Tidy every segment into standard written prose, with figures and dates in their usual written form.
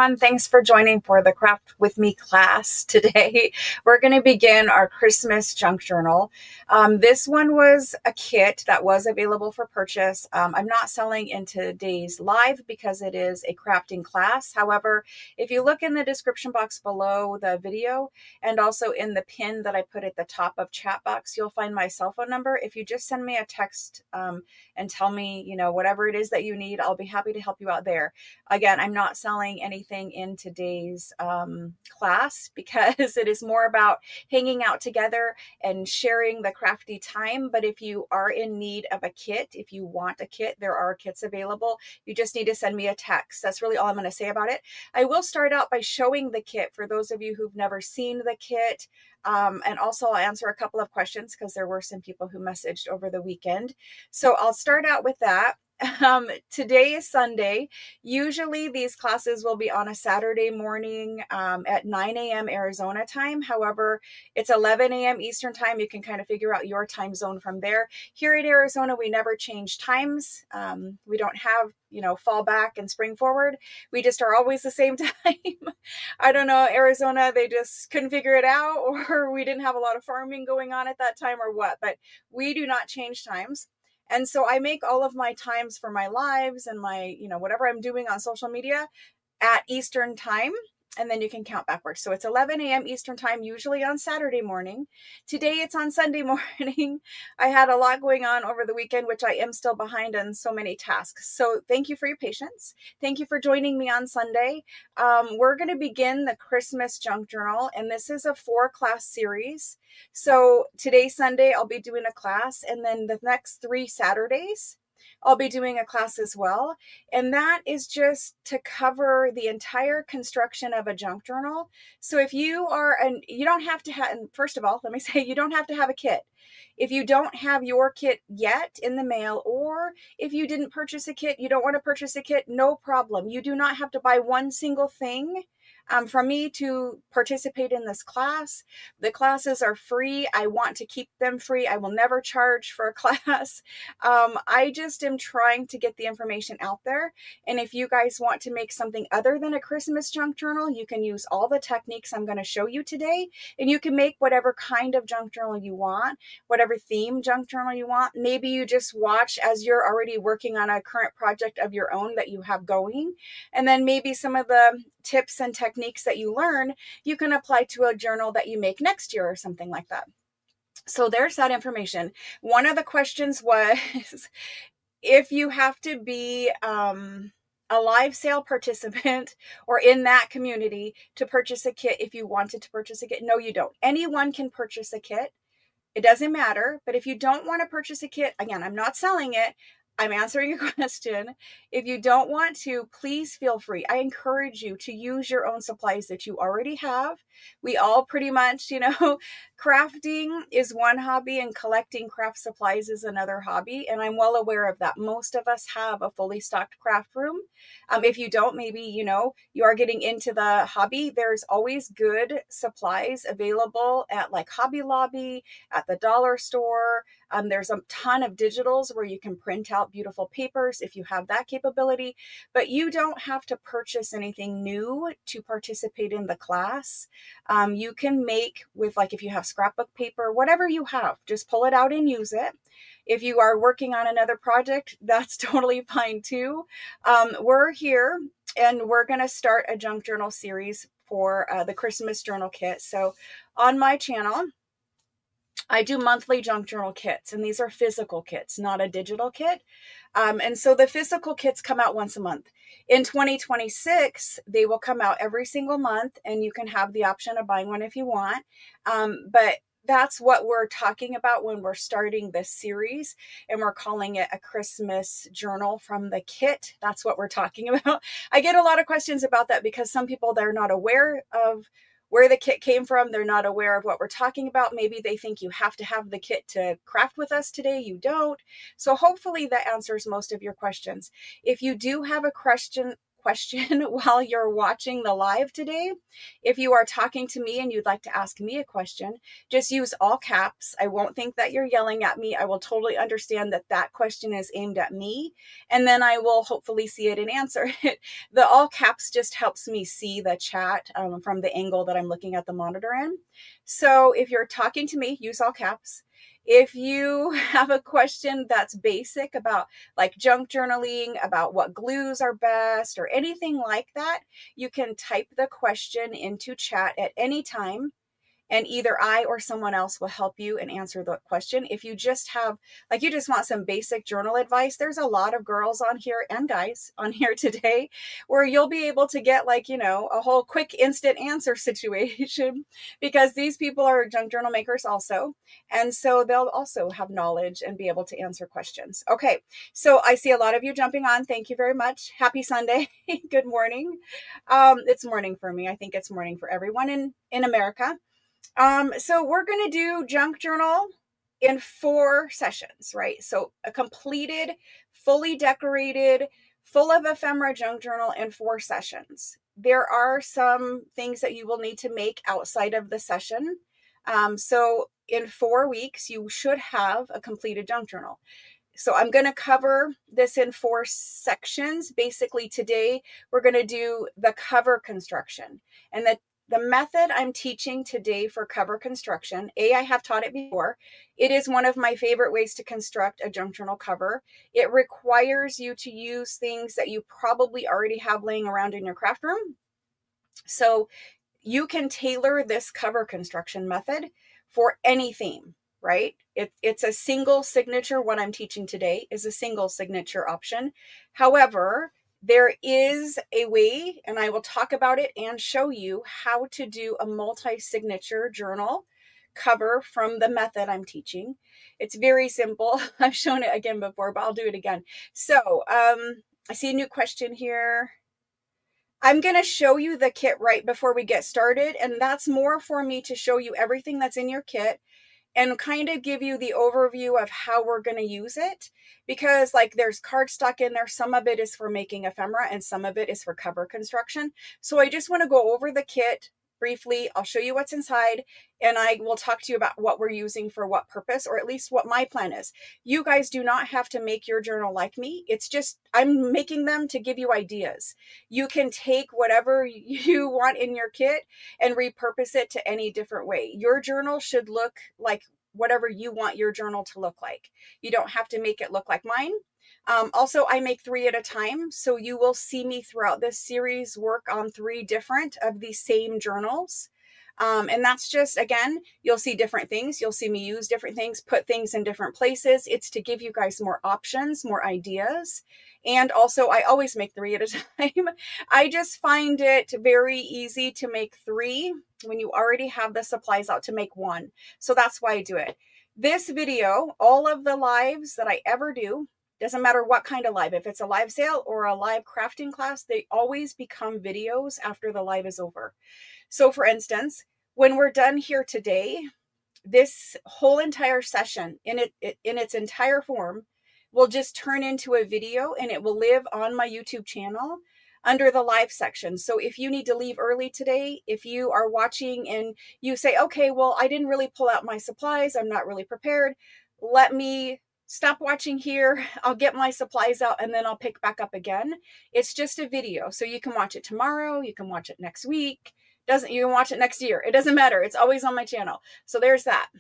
everyone. Thanks for joining for the Craft With Me class today. We're going to begin our Christmas junk journal. This one was a kit that was available for purchase. I'm not selling in today's live because it is a crafting class. However, if you look in the description box below the video and also in the pin that I put at the top of chat box, you'll find my cell phone number. If you just send me a text and tell me, whatever it is that you need, I'll be happy to help you out there. Again, I'm not selling anything in today's class because it is more about hanging out together and sharing the crafty time. But if you are in need of a kit, if you want a kit, there are kits available. You just need to send me a text. That's really all I'm going to say about it. I will start out by showing the kit for those of you who've never seen the kit. And also I'll answer a couple of questions because there were some people who messaged over the weekend. So I'll start out with that. Today is Sunday. Usually these classes will be on a Saturday morning at 9 a.m. Arizona time. However, it's 11 a.m. Eastern time. You can kind of figure out your time zone from there. Here in Arizona, we never change times. We don't have, fall back and spring forward. We just are always the same time. I don't know, Arizona, they just couldn't figure it out, or we didn't have a lot of farming going on at that time or what, but we do not change times. And so I make all of my times for my lives and my, whatever I'm doing on social media at Eastern time. And then you can count backwards. So it's 11 a.m. Eastern time, usually on Saturday morning. Today it's on Sunday morning. I had a lot going on over the weekend, which I am still behind on so many tasks. So thank you for your patience. Thank you for joining me on Sunday. We're going to begin the Christmas junk journal, and this is a 4-class series. So today, Sunday, I'll be doing a class, and then the next 3 Saturdays, I'll be doing a class as well. And that is just to cover the entire construction of a junk journal. So if you are, and you don't have to have, and first of all, let me say, you don't have to have a kit. If you don't have your kit yet in the mail, or if you didn't purchase a kit, you don't want to purchase a kit, no problem. You do not have to buy one single thing from me to participate in this class. The classes are free. I want to keep them free. I will never charge for a class. I just am trying to get the information out there. And if you guys want to make something other than a Christmas junk journal, you can use all the techniques I'm going to show you today. And you can make whatever kind of junk journal you want, whatever theme junk journal you want. Maybe you just watch as you're already working on a current project of your own that you have going. And then maybe some of the tips and techniques that you learn, you can apply to a journal that you make next year or something like that. So there's that information. One of the questions was if you have to be a live sale participant or in that community to purchase a kit if you wanted to purchase a kit. No, you don't. Anyone can purchase a kit. It doesn't matter. But if you don't want to purchase a kit, again, I'm not selling it. I'm answering a question. If you don't want to, please feel free. I encourage you to use your own supplies that you already have. We all pretty much, crafting is one hobby and collecting craft supplies is another hobby. And I'm well aware of that. Most of us have a fully stocked craft room. If you don't, maybe, you are getting into the hobby. There's always good supplies available at like Hobby Lobby, at the dollar store. There's a ton of digitals where you can print out beautiful papers if you have that capability, but you don't have to purchase anything new to participate in the class. You can make with, like, if you have scrapbook paper, whatever you have, just pull it out and use it. If you are working on another project, that's totally fine too. We're here and we're going to start a junk journal series for the Christmas journal kit. So on my channel, I do monthly junk journal kits, and these are physical kits, not a digital kit. And so the physical kits come out once a month. In 2026, they will come out every single month, and you can have the option of buying one if you want. But that's what we're talking about when we're starting this series, and we're calling it a Christmas journal from the kit. That's what we're talking about. I get a lot of questions about that because some people, they're not aware of where the kit came from. They're not aware of what we're talking about. Maybe they think you have to have the kit to craft with us today. You don't. So hopefully that answers most of your questions. If you do have a question question while you're watching the live today. If you are talking to me and you'd like to ask me a question, just use all caps. I won't think that you're yelling at me. I will totally understand that that question is aimed at me, and then I will hopefully see it and answer it. The all caps just helps me see the chat from the angle that I'm looking at the monitor in. So if you're talking to me, use all caps. If you have a question that's basic about like junk journaling, about what glues are best or anything like that, you can type the question into chat at any time, and either I or someone else will help you and answer the question. If you just have, like, you just want some basic journal advice, there's a lot of girls on here and guys on here today where you'll be able to get, like, you know, a whole quick instant answer situation, because these people are junk journal makers also. And so they'll also have knowledge and be able to answer questions. Okay. So I see a lot of you jumping on. Thank you very much. Happy Sunday. Good morning. It's morning for me. I think it's morning for everyone in America. So we're going to do junk journal in 4 sessions, right? So a completed, fully decorated, full of ephemera junk journal in 4 sessions. There are some things that you will need to make outside of the session. So in 4 weeks, you should have a completed junk journal. So I'm going to cover this in 4 sections. Basically today, we're going to do the cover construction, and the method I'm teaching today for cover construction, I have taught it before. It is one of my favorite ways to construct a junk journal cover. It requires you to use things that you probably already have laying around in your craft room. So you can tailor this cover construction method for any theme, right? It's a single signature. What I'm teaching today is a single signature option. However, there is a way, and I will talk about it and show you how to do a multi-signature journal cover from the method I'm teaching. It's very simple. I've shown it again before, but I'll do it again. So I see a new question here. I'm going to show you the kit right before we get started, and that's more for me to show you everything that's in your kit and kind of give you the overview of how we're going to use it, because like there's cardstock in there. Some of it is for making ephemera and some of it is for cover construction. So I just want to go over the kit briefly. I'll show you what's inside, and I will talk to you about what we're using for what purpose, or at least what my plan is. You guys do not have to make your journal like me. It's just I'm making them to give you ideas. You can take whatever you want in your kit and repurpose it to any different way. Your journal should look like whatever you want your journal to look like. You don't have to make it look like mine. Also, I make 3 at a time, so you will see me throughout this series work on 3 different of the same journals. And that's just, again, you'll see different things. You'll see me use different things, put things in different places. It's to give you guys more options, more ideas. And also, I always make 3 at a time. I just find it very easy to make 3 when you already have the supplies out to make 1. So that's why I do it. This video, all of the lives that I ever do, doesn't matter what kind of live, if it's a live sale or a live crafting class, they always become videos after the live is over. So for instance, when we're done here today, this whole entire session in its entire form will just turn into a video, and it will live on my YouTube channel under the live section. So if you need to leave early today, if you are watching and you say, okay, well, I didn't really pull out my supplies, I'm not really prepared, let me stop watching here. I'll get my supplies out and then I'll pick back up again. It's just a video. So you can watch it tomorrow. You can watch it next week. You can watch it next year. It doesn't matter. It's always on my channel. So there's that.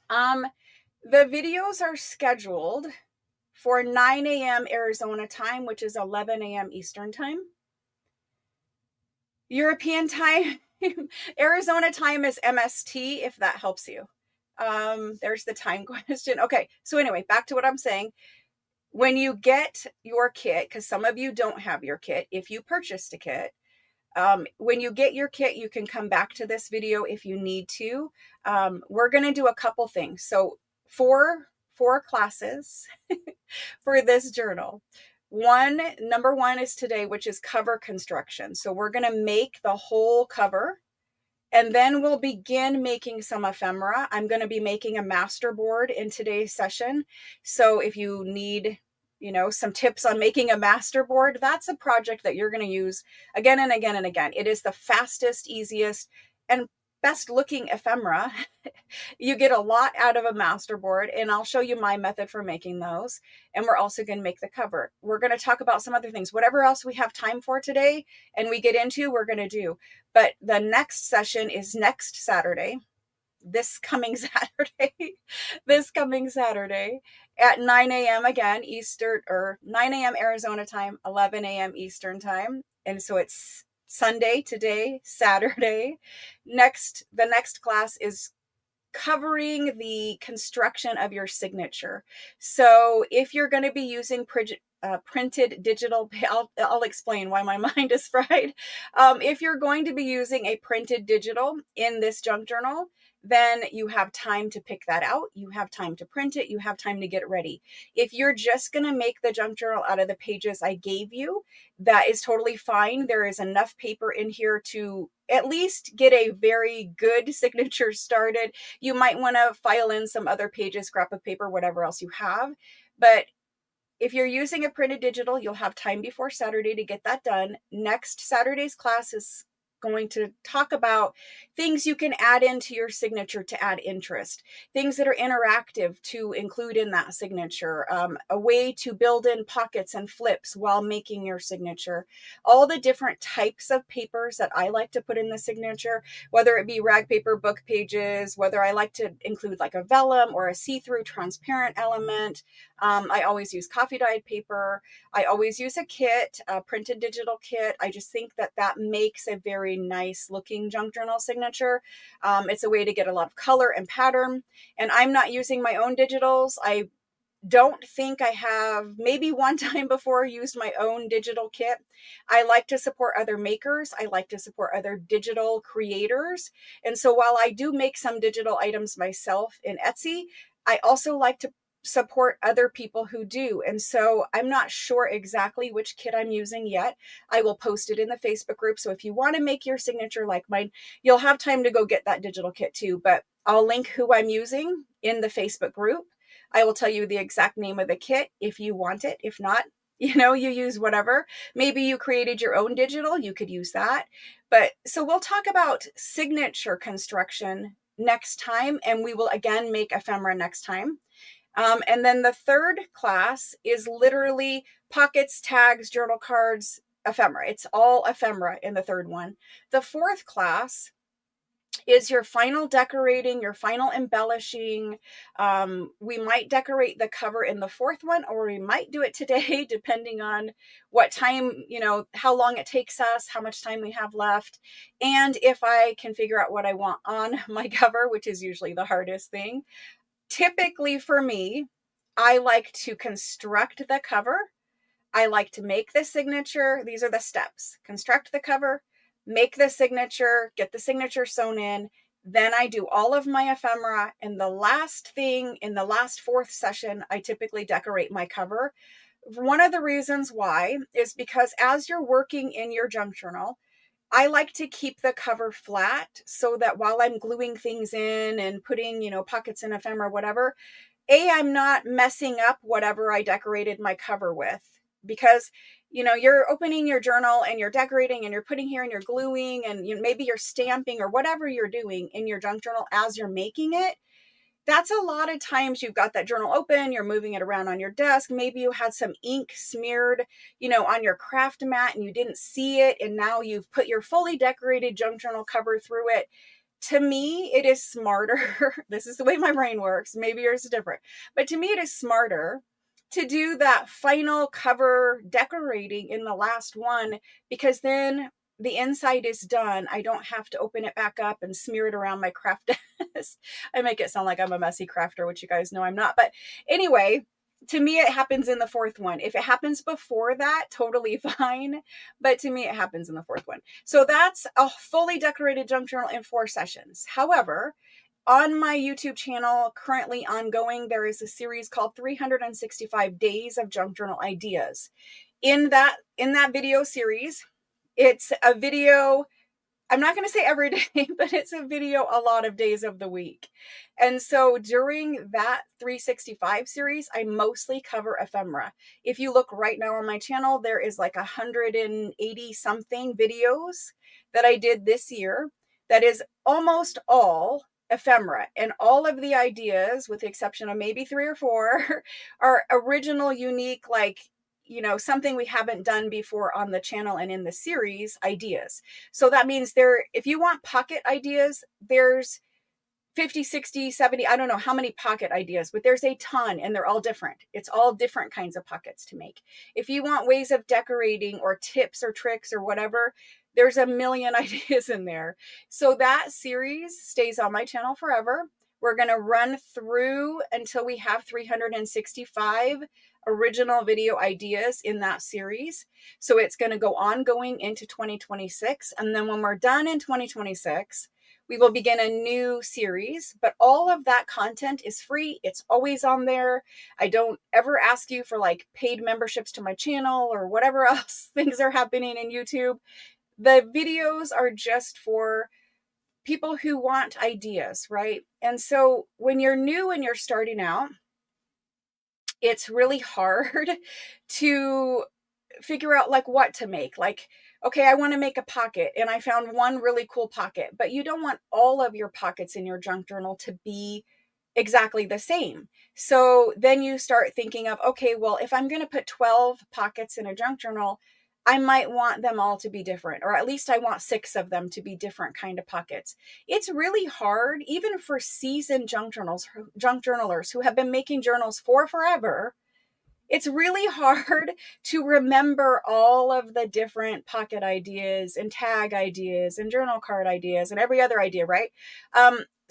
The videos are scheduled for 9 a.m. Arizona time, which is 11 a.m. Eastern time. European time, Arizona time is MST, if that helps you. There's the time question. Okay. So anyway, back to what I'm saying. When you get your kit, because some of you don't have your kit, if you purchased a kit, when you get your kit, you can come back to this video if you need to. We're going to do a couple things. So four classes for this journal. Number 1 is today, which is cover construction. So we're going to make the whole cover, and then we'll begin making some ephemera. I'm going to be making a master board in today's session. So if you need some tips on making a master board, that's a project that you're going to use again and again and again. It is the fastest, easiest, and best looking ephemera. You get a lot out of a master board, and I'll show you my method for making those. And we're also going to make the cover. We're going to talk about some other things, whatever else we have time for today and we get into, we're going to do. But the next session is next Saturday, this coming Saturday at 9 a.m. again, Eastern, or 9 a.m. Arizona time, 11 a.m. Eastern time. And so it's Sunday today, Saturday. The next class is covering the construction of your signature. So if you're going to be using printed digital, I'll explain why my mind is fried. If you're going to be using a printed digital in this junk journal, then you have time to pick that out. You have time to print it. You have time to get it ready. If you're just going to make the junk journal out of the pages I gave you, that is totally fine. There is enough paper in here to at least get a very good signature started. You might want to file in some other pages, scrap of paper, whatever else you have. But if you're using a printed digital, you'll have time before Saturday to get that done. Next Saturday's class is going to talk about things you can add into your signature to add interest, things that are interactive to include in that signature, a way to build in pockets and flips while making your signature, all the different types of papers that I like to put in the signature, whether it be rag paper, book pages, whether I like to include like a vellum or a see-through transparent element. I always use coffee dyed paper. I always use a kit, a printed digital kit. I just think that makes a very nice looking junk journal signature. It's a way to get a lot of color and pattern. And I'm not using my own digitals. I don't think I have, maybe one time before, used my own digital kit. I like to support other makers. I like to support other digital creators. And so while I do make some digital items myself in Etsy, I also like to support other people who do. And so I'm not sure exactly which kit I'm using yet. I will post it in the Facebook group. So if you want to make your signature like mine, you'll have time to go get that digital kit too. But I'll link who I'm using in the Facebook group. I will tell you the exact name of the kit if you want it. If not, you use whatever. Maybe you created your own digital, you could use that. But so we'll talk about signature construction next time, and we will again make ephemera next time. And then the third class is literally pockets, tags, journal cards, ephemera. It's all ephemera in the third one. The fourth class is your final decorating, your final embellishing. We might decorate the cover in the fourth one, or we might do it today, depending on what time, how long it takes us, how much time we have left, and if I can figure out what I want on my cover, which is usually the hardest thing. Typically for me, I like to construct the cover. I like to make the signature. These are the steps. Construct the cover, make the signature, get the signature sewn in. Then I do all of my ephemera. And the last thing, in the last fourth session, I typically decorate my cover. One of the reasons why is because as you're working in your junk journal, I like to keep the cover flat so that while I'm gluing things in and putting, pockets in ephemera, whatever, I'm not messing up whatever I decorated my cover with. Because, you're opening your journal and you're decorating and you're putting here and you're gluing and maybe you're stamping or whatever you're doing in your junk journal as you're making it. That's a lot of times you've got that journal open, you're moving it around on your desk. Maybe you had some ink smeared, on your craft mat and you didn't see it. And now you've put your fully decorated junk journal cover through it. To me, it is smarter. This is the way my brain works. Maybe yours is different. But to me, it is smarter to do that final cover decorating in the last one, because then the inside is done. I don't have to open it back up and smear it around my craft desk. I make it sound like I'm a messy crafter, which you guys know I'm not. But anyway, to me, it happens in the fourth one. If it happens before that, totally fine. But to me, it happens in the fourth one. So that's a fully decorated junk journal in 4 sessions. However, on my YouTube channel, currently ongoing, there is a series called 365 Days of Junk Journal Ideas. In that video series, it's a video I'm not going to say every day, but it's a video a lot of days of the week. And so during that 365 series, I mostly cover ephemera. If you look right now on my channel, there is like 180 something videos that I did this year. That is almost all ephemera. And all of the ideas, with the exception of maybe 3 or 4, are original, unique, like, you know, something we haven't done before on the channel and in the series ideas. So that means if you want pocket ideas, there's 50, 60, 70, I don't know how many pocket ideas, but there's a ton and they're all different. It's all different kinds of pockets to make. If you want ways of decorating or tips or tricks or whatever, there's a million ideas in there. So that series stays on my channel forever. We're going to run through until we have 365 original video ideas in that series. So it's going to go ongoing into 2026. And then when we're done in 2026, we will begin a new series, but all of that content is free. It's always on there. I don't ever ask you for like paid memberships to my channel or whatever else things are happening in YouTube. The videos are just for people who want ideas, right? And so when you're new and you're starting out, it's really hard to figure out like what to make. Like, okay, I want to make a pocket and I found one really cool pocket, but you don't want all of your pockets in your junk journal to be exactly the same. So then you start thinking of, okay, well, if I'm going to put 12 pockets in a junk journal, I might want them all to be different, or at least I want 6 of them to be different kind of pockets. It's really hard, even for seasoned junk journalers who have been making journals for forever. It's really hard to remember all of the different pocket ideas and tag ideas and journal card ideas and every other idea, right?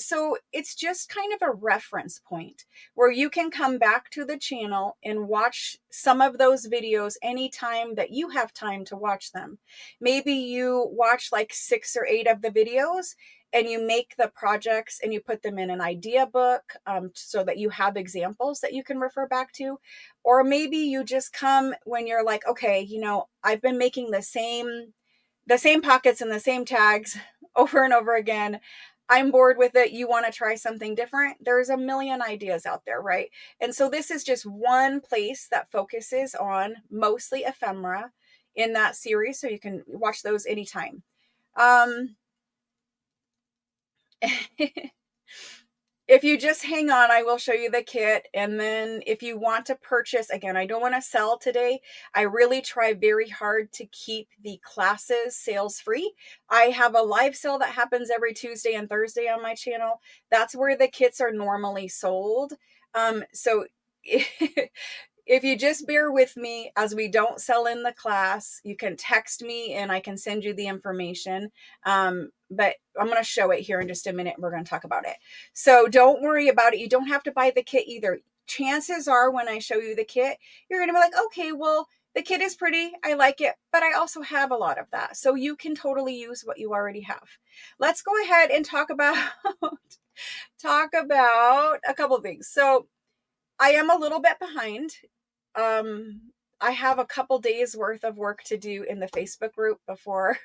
So it's just kind of a reference point where you can come back to the channel and watch some of those videos anytime that you have time to watch them. Maybe you watch like 6 or 8 of the videos and you make the projects and you put them in an idea book so that you have examples that you can refer back to. Or maybe you just come when you're like, okay, you know, I've been making the same pockets and the same tags over and over again. I'm bored with it. You want to try something different? There's a million ideas out there, right? And so this is just one place that focuses on mostly ephemera in that series. So you can watch those anytime. If you just hang on, I will show you the kit. And then if you want to purchase, again, I don't want to sell today. I really try very hard to keep the classes sales free. I have a live sale that happens every Tuesday and Thursday on my channel. That's where the kits are normally sold. So if you just bear with me as we don't sell in the class, you can text me and I can send you the information. But I'm going to show it here in just a minute. We're going to talk about it. So don't worry about it. You don't have to buy the kit either. Chances are when I show you the kit, you're going to be like, okay, well, the kit is pretty. I like it, but I also have a lot of that. So you can totally use what you already have. Let's go ahead and talk about a couple of things. So I am a little bit behind. I have a couple days worth of work to do in the Facebook group before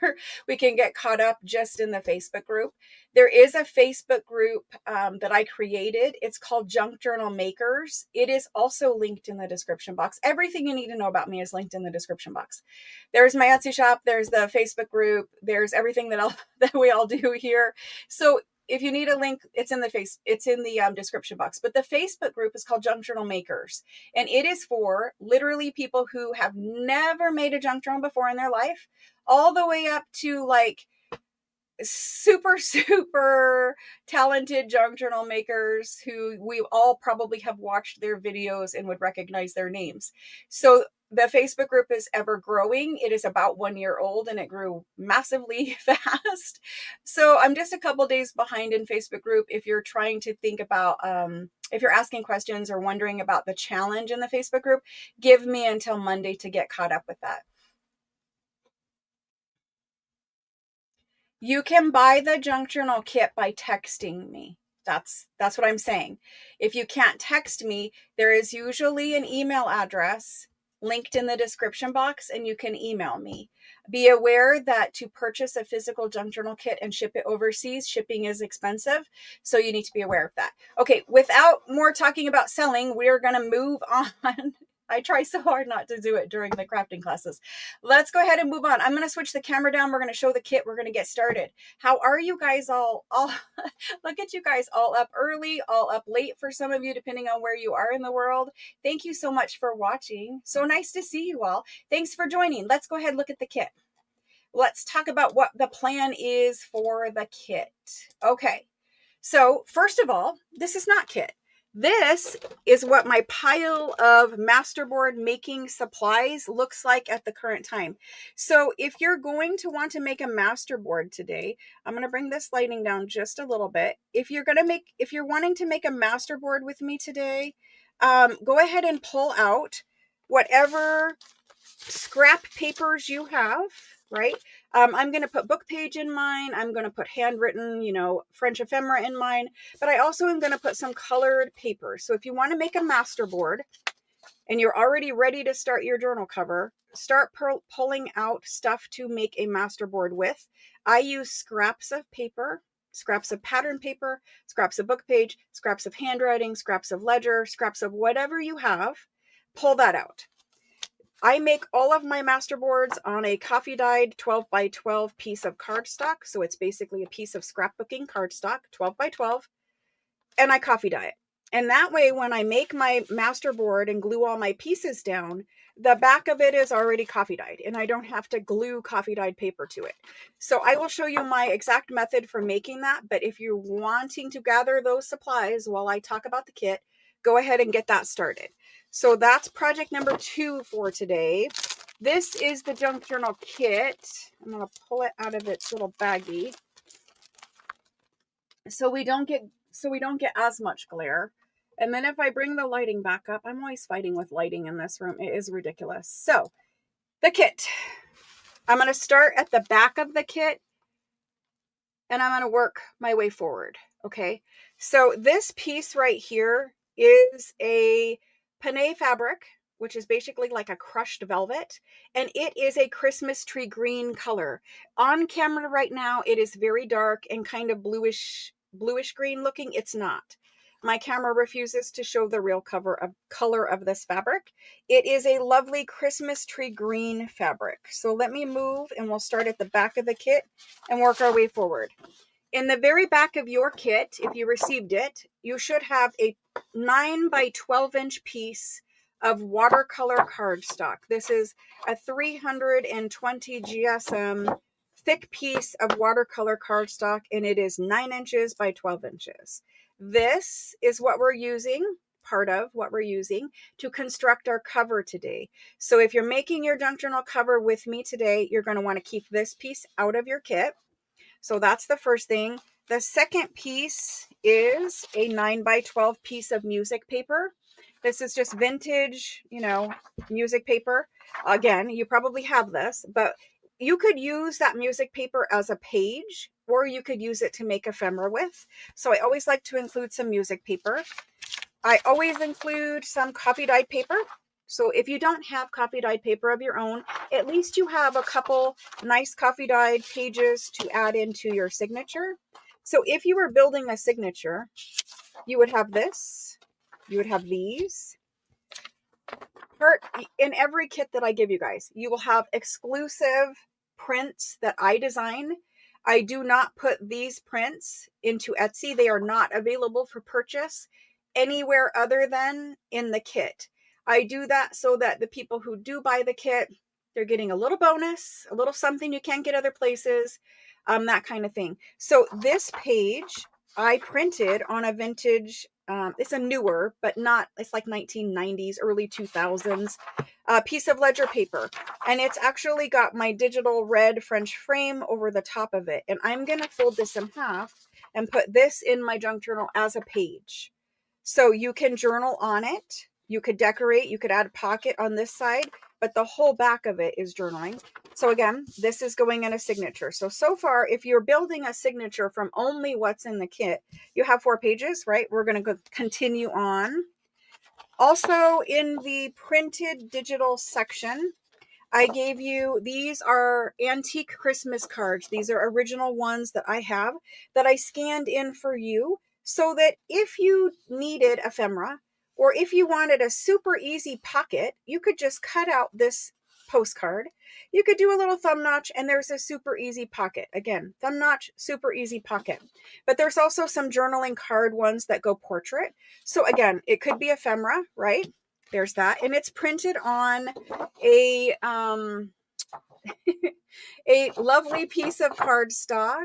we can get caught up just in the Facebook group. There is a Facebook group that I created. It's called Junk Journal Makers. It is also linked in the description box. Everything you need to know about me is linked in the description box. There's my Etsy shop. There's the Facebook group. There's everything that we all do here. So if you need a link, it's in the description box. But the Facebook group is called Junk Journal Makers. And it is for literally people who have never made a junk journal before in their life, all the way up to like super, super talented junk journal makers who we all probably have watched their videos and would recognize their names. So the Facebook group is ever growing. It is about 1 year old and it grew massively fast. So I'm just a couple days behind in Facebook group. If you're trying to think about, if you're asking questions or wondering about the challenge in the Facebook group, give me until Monday to get caught up with that. You can buy the junk journal kit by texting me. That's what I'm saying. If you can't text me, there is usually an email address linked in the description box, and you can email me. Be aware that to purchase a physical junk journal kit and ship it overseas, shipping is expensive. So you need to be aware of that. Okay, without more talking about selling, we're going to move on. I try so hard not to do it during the crafting classes. Let's go ahead and move on. I'm going to switch the camera down. We're going to show the kit. We're going to get started. How are you guys all look at you guys all up early, all up late for some of you, depending on where you are in the world. Thank you so much for watching. So nice to see you all. Thanks for joining. Let's go ahead and look at the kit. Let's talk about what the plan is for the kit. Okay. So first of all, this is not kit. This is what my pile of masterboard making supplies looks like at the current time. So if you're going to want to make a masterboard today, I'm going to bring this lighting down just a little bit. If you're wanting to make a masterboard with me today, go ahead and pull out whatever scrap papers you have, right? I'm going to put book page in mine. I'm going to put handwritten, French ephemera in mine, but I also am going to put some colored paper. So if you want to make a masterboard and you're already ready to start your journal cover, start pulling out stuff to make a masterboard with. I use scraps of paper, scraps of pattern paper, scraps of book page, scraps of handwriting, scraps of ledger, scraps of whatever you have. Pull that out. I make all of my masterboards on a coffee dyed 12 by 12 piece of cardstock. So it's basically a piece of scrapbooking cardstock, 12 by 12, and I coffee dye it. And that way, when I make my masterboard and glue all my pieces down, the back of it is already coffee dyed and I don't have to glue coffee dyed paper to it. So I will show you my exact method for making that. But if you're wanting to gather those supplies while I talk about the kit, go ahead and get that started. So that's project number 2 for today. This is the junk journal kit. I'm going to pull it out of its little baggie so we don't get as much glare. And then if I bring the lighting back up, I'm always fighting with lighting in this room. It is ridiculous. So the kit, I'm going to start at the back of the kit and I'm going to work my way forward. Okay. So this piece right here is a panne fabric, which is basically like a crushed velvet, and it is a Christmas tree green color. On camera right now, it is very dark and kind of bluish green looking. It's not. My camera refuses to show the real color of this fabric. It is a lovely Christmas tree green fabric. So let me move and we'll start at the back of the kit and work our way forward. In the very back of your kit, if you received it, you should have a 9 by 12 inch piece of watercolor cardstock. This is a 320 GSM thick piece of watercolor cardstock, and it is 9 inches by 12 inches. This is what we're using, part of what we're using to construct our cover today. So if you're making your junk journal cover with me today, you're going to want to keep this piece out of your kit. So that's the first thing. The second piece is a 9 by 12 piece of music paper. This is just vintage, music paper. Again, you probably have this, but you could use that music paper as a page, or you could use it to make ephemera with. So I always like to include some music paper. I always include some coffee dyed paper. So if you don't have coffee dyed paper of your own, at least you have a couple nice coffee dyed pages to add into your signature. So if you were building a signature, you would have this, you would have these. In every kit that I give you guys, you will have exclusive prints that I design. I do not put these prints into Etsy. They are not available for purchase anywhere other than in the kit. I do that so that the people who do buy the kit, they're getting a little bonus, a little something you can't get other places, that kind of thing. So this page I printed on a vintage, it's a newer, but not, it's like 1990s, early 2000s, piece of ledger paper. And it's actually got my digital red French frame over the top of it. And I'm going to fold this in half and put this in my junk journal as a page. So you can journal on it. You could decorate, you could add a pocket on this side, but the whole back of it is journaling. So again, this is going in a signature. So far, if you're building a signature from only what's in the kit, you have 4 pages, right? We're going to continue on. Also in the printed digital section, I gave you, these are antique Christmas cards. These are original ones that I have that I scanned in for you so that if you needed ephemera or if you wanted a super easy pocket, you could just cut out this postcard. You could do a little thumb notch and there's a super easy pocket. Again, thumb notch, super easy pocket. But there's also some journaling card ones that go portrait. So again, it could be ephemera, right? There's that. And it's printed on a a lovely piece of cardstock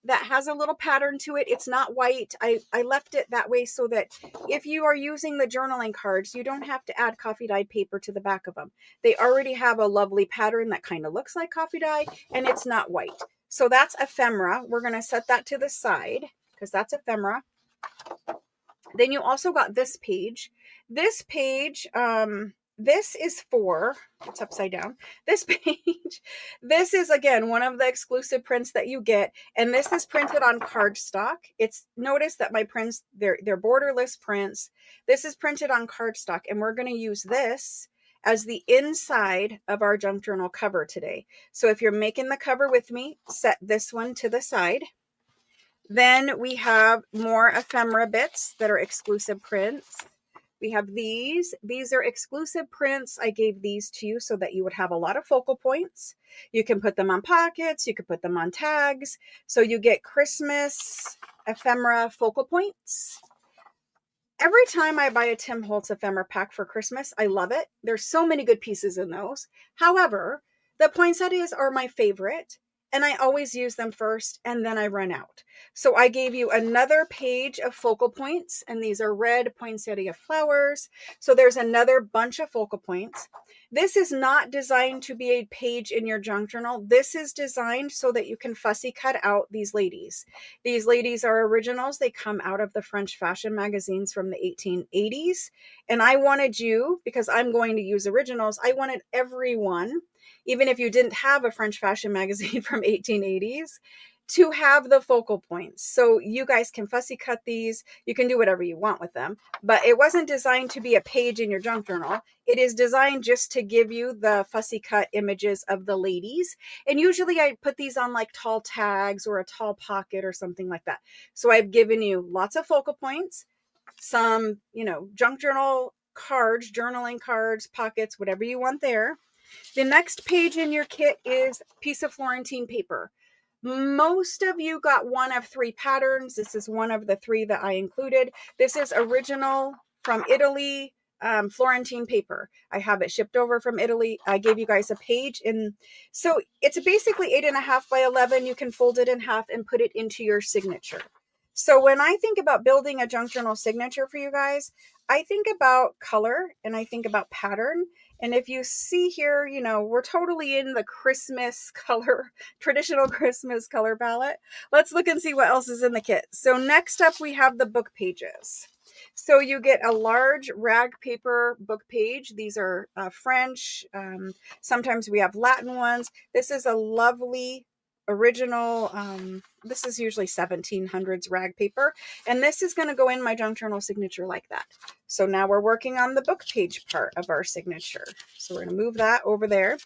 that has a little pattern to it. It's not white. I left it that way so that if you are using the journaling cards, you don't have to add coffee dyed paper to the back of them. They already have a lovely pattern that kind of looks like coffee dye, and it's not white. So that's ephemera. We're going to set that to the side because that's ephemera. Then you also got this page. This page, this is for, it's upside down. This page, this is again one of the exclusive prints that you get, and this is printed on cardstock. It's, notice that my prints, they're borderless prints. This is printed on cardstock, and we're going to use this as the inside of our junk journal cover today. So if you're making the cover with me, set this one to the side. Then we have more ephemera bits that are exclusive prints. We have these. These are exclusive prints. I gave these to you so that you would have a lot of focal points. You can put them on pockets. You can put them on tags. So you get Christmas ephemera focal points. Every time I buy a Tim Holtz ephemera pack for Christmas, I love it. There's so many good pieces in those. However, the poinsettias are my favorite, and I always use them first, and then I run out. So I gave you another page of focal points, and these are red poinsettia flowers. So there's another bunch of focal points. This is not designed to be a page in your junk journal. This is designed so that you can fussy cut out these ladies. These ladies are originals. They come out of the French fashion magazines from the 1880s. And I wanted you, because I'm going to use originals, I wanted everyone, even if you didn't have a French fashion magazine from 1880s, to have the focal points. So you guys can fussy cut these. You can do whatever you want with them, but it wasn't designed to be a page in your junk journal. It is designed just to give you the fussy cut images of the ladies. And usually I put these on like tall tags or a tall pocket or something like that. So I've given you lots of focal points, some, junk journal cards, journaling cards, pockets, whatever you want there. The next page in your kit is a piece of Florentine paper. Most of you got one of three patterns. This is one of the three that I included. This is original from Italy, Florentine paper. I have it shipped over from Italy. I gave you guys a page. So it's basically 8.5 by 11. You can fold it in half and put it into your signature. So when I think about building a junk journal signature for you guys, I think about color and I think about pattern. And if you see here, we're totally in the Christmas color, traditional Christmas color palette. Let's look and see what else is in the kit. So next up, we have the book pages. So you get a large rag paper book page. These are French. Sometimes we have Latin ones. This is a lovely original, this is usually 1700s rag paper, and this is going to go in my junk journal signature like that. So now we're working on the book page part of our signature. So we're going to move that over there.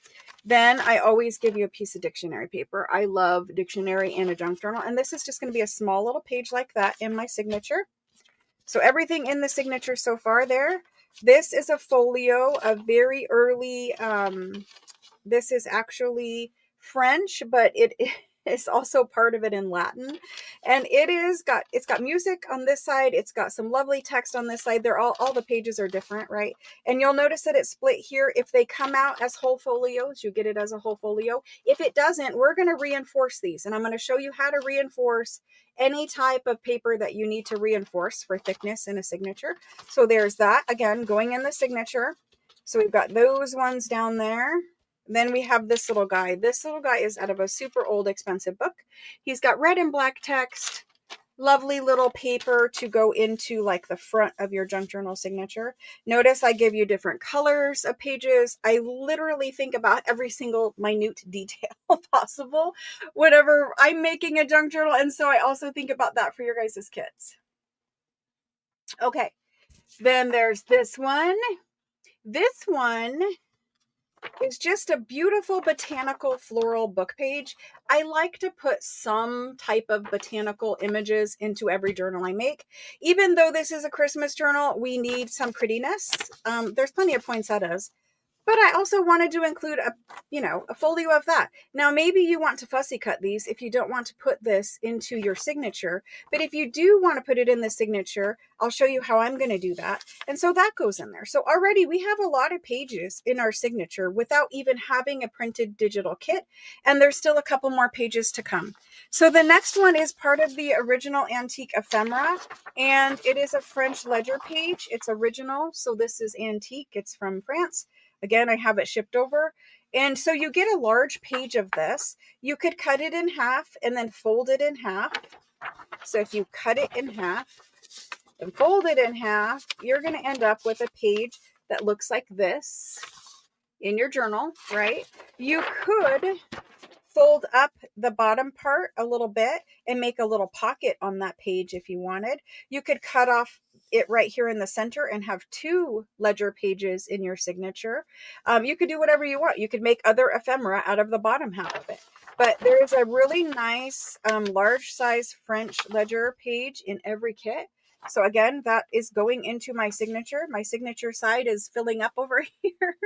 Then I always give you a piece of dictionary paper. I love dictionary in a junk journal, and this is just going to be a small little page like that in my signature. So everything in the signature so far there. This is a folio, a very early, this is actually French, but it is also part of it in Latin. And it's got music on this side. It's got some lovely text on this side. They're all the pages are different, right? And you'll notice that it's split here. If they come out as whole folios, you get it as a whole folio. If it doesn't, we're going to reinforce these. And I'm going to show you how to reinforce any type of paper that you need to reinforce for thickness in a signature. So there's that, again, going in the signature. So we've got those ones down there. Then we have this little guy. This little guy is out of a super old, expensive book. He's got red and black text, lovely little paper to go into like the front of your junk journal signature. Notice I give you different colors of pages. I literally think about every single minute detail possible whenever I'm making a junk journal. And so I also think about that for your guys' kits. Okay. Then there's this one. This one is just a beautiful botanical floral book page. I like to put some type of botanical images into every journal I make. Even though this is a Christmas journal, we need some prettiness. There's plenty of poinsettias. But I also wanted to include a folio of that. Now, maybe you want to fussy cut these if you don't want to put this into your signature. But if you do want to put it in the signature, I'll show you how I'm going to do that. And so that goes in there. So already we have a lot of pages in our signature without even having a printed digital kit. And there's still a couple more pages to come. So the next one is part of the original antique ephemera. And it is a French ledger page. It's original. So this is antique. It's from France. Again, I have it shipped over. And so you get a large page of this. You could cut it in half and then fold it in half. So if you cut it in half and fold it in half, you're going to end up with a page that looks like this in your journal, right? You could fold up the bottom part a little bit and make a little pocket on that page if you wanted. You could cut off it right here in the center and have two ledger pages in your signature. You could do whatever you want. You could make other ephemera out of the bottom half of it. But there is a really nice large size French ledger page in every kit. So again, that is going into my signature. My signature side is filling up over here.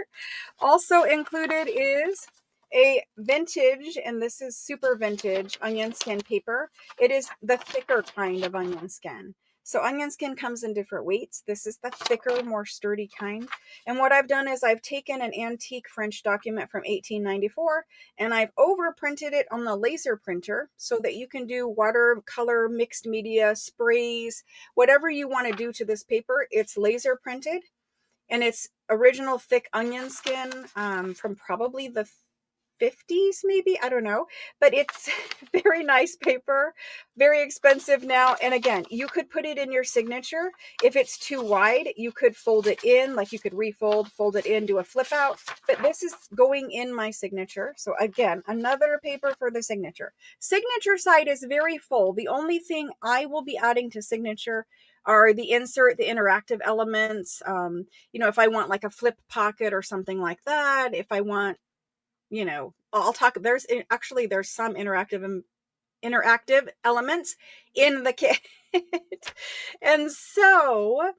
Also included is a vintage, and this is super vintage, onion skin paper. It is the thicker kind of onion skin. So onion skin comes in different weights. This is the thicker, more sturdy kind. And what I've done is I've taken an antique French document from 1894 and I've overprinted it on the laser printer so that you can do watercolor, mixed media, sprays, whatever you want to do to this paper. It's laser printed and it's original thick onion skin from probably the 50s, maybe, I don't know, but it's very nice paper, very expensive now. And again, you could put it in your signature. If it's too wide, you could fold it in, like you could fold it in, do a flip out, but this is going in my signature. So again, another paper for the signature. Signature side is very full. The only thing I will be adding to signature are the insert, the interactive elements. If I want like a flip pocket or something like that, if I want, I'll talk, there's some interactive elements in the kit. And so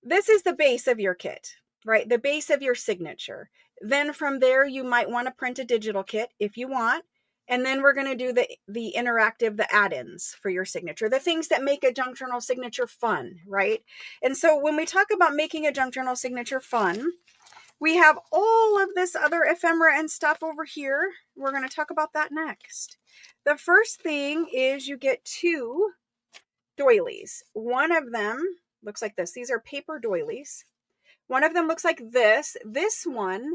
this is the base of your kit, right? The base of your signature. Then from there, you might want to print a digital kit if you want. And then we're going to do the interactive, the add-ins for your signature, the things that make a junk journal signature fun, right? And so when we talk about making a junk journal signature fun, we have all of this other ephemera and stuff over here. We're going to talk about that next. The first thing is you get two doilies. One of them looks like this. These are paper doilies. One of them looks like this. This one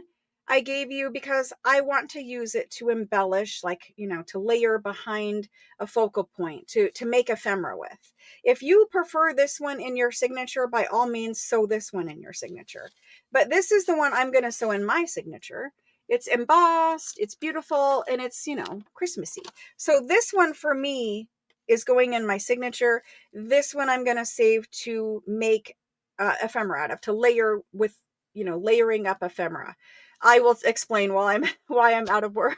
I gave you because I want to use it to embellish, to layer behind a focal point, to make ephemera with. If you prefer this one in your signature, by all means, sew this one in your signature. But this is the one I'm going to sew in my signature. It's embossed, it's beautiful, and it's, Christmassy. So this one for me is going in my signature. This one I'm going to save to make ephemera out of, to layer with, layering up ephemera. I will explain why I'm out of words.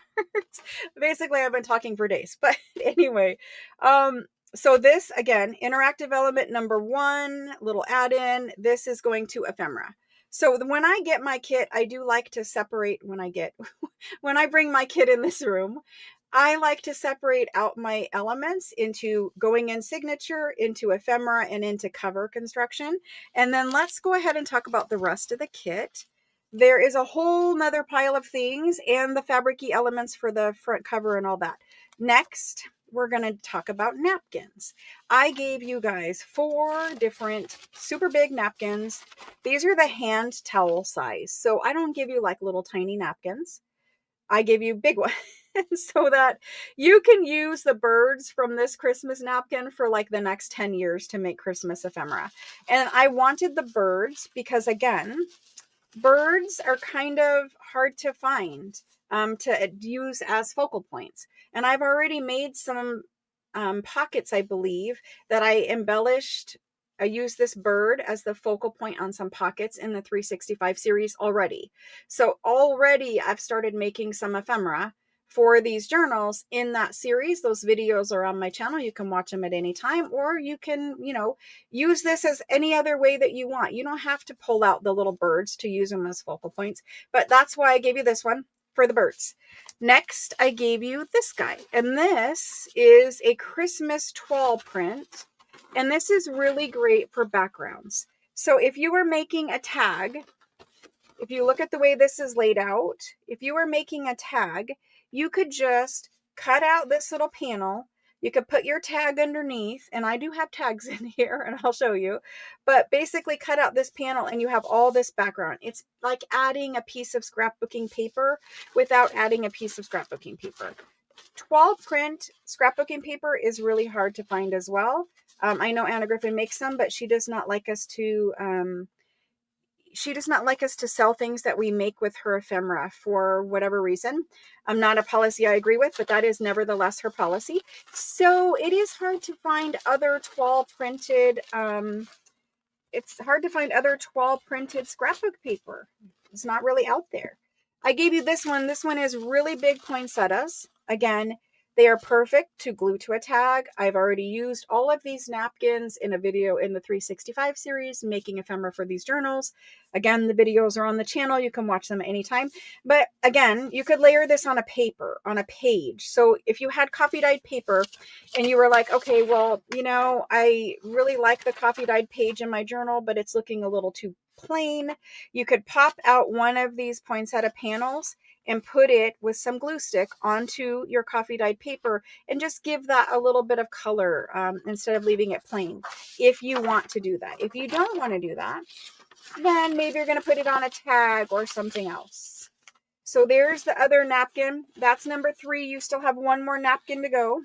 Basically, I've been talking for days, but anyway, so this again, interactive element number 1, little add-in. This is going to ephemera. So when I get my kit, I do like to separate when I bring my kit in this room. I like to separate out my elements into going in signature, into ephemera, and into cover construction. And then let's go ahead and talk about the rest of the kit. There is a whole nother pile of things and the fabric-y elements for the front cover and all that. Next, we're going to talk about napkins. I gave you guys 4 different super big napkins. These are the hand towel size. So I don't give you like little tiny napkins. I give you big ones so that you can use the birds from this Christmas napkin for like the next 10 years to make Christmas ephemera. And I wanted the birds because, again, birds are kind of hard to find to use as focal points. And I've already made some pockets, I believe, that I embellished I use this bird as the focal point on some pockets in the 365 series already. So already I've started making some ephemera for these journals in that series. Those videos are on my channel. You can watch them at any time, or you can, use this as any other way that you want. You don't have to pull out the little birds to use them as focal points, but that's why I gave you this one for the birds. Next, I gave you this guy, and this is a Christmas toile print, and this is really great for backgrounds. So if you were making a tag, if you look at the way this is laid out, if you were making a tag, you could just cut out this little panel. You could put your tag underneath, and I do have tags in here, and I'll show you, but basically cut out this panel and you have all this background. It's like adding a piece of scrapbooking paper without adding a piece of scrapbooking paper. Toile print scrapbooking paper is really hard to find as well. I know Anna Griffin makes some, but she does not like us to sell things that we make with her ephemera for whatever reason. Not a policy I agree with, but that is nevertheless her policy. So it is hard to find other toile printed, scrapbook paper. It's not really out there. I gave you this one. This one is really big poinsettias. Again, they are perfect to glue to a tag. I've already used all of these napkins in a video in the 365 series, making ephemera for these journals. Again, the videos are on the channel. You can watch them anytime. But again, you could layer this on a paper, on a page. So if you had coffee dyed paper and you were like, okay, well, I really like the coffee dyed page in my journal, but it's looking a little too plain. You could pop out one of these poinsettia panels and put it with some glue stick onto your coffee dyed paper and just give that a little bit of color instead of leaving it plain, if you want to do that. If you don't want to do that, then maybe you're going to put it on a tag or something else. So there's the other napkin. That's number 3. You still have one more napkin to go.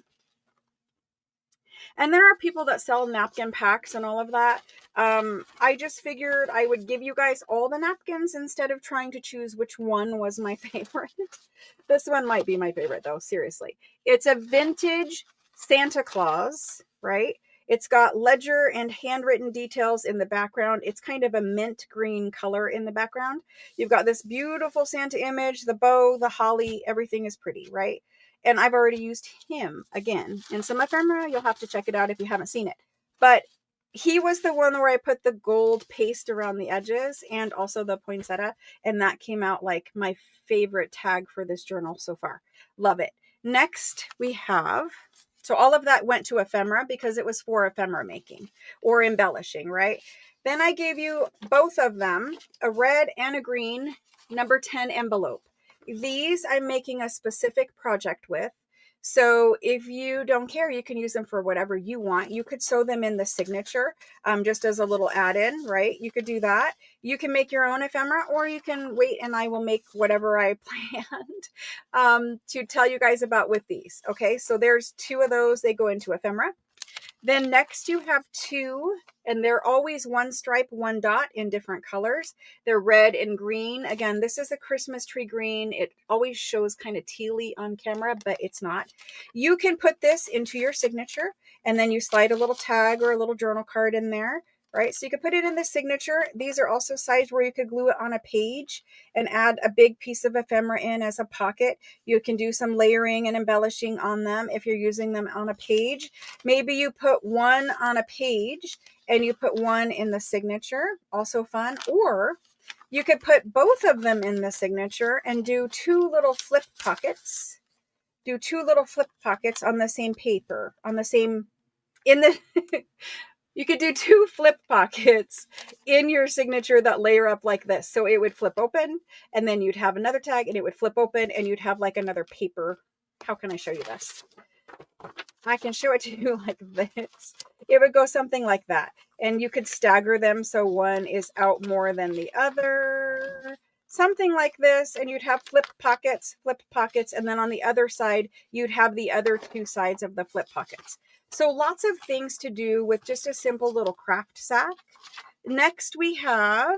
And there are people that sell napkin packs and all of that. I just figured I would give you guys all the napkins instead of trying to choose which one was my favorite. This one might be my favorite though, seriously. It's a vintage Santa Claus, right? It's got ledger and handwritten details in the background. It's kind of a mint green color in the background. You've got this beautiful Santa image, the bow, the holly, everything is pretty, right? And I've already used him again in some ephemera. You'll have to check it out if you haven't seen it. But he was the one where I put the gold paste around the edges and also the poinsettia. And that came out like my favorite tag for this journal so far. Love it. Next we have, so all of that went to ephemera because it was for ephemera making or embellishing, right? Then I gave you both of them, a red and a green number 10 envelope. These I'm making a specific project with. So if you don't care, you can use them for whatever you want. You could sew them in the signature just as a little add-in, right? You could do that. You can make your own ephemera, or you can wait and I will make whatever I planned to tell you guys about with these. Okay, so there's 2 of those. They go into ephemera. Then next you have 2, and they're always one stripe, one dot in different colors. They're red and green. Again, this is a Christmas tree green. It always shows kind of tealy on camera, but it's not. You can put this into your signature, and then you slide a little tag or a little journal card in there, right? So you could put it in the signature. These are also sized where you could glue it on a page and add a big piece of ephemera in as a pocket. You can do some layering and embellishing on them if you're using them on a page. Maybe you put one on a page and you put one in the signature, also fun. Or you could put both of them in the signature and do 2 little flip pockets. Do 2 little flip pockets on the same paper, on the same, in the, you could do 2 flip pockets in your signature that layer up like this. So it would flip open and then you'd have another tag and it would flip open and you'd have like another paper. How can I show you this? I can show it to you like this. It would go something like that. And you could stagger them so one is out more than the other. Something like this. And you'd have flip pockets. And then on the other side, you'd have the other 2 sides of the flip pockets. So lots of things to do with just a simple little craft sack. Next we have,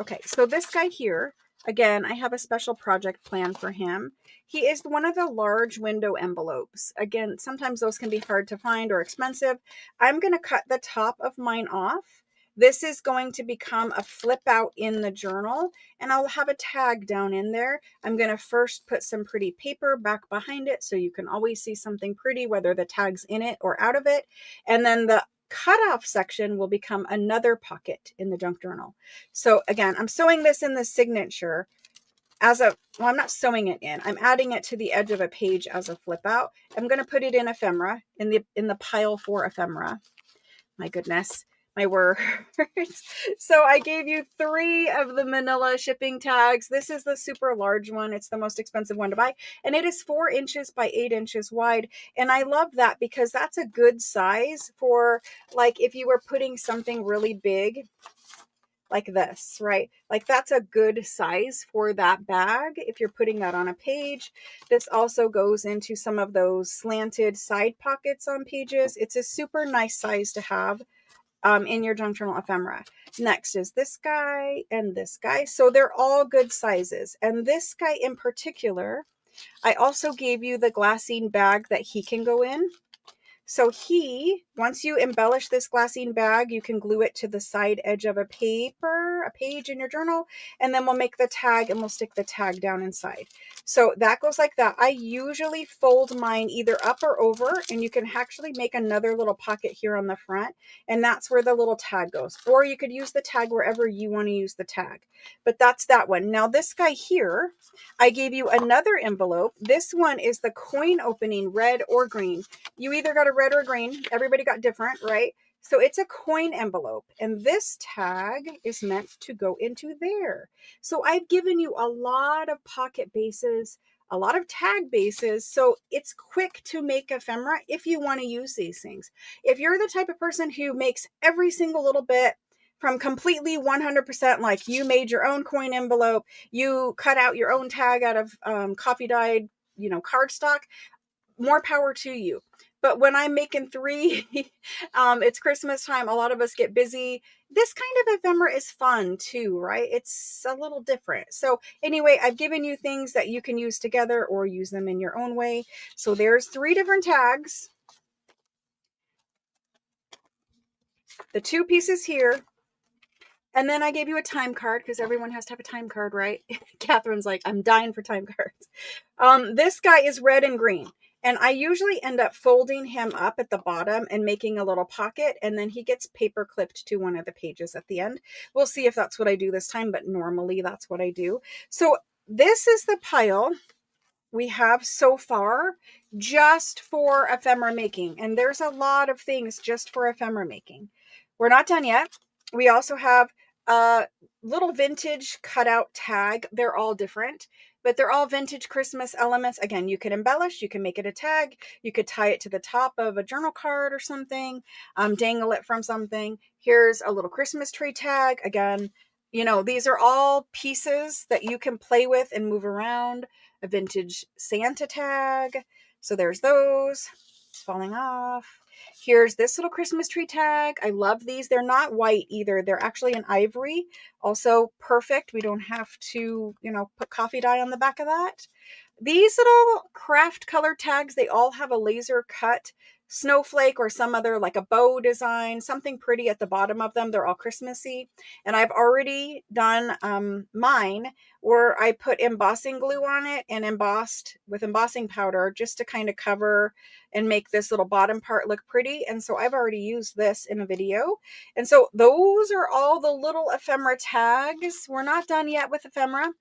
okay, so this guy here, Again, I have a special project plan for him. He is one of the large window envelopes. Again, sometimes those can be hard to find or expensive. I'm going to cut the top of mine off. This is going to become a flip out in the journal, and I'll have a tag down in there. I'm going to first put some pretty paper back behind it so you can always see something pretty, whether the tag's in it or out of it. And then the cutoff section will become another pocket in the junk journal. So again, I'm sewing this in the signature as a, well, I'm not sewing it in. I'm adding it to the edge of a page as a flip out. I'm going to put it in ephemera, in the pile for ephemera. My goodness, my words. So I gave you 3 of the manila shipping tags. This is the super large one. It's the most expensive one to buy, and it is 4 inches by 8 inches wide. And I love that because that's a good size for, like, if you were putting something really big like this, right? Like that's a good size for that bag if you're putting that on a page. This also goes into some of those slanted side pockets on pages. It's a super nice size to have in your junk journal ephemera. Next is this guy and this guy. So they're all good sizes. And this guy in particular, I also gave you the glassine bag that he can go in. So once you embellish this glassine bag, you can glue it to the side edge of a page in your journal, and then we'll make the tag and we'll stick the tag down inside. So that goes like that. I usually fold mine either up or over, and you can actually make another little pocket here on the front, and that's where the little tag goes. Or you could use the tag wherever you want to use the tag. But that's that one. Now this guy here, I gave you another envelope. This one is the coin opening, red or green. You either got a red or green. Everybody got different, right? So it's a coin envelope, and this tag is meant to go into there. So I've given you a lot of pocket bases, a lot of tag bases, so it's quick to make ephemera if you want to use these things. If you're the type of person who makes every single little bit from completely 100%, like you made your own coin envelope, you cut out your own tag out of coffee dyed, cardstock, more power to you. But when I'm making 3, it's Christmas time. A lot of us get busy. This kind of ephemera is fun too, right? It's a little different. So anyway, I've given you things that you can use together or use them in your own way. So there's 3 different tags. The 2 pieces here. And then I gave you a time card because everyone has to have a time card, right? Catherine's like, I'm dying for time cards. This guy is red and green. And I usually end up folding him up at the bottom and making a little pocket. And then he gets paper clipped to one of the pages at the end. We'll see if that's what I do this time, but normally that's what I do. So this is the pile we have so far just for ephemera making. And there's a lot of things just for ephemera making. We're not done yet. We also have a little vintage cutout tag. They're all different, but they're all vintage Christmas elements. Again, you could embellish, you can make it a tag, you could tie it to the top of a journal card or something, dangle it from something. Here's a little Christmas tree tag. Again, these are all pieces that you can play with and move around. A vintage Santa tag. So there's those. It's falling off. Here's this little Christmas tree tag. I love these. They're not white either. They're actually an ivory. Also perfect. We don't have to, put coffee dye on the back of that. These little craft color tags, they all have a laser cut snowflake or some other, like a bow design, something pretty at the bottom of them. They're all Christmassy. And I've already done mine where I put embossing glue on it and embossed with embossing powder just to kind of cover and make this little bottom part look pretty. And so I've already used this in a video. And so those are all the little ephemera tags. We're not done yet with ephemera.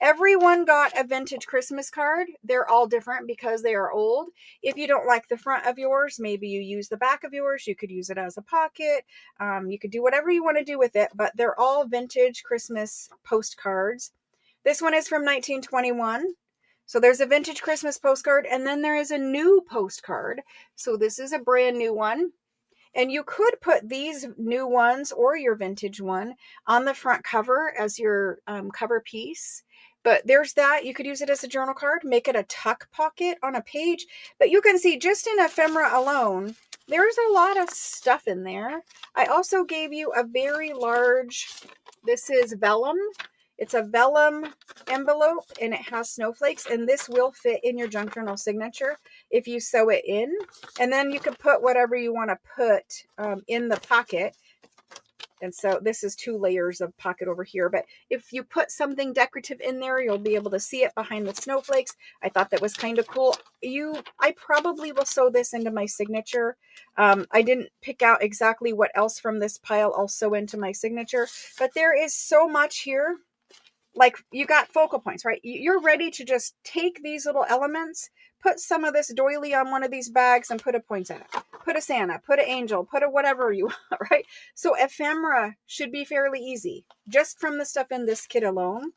Everyone got a vintage Christmas card. They're all different because they are old. If you don't like the front of yours, maybe you use the back of yours. You could use it as a pocket. You could do whatever you want to do with it, but they're all vintage Christmas postcards. This one is from 1921. So there's a vintage Christmas postcard, and then there is a new postcard. So this is a brand new one. And you could put these new ones or your vintage one on the front cover as your cover piece. But there's that. You could use it as a journal card, make it a tuck pocket on a page. But you can see just in ephemera alone, there's a lot of stuff in there. I also gave you a very large, this is vellum. It's a vellum envelope and it has snowflakes, and this will fit in your junk journal signature if you sew it in. And then you can put whatever you want to put in the pocket. And so this is 2 layers of pocket over here. But if you put something decorative in there, you'll be able to see it behind the snowflakes. I thought that was kind of cool. I probably will sew this into my signature. I didn't pick out exactly what else from this pile I'll sew into my signature. But there is so much here. Like, you got focal points, right? You're ready to just take these little elements, put some of this doily on one of these bags and put a poinsettia, put a Santa, put an angel, put a whatever you want, right? So ephemera should be fairly easy just from the stuff in this kit alone.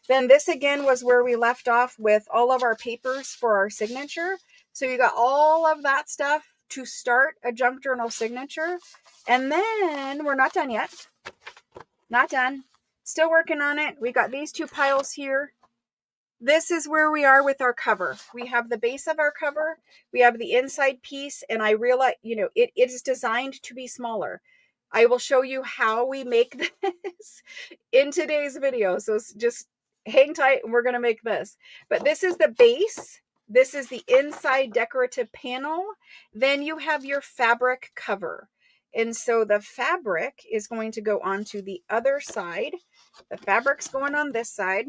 Then this again was where we left off with all of our papers for our signature. So you got all of that stuff to start a junk journal signature. And then we're not done yet. Not done. Still working on it. We got these 2 piles here. This is where we are with our cover. We have the base of our cover. We have the inside piece. And I realize, it is designed to be smaller. I will show you how we make this in today's video. So just hang tight and we're going to make this. But this is the base. This is the inside decorative panel. Then you have your fabric cover. And so the fabric is going to go onto the other side. The fabric's going on this side.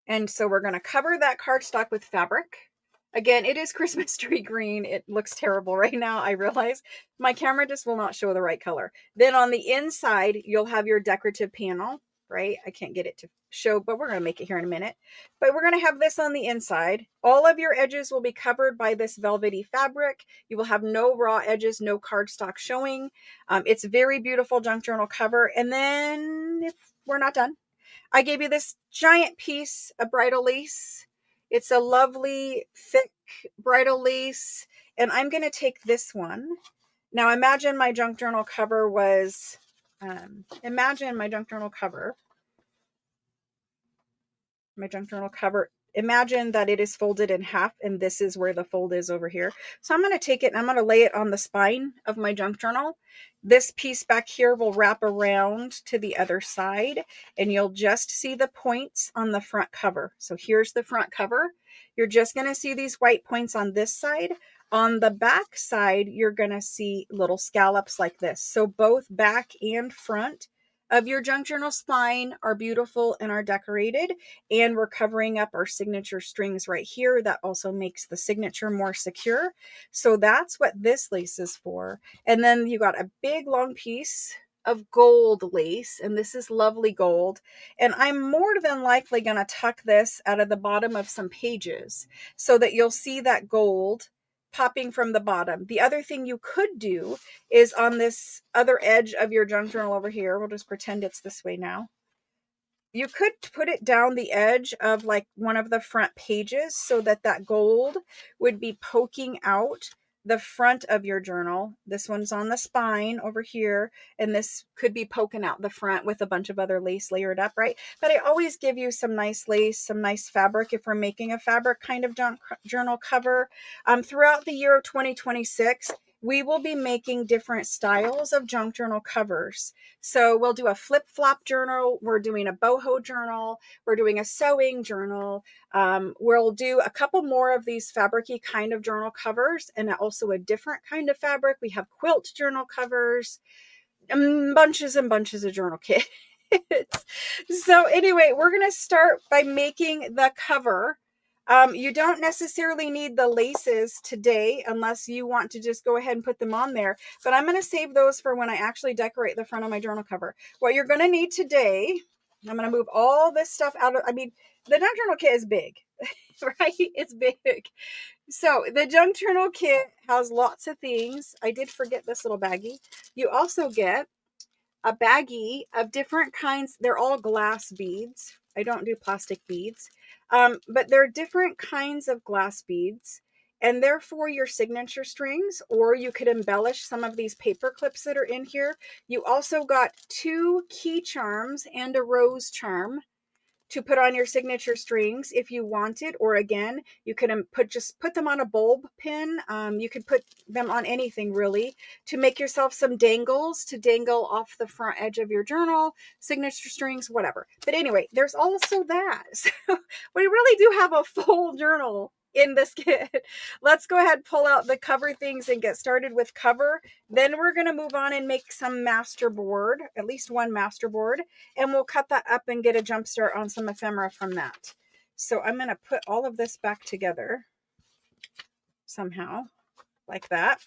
And so we're going to cover that cardstock with fabric. Again, it is Christmas tree green. It looks terrible right now, I realize. My camera just will not show the right color. Then on the inside, you'll have your decorative panel, right? I can't get it to show, but we're going to make it here in a minute. But we're going to have this on the inside. All of your edges will be covered by this velvety fabric. You will have no raw edges, no cardstock showing. It's very beautiful junk journal cover. And then if we're not done, I gave you this giant piece of bridal lace. It's a lovely, thick bridal lace. And I'm going to take this one. Now, imagine my junk journal cover was, imagine that it is folded in half, and this is where the fold is over here. So I'm going to take it and I'm going to lay it on the spine of my junk journal. This piece back here will wrap around to the other side, and you'll just see the points on the front cover. So here's the front cover. You're just going to see these white points on this side. On the back side, you're going to see little scallops like this. So both back and front of your junk journal spine are beautiful and are decorated, and we're covering up our signature strings right here. That also makes the signature more secure. So that's what this lace is for. And then you got a big long piece of gold lace, and this is lovely gold. And I'm more than likely going to tuck this out of the bottom of some pages so that you'll see that gold popping from the bottom. The other thing you could do is on this other edge of your junk journal over here, we'll just pretend it's this way now. You could put it down the edge of like one of the front pages so that that gold would be poking out the front of your journal. This one's on the spine over here, and this could be poking out the front with a bunch of other lace layered up, right? But I always give you some nice lace, some nice fabric if we're making a fabric kind of junk journal cover. Throughout the year of 2026, we will be making different styles of junk journal covers. So we'll do a flip-flop journal. We're doing a boho journal. We're doing a sewing journal. We'll do a couple more of these fabric-y kind of journal covers, and also a different kind of fabric. We have quilt journal covers, bunches and bunches of journal kits. So anyway, we're going to start by making the cover. You don't necessarily need the laces today unless you want to just go ahead and put them on there. But I'm going to save those for when I actually decorate the front of my journal cover. What you're going to need today, I'm going to move all this stuff out of, the junk journal kit is big, right? It's big. So the junk journal kit has lots of things. I did forget this little baggie. You also get a baggie of different kinds. They're all glass beads. I don't do plastic beads. But they're different kinds of glass beads, and they're for your signature strings, or you could embellish some of these paper clips that are in here. You also got 2 key charms and a rose charm to put on your signature strings if you wanted, or again, you can just put them on a bulb pin. You could put them on anything really to make yourself some dangles to dangle off the front edge of your journal, signature strings, whatever. But anyway, there's also that. So we really do have a full journal in this kit. Let's go ahead, pull out the cover things and get started with cover. Then we're going to move on and make some master board, at least one master board, and we'll cut that up and get a jump start on some ephemera from that. So I'm going to put all of this back together somehow like that.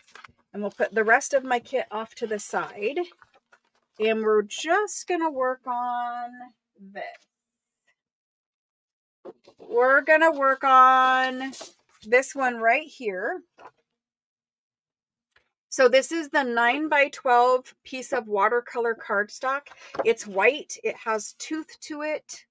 And we'll put the rest of my kit off to the side. And we're just going to work on this. We're going to work on this one right here. So this is the 9x12 piece of watercolor cardstock. It's white. It has tooth to it.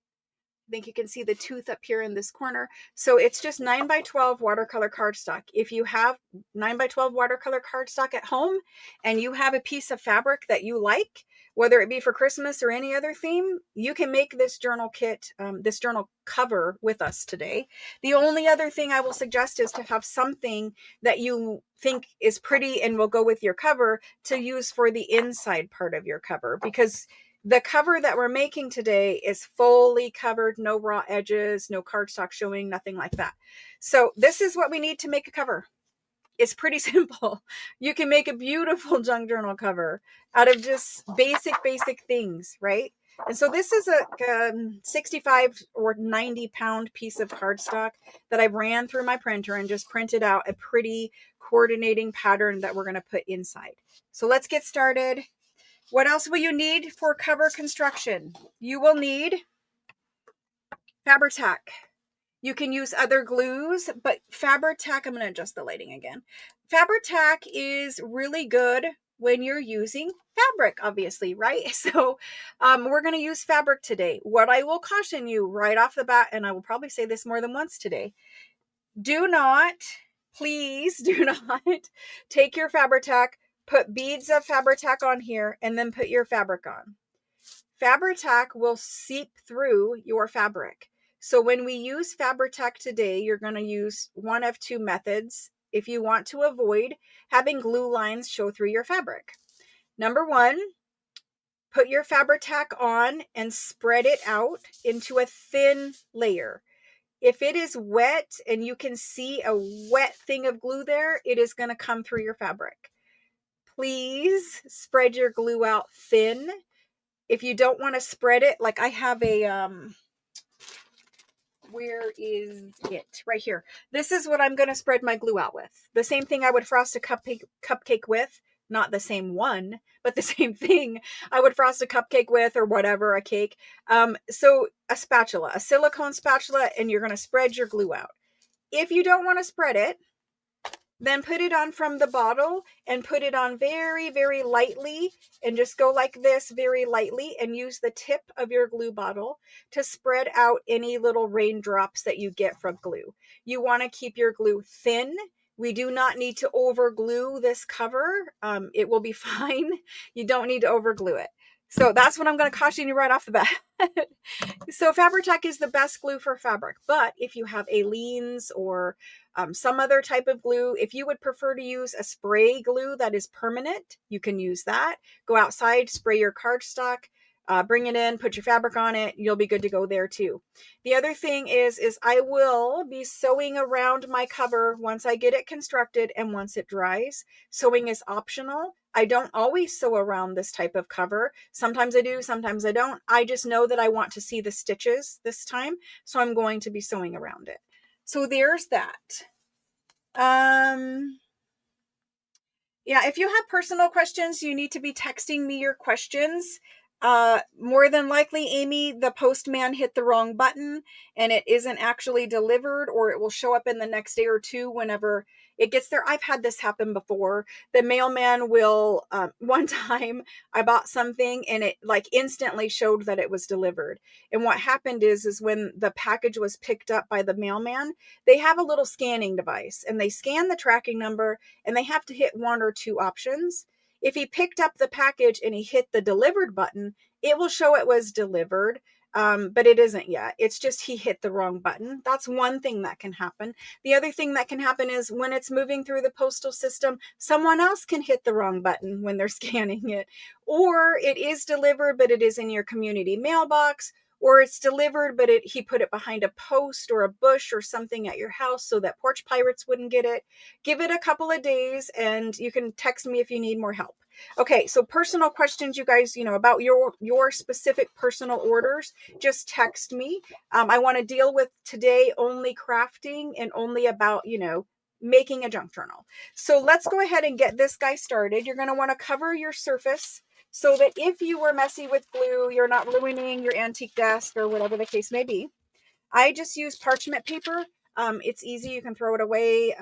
I think you can see the tooth up here in this corner. So it's just 9x12 watercolor cardstock. If you have 9x12 watercolor cardstock at home and you have a piece of fabric that you like, whether it be for Christmas or any other theme, you can make this journal kit, this journal cover with us today. The only other thing I will suggest is to have something that you think is pretty and will go with your cover to use for the inside part of your cover, because the cover that we're making today is fully covered, no raw edges, no cardstock showing, nothing like that. So this is what we need to make a cover. It's pretty simple. You can make a beautiful junk journal cover out of just basic things, right? And so this is a 65 or 90 pound piece of cardstock that I ran through my printer and just printed out a pretty coordinating pattern that we're going to put inside. So let's get started. What else will you need for cover construction? You will need Fabri-Tac. You can use other glues, but Fabri-Tac, I'm going to adjust the lighting again. Fabri-Tac is really good when you're using fabric, obviously, right? So we're going to use fabric today. What I will caution you right off the bat, and I will probably say this more than once today, do not, please do not take your Fabri-Tac, put beads of Fabri-Tac on here, and then put your fabric on. Fabri-Tac will seep through your fabric. So when we use Fabri-Tac today, you're going to use one of two methods if you want to avoid having glue lines show through your fabric. Number one, put your Fabri-Tac on and spread it out into a thin layer. If it is wet and you can see a wet thing of glue there, it is going to come through your fabric. Please spread your glue out thin. If you don't want to spread it, like I have a, where is it? Right here. This is what I'm going to spread my glue out with. The same thing I would frost a cupcake with. Not the same one, but the same thing I would frost a cupcake with, or whatever, a cake. So a spatula, a silicone spatula, and you're going to spread your glue out. If you don't want to spread it, then put it on from the bottle and put it on very, very lightly, and just go like this very lightly and use the tip of your glue bottle to spread out any little raindrops that you get from glue. You want to keep your glue thin. We do not need to over glue this cover. It will be fine. You don't need to over glue it. So that's what I'm going to caution you right off the bat. So Fabri-Tac is the best glue for fabric, but if you have Aleene's or some other type of glue, if you would prefer to use a spray glue that is permanent, you can use that. Go outside, spray your cardstock, bring it in, put your fabric on it. You'll be good to go there too. The other thing is I will be sewing around my cover once I get it constructed and once it dries. Sewing is optional. I don't always sew around this type of cover. Sometimes I do, sometimes I don't. I just know that I want to see the stitches this time, so I'm going to be sewing around it. So there's that. Yeah, if you have personal questions, you need to be texting me your questions. More than likely, Amy, the postman hit the wrong button and it isn't actually delivered, or it will show up in the next day or two whenever it gets there. I've had this happen before. The mailman will, one time I bought something and it like instantly showed that it was delivered. And what happened is when the package was picked up by the mailman, they have a little scanning device and they scan the tracking number and they have to hit one or two options. If he picked up the package and he hit the delivered button, it will show it was delivered. but it isn't yet. It's just he hit the wrong button. That's one thing that can happen. The other thing that can happen is when it's moving through the postal system, someone else can hit the wrong button when they're scanning it. Or it is delivered, but it is in your community mailbox. Or it's delivered, but he put it behind a post or a bush or something at your house so that porch pirates wouldn't get it. Give it a couple of days and you can text me if you need more help. Okay, so personal questions, you guys, about your specific personal orders, just text me. I want to deal with today only crafting and only about, making a junk journal. So let's go ahead and get this guy started. You're going to want to cover your surface so that if you were messy with glue, you're not ruining your antique desk or whatever the case may be. I just use parchment paper. It's easy. You can throw it away.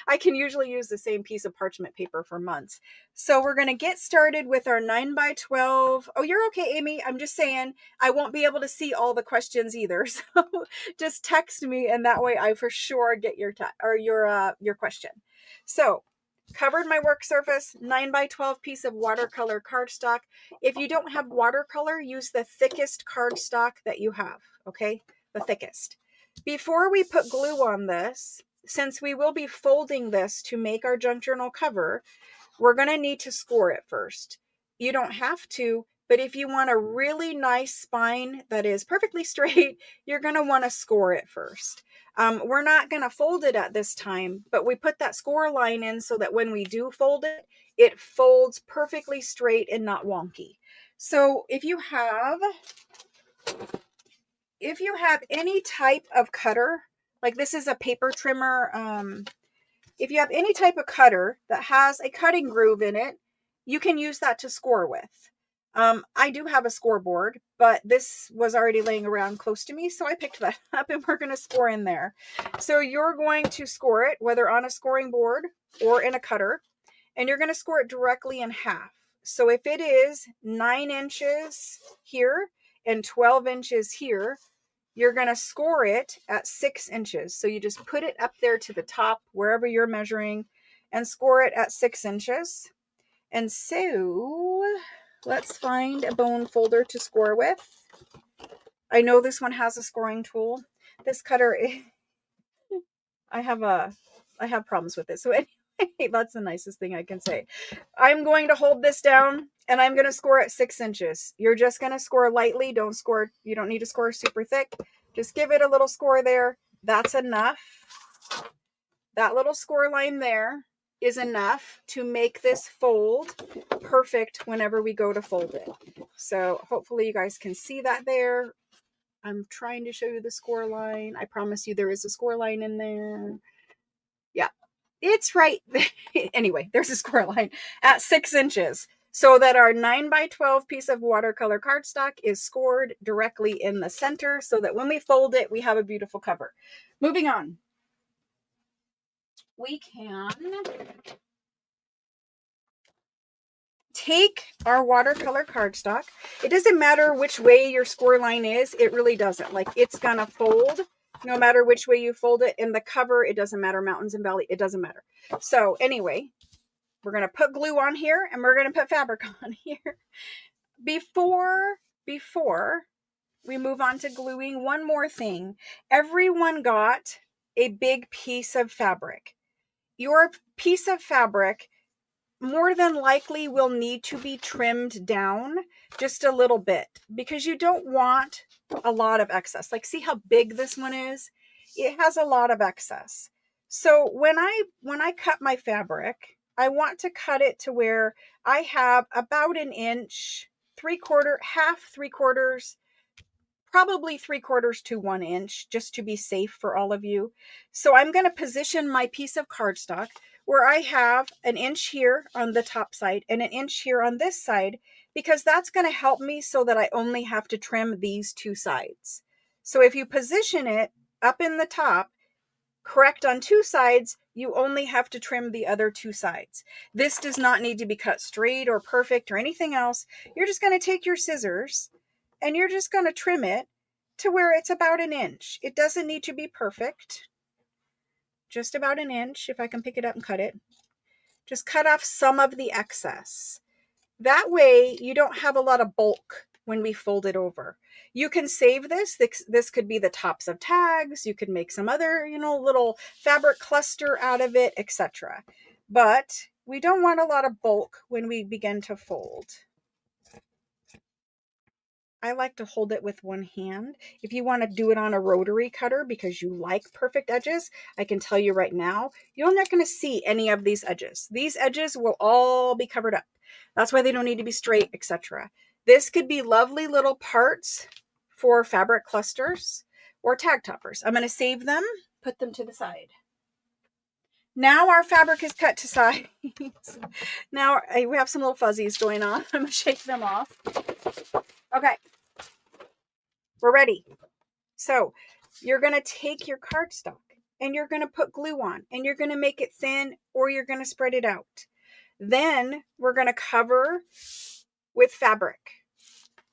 I can usually use the same piece of parchment paper for months. So we're going to get started with our 9x12. Oh, you're okay, Amy. I'm just saying I won't be able to see all the questions either. So just text me and that way I for sure get your question. So covered my work surface, 9x12 piece of watercolor cardstock. If you don't have watercolor, use the thickest cardstock that you have, okay? The thickest. Before we put glue on this, since we will be folding this to make our junk journal cover, we're going to need to score it first. You don't have to, but if you want a really nice spine that is perfectly straight, you're going to want to score it first. We're not going to fold it at this time, but we put that score line in so that when we do fold it, it folds perfectly straight and not wonky. So if you have any type of cutter, like this is a paper trimmer, if you have any type of cutter that has a cutting groove in it, you can use that to score with. I do have a scoreboard, but this was already laying around close to me, so I picked that up and we're going to score in there. So you're going to score it, whether on a scoring board or in a cutter, and you're going to score it directly in half. So if it is 9 inches here and 12 inches here, you're going to score it at 6 inches. So you just put it up there to the top, wherever you're measuring, and score it at 6 inches. And so let's find a bone folder to score with. I know this one has a scoring tool. This cutter, I have problems with it. So anyway, that's the nicest thing I can say. I'm going to hold this down and I'm going to score at 6 inches. You're just going to score lightly. You don't need to score super thick. Just give it a little score there. That's enough. That little score line there is enough to make this fold perfect whenever we go to fold it. So hopefully you guys can see that there. I'm trying to show you the score line. I promise you there is a score line in there. Yeah, it's right. Anyway, there's a score line at 6 inches. So that our 9x12 piece of watercolor cardstock is scored directly in the center so that when we fold it, we have a beautiful cover. Moving on. We can take our watercolor cardstock. It doesn't matter which way your score line is. It really doesn't. Like, it's going to fold no matter which way you fold it. In the cover, it doesn't matter. Mountains and valley, it doesn't matter. So anyway, we're going to put glue on here and we're going to put fabric on here. Before we move on to gluing, one more thing. Everyone got a big piece of fabric. Your piece of fabric more than likely will need to be trimmed down just a little bit because you don't want a lot of excess. Like, see how big this one is? It has a lot of excess. So when I cut my fabric, I want to cut it to where I have about an inch, 3/4, half, 3/4, probably 3/4 to 1 inch, just to be safe for all of you. So I'm going to position my piece of cardstock where I have an inch here on the top side and an inch here on this side, because that's going to help me so that I only have to trim these two sides. So if you position it up in the top, correct on two sides, you only have to trim the other two sides. This does not need to be cut straight or perfect or anything else. You're just going to take your scissors and you're just going to trim it to where it's about an inch. It doesn't need to be perfect. Just about an inch, if I can pick it up and cut it. Just cut off some of the excess. That way you don't have a lot of bulk when we fold it over. You can save this. This could be the tops of tags. You could make some other, little fabric cluster out of it, etc. But we don't want a lot of bulk when we begin to fold. I like to hold it with one hand. If you want to do it on a rotary cutter because you like perfect edges, I can tell you right now, you're not going to see any of these edges. These edges will all be covered up. That's why they don't need to be straight, etc. This could be lovely little parts for fabric clusters or tag toppers. I'm going to save them, put them to the side. Now our fabric is cut to size. Now we have some little fuzzies going on. I'm going to shake them off. Okay. We're ready. So you're going to take your cardstock and you're going to put glue on and you're going to make it thin or you're going to spread it out. Then we're going to cover with fabric.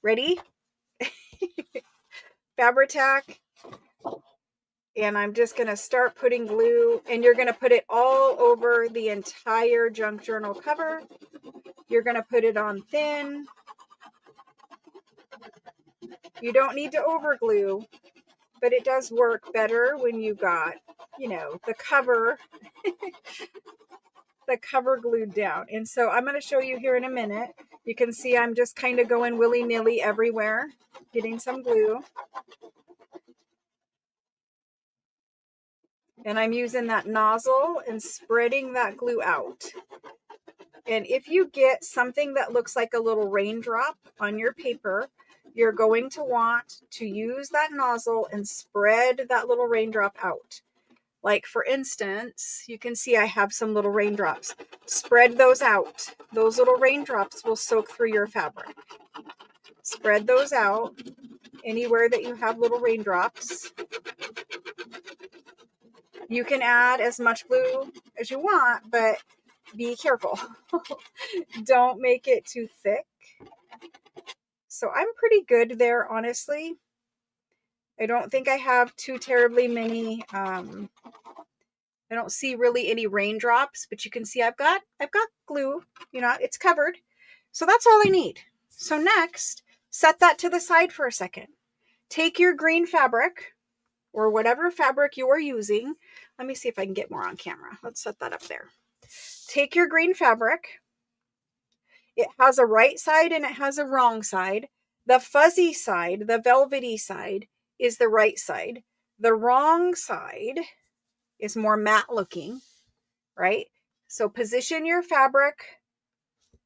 Ready? Fabri-Tac. And I'm just going to start putting glue and you're going to put it all over the entire junk journal cover. You're going to put it on thin. You don't need to over glue, but it does work better when you got, the cover, the cover glued down. And so I'm going to show you here in a minute. You can see I'm just kind of going willy-nilly everywhere, getting some glue. And I'm using that nozzle and spreading that glue out. And if you get something that looks like a little raindrop on your paper, you're going to want to use that nozzle and spread that little raindrop out. Like for instance, you can see I have some little raindrops. Spread those out. Those little raindrops will soak through your fabric. Spread those out anywhere that you have little raindrops. You can add as much glue as you want, but be careful. Don't make it too thick. So I'm pretty good there, honestly. I don't think I have too terribly many, I don't see really any raindrops, but you can see I've got glue, it's covered. So that's all I need. So next, set that to the side for a second. Take your green fabric or whatever fabric you are using. Let me see if I can get more on camera. Let's set that up there. Take your green fabric. It has a right side and it has a wrong side. The fuzzy side, the velvety side, is the right side. The wrong side is more matte looking, right? So position your fabric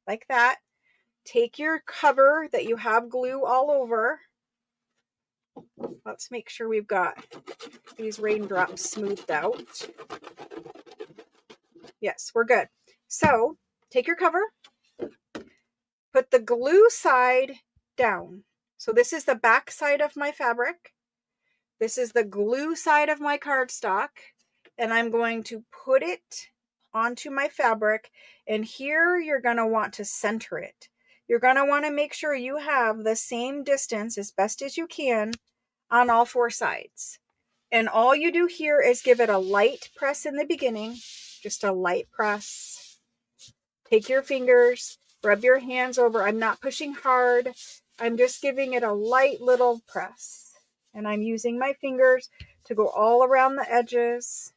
like that. Take your cover that you have glue all over. Let's make sure we've got these raindrops smoothed out. Yes, we're good. So take your cover, put the glue side down. So this is the back side of my fabric. This is the glue side of my cardstock. And I'm going to put it onto my fabric. And here you're going to want to center it. You're going to want to make sure you have the same distance as best as you can on all four sides. And all you do here is give it a light press in the beginning, just a light press. Take your fingers, rub your hands over. I'm not pushing hard. I'm just giving it a light little press. And I'm using my fingers to go all around the edges,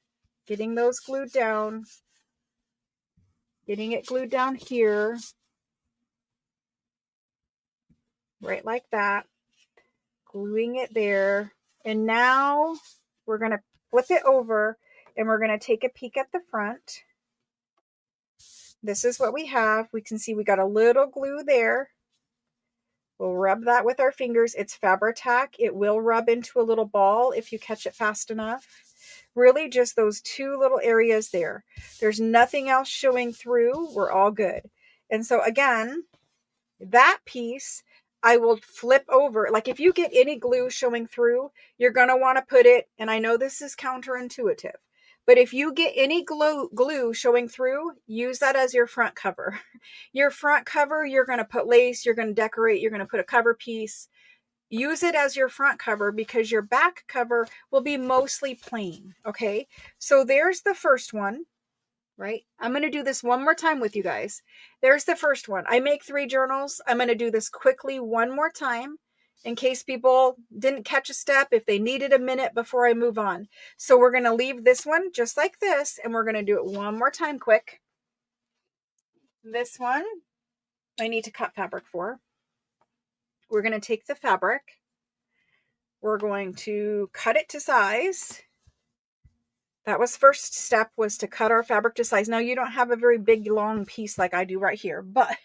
getting those glued down, getting it glued down here, right like that, gluing it there. And now we're going to flip it over and we're going to take a peek at the front. This is what we have. We can see we got a little glue there. We'll rub that with our fingers. It's Fabri-Tac. It will rub into a little ball if you catch it fast enough. Really just those two little areas there. There's nothing else showing through. We're all good. And so again, that piece I will flip over. Like if you get any glue showing through, you're going to want to put it, and I know this is counterintuitive, but if you get any glue showing through, use that as your front cover. Your front cover, you're going to put lace, you're going to decorate, you're going to put a cover piece. Use it as your front cover because your back cover will be mostly plain. Okay, so there's the first one. right? I'm going to do this one more time with you guys. There's the first one. I make 3 journals. I'm going to do this quickly one more time in case people didn't catch a step, if they needed a minute before I move on. So we're going to leave this one just like this, and we're going to do it one more time quick. This one, I need to cut fabric for. We're going to take the fabric. We're going to cut it to size. That was first step, was to cut our fabric to size. Now you don't have a very big long piece like I do right here, but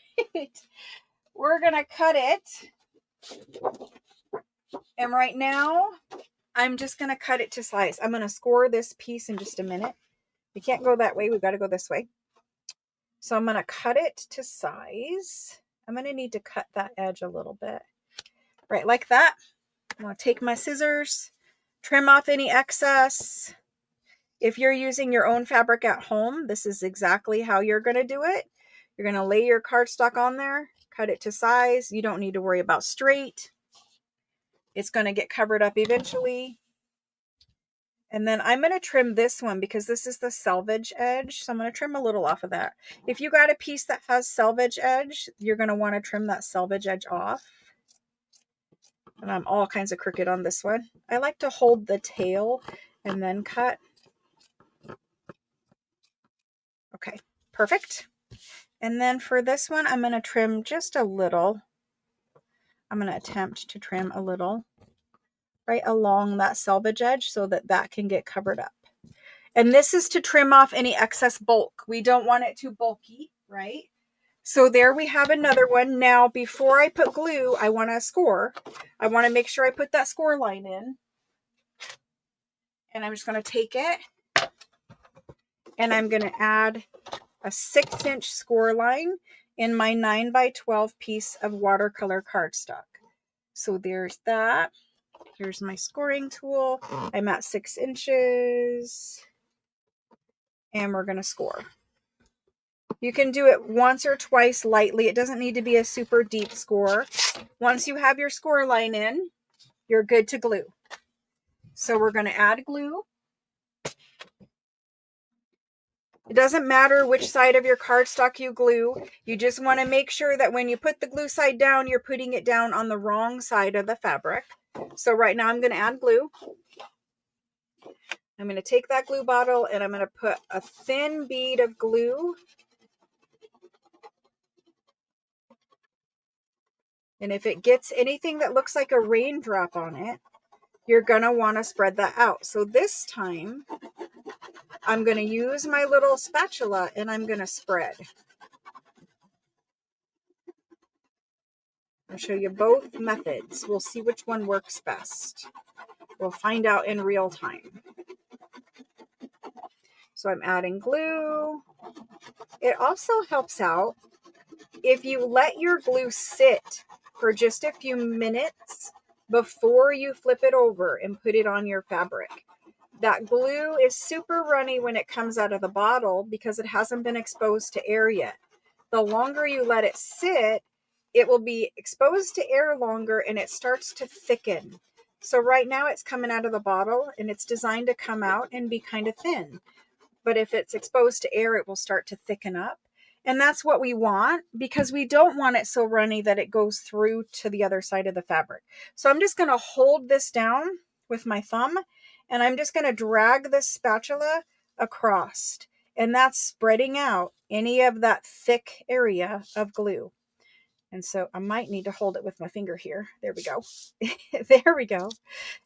we're going to cut it. And right now I'm just going to cut it to size. I'm going to score this piece in just a minute. We can't go that way. We've got to go this way. So I'm going to cut it to size. I'm going to need to cut that edge a little bit. Right, like that. I'm going to take my scissors, trim off any excess. If you're using your own fabric at home, this is exactly how you're going to do it. You're going to lay your cardstock on there, cut it to size. You don't need to worry about straight. It's going to get covered up eventually. And then I'm going to trim this one because this is the selvage edge. So I'm going to trim a little off of that. If you got a piece that has selvage edge, you're going to want to trim that selvage edge off. And I'm all kinds of crooked on this one. I like to hold the tail and then cut. Okay, perfect. And then for this one, I'm going to trim just a little. I'm going to attempt to trim a little right along that selvage edge so that that can get covered up. And this is to trim off any excess bulk. We don't want it too bulky, right? So there we have another one. Now, before I put glue, I want to score. I want to make sure I put that score line in. And I'm just going to take it and I'm going to add a 6-inch score line in my 9x12 piece of watercolor cardstock. So there's that. Here's my scoring tool. I'm at 6 inches and we're going to score. You can do it once or twice lightly. It doesn't need to be a super deep score. Once you have your score line in, you're good to glue. So we're going to add glue. It doesn't matter which side of your cardstock you glue. You just want to make sure that when you put the glue side down, you're putting it down on the wrong side of the fabric. So right now I'm going to add glue. I'm going to take that glue bottle and I'm going to put a thin bead of glue. And if it gets anything that looks like a raindrop on it, you're going to want to spread that out. So this time I'm going to use my little spatula and I'm going to spread. I'll show you both methods. We'll see which one works best. We'll find out in real time. So I'm adding glue. It also helps out if you let your glue sit for just a few minutes before you flip it over and put it on your fabric. That glue is super runny when it comes out of the bottle because it hasn't been exposed to air yet. The longer you let it sit, it will be exposed to air longer and it starts to thicken. So right now it's coming out of the bottle and it's designed to come out and be kind of thin. But if it's exposed to air, it will start to thicken up. And that's what we want because we don't want it so runny that it goes through to the other side of the fabric. So I'm just going to hold this down with my thumb and I'm just going to drag the spatula across. And that's spreading out any of that thick area of glue. And so I might need to hold it with my finger here. There we go. There we go.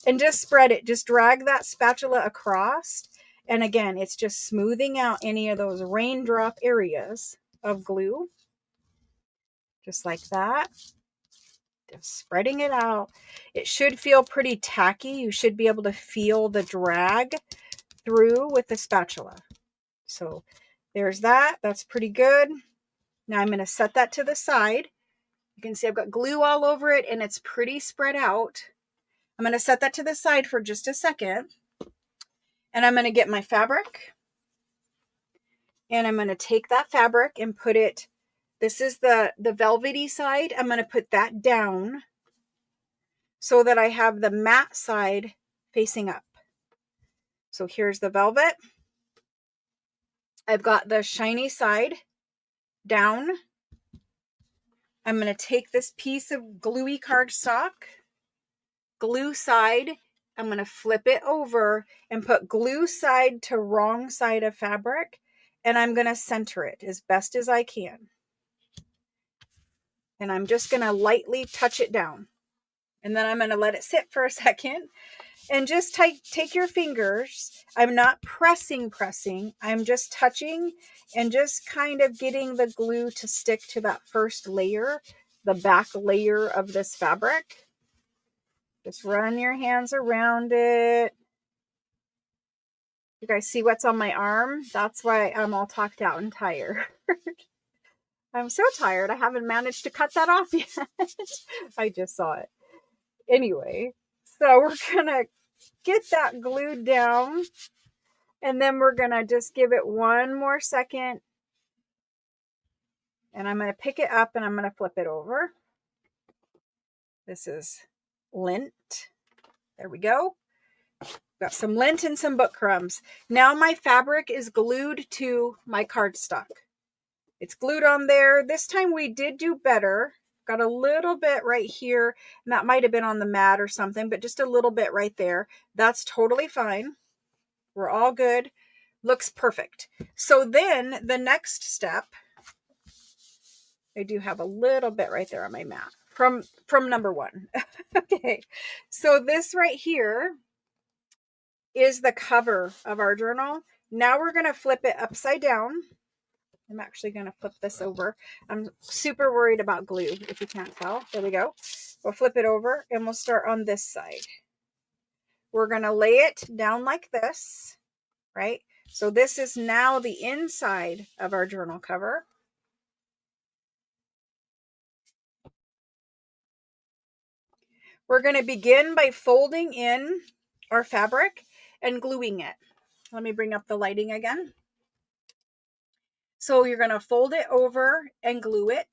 And just spread it. Just drag that spatula across. And again, it's just smoothing out any of those raindrop areas of glue. Just like that. Just spreading it out. It should feel pretty tacky. You should be able to feel the drag through with the spatula. So there's that. That's pretty good. Now I'm going to set that to the side. You can see I've got glue all over it and it's pretty spread out. I'm going to set that to the side for just a second. And I'm going to get my fabric. And I'm going to take that fabric and put it, this is the velvety side. I'm going to put that down so that I have the matte side facing up. So here's the velvet. I've got the shiny side down. I'm going to take this piece of gluey cardstock, glue side. I'm going to flip it over and put glue side to wrong side of fabric. And I'm going to center it as best as I can. And I'm just going to lightly touch it down. And then I'm going to let it sit for a second. And just take your fingers. I'm not pressing. I'm just touching and just kind of getting the glue to stick to that first layer, the back layer of this fabric. Just run your hands around it. You guys see what's on my arm? That's why I'm all talked out and tired. I'm so tired. I haven't managed to cut that off yet. I just saw it. Anyway, so we're going to get that glued down. And then we're going to just give it one more second. And I'm going to pick it up and I'm going to flip it over. This is lint. There we go. Got some lint and some book crumbs. Now my fabric is glued to my cardstock. It's glued on there. This time we did do better. Got a little bit right here. And that might have been on the mat or something, but just a little bit right there. That's totally fine. We're all good. Looks perfect. So then the next step, I do have a little bit right there on my mat from number one. Okay. So this right here is the cover of our journal. Now we're going to flip it upside down. I'm actually going to flip this over. I'm super worried about glue, if you can't tell. There we go. We'll flip it over and we'll start on this side. We're going to lay it down like this, right? So this is now the inside of our journal cover. We're going to begin by folding in our fabric and gluing it. Let me bring up the lighting again. So you're going to fold it over and glue it.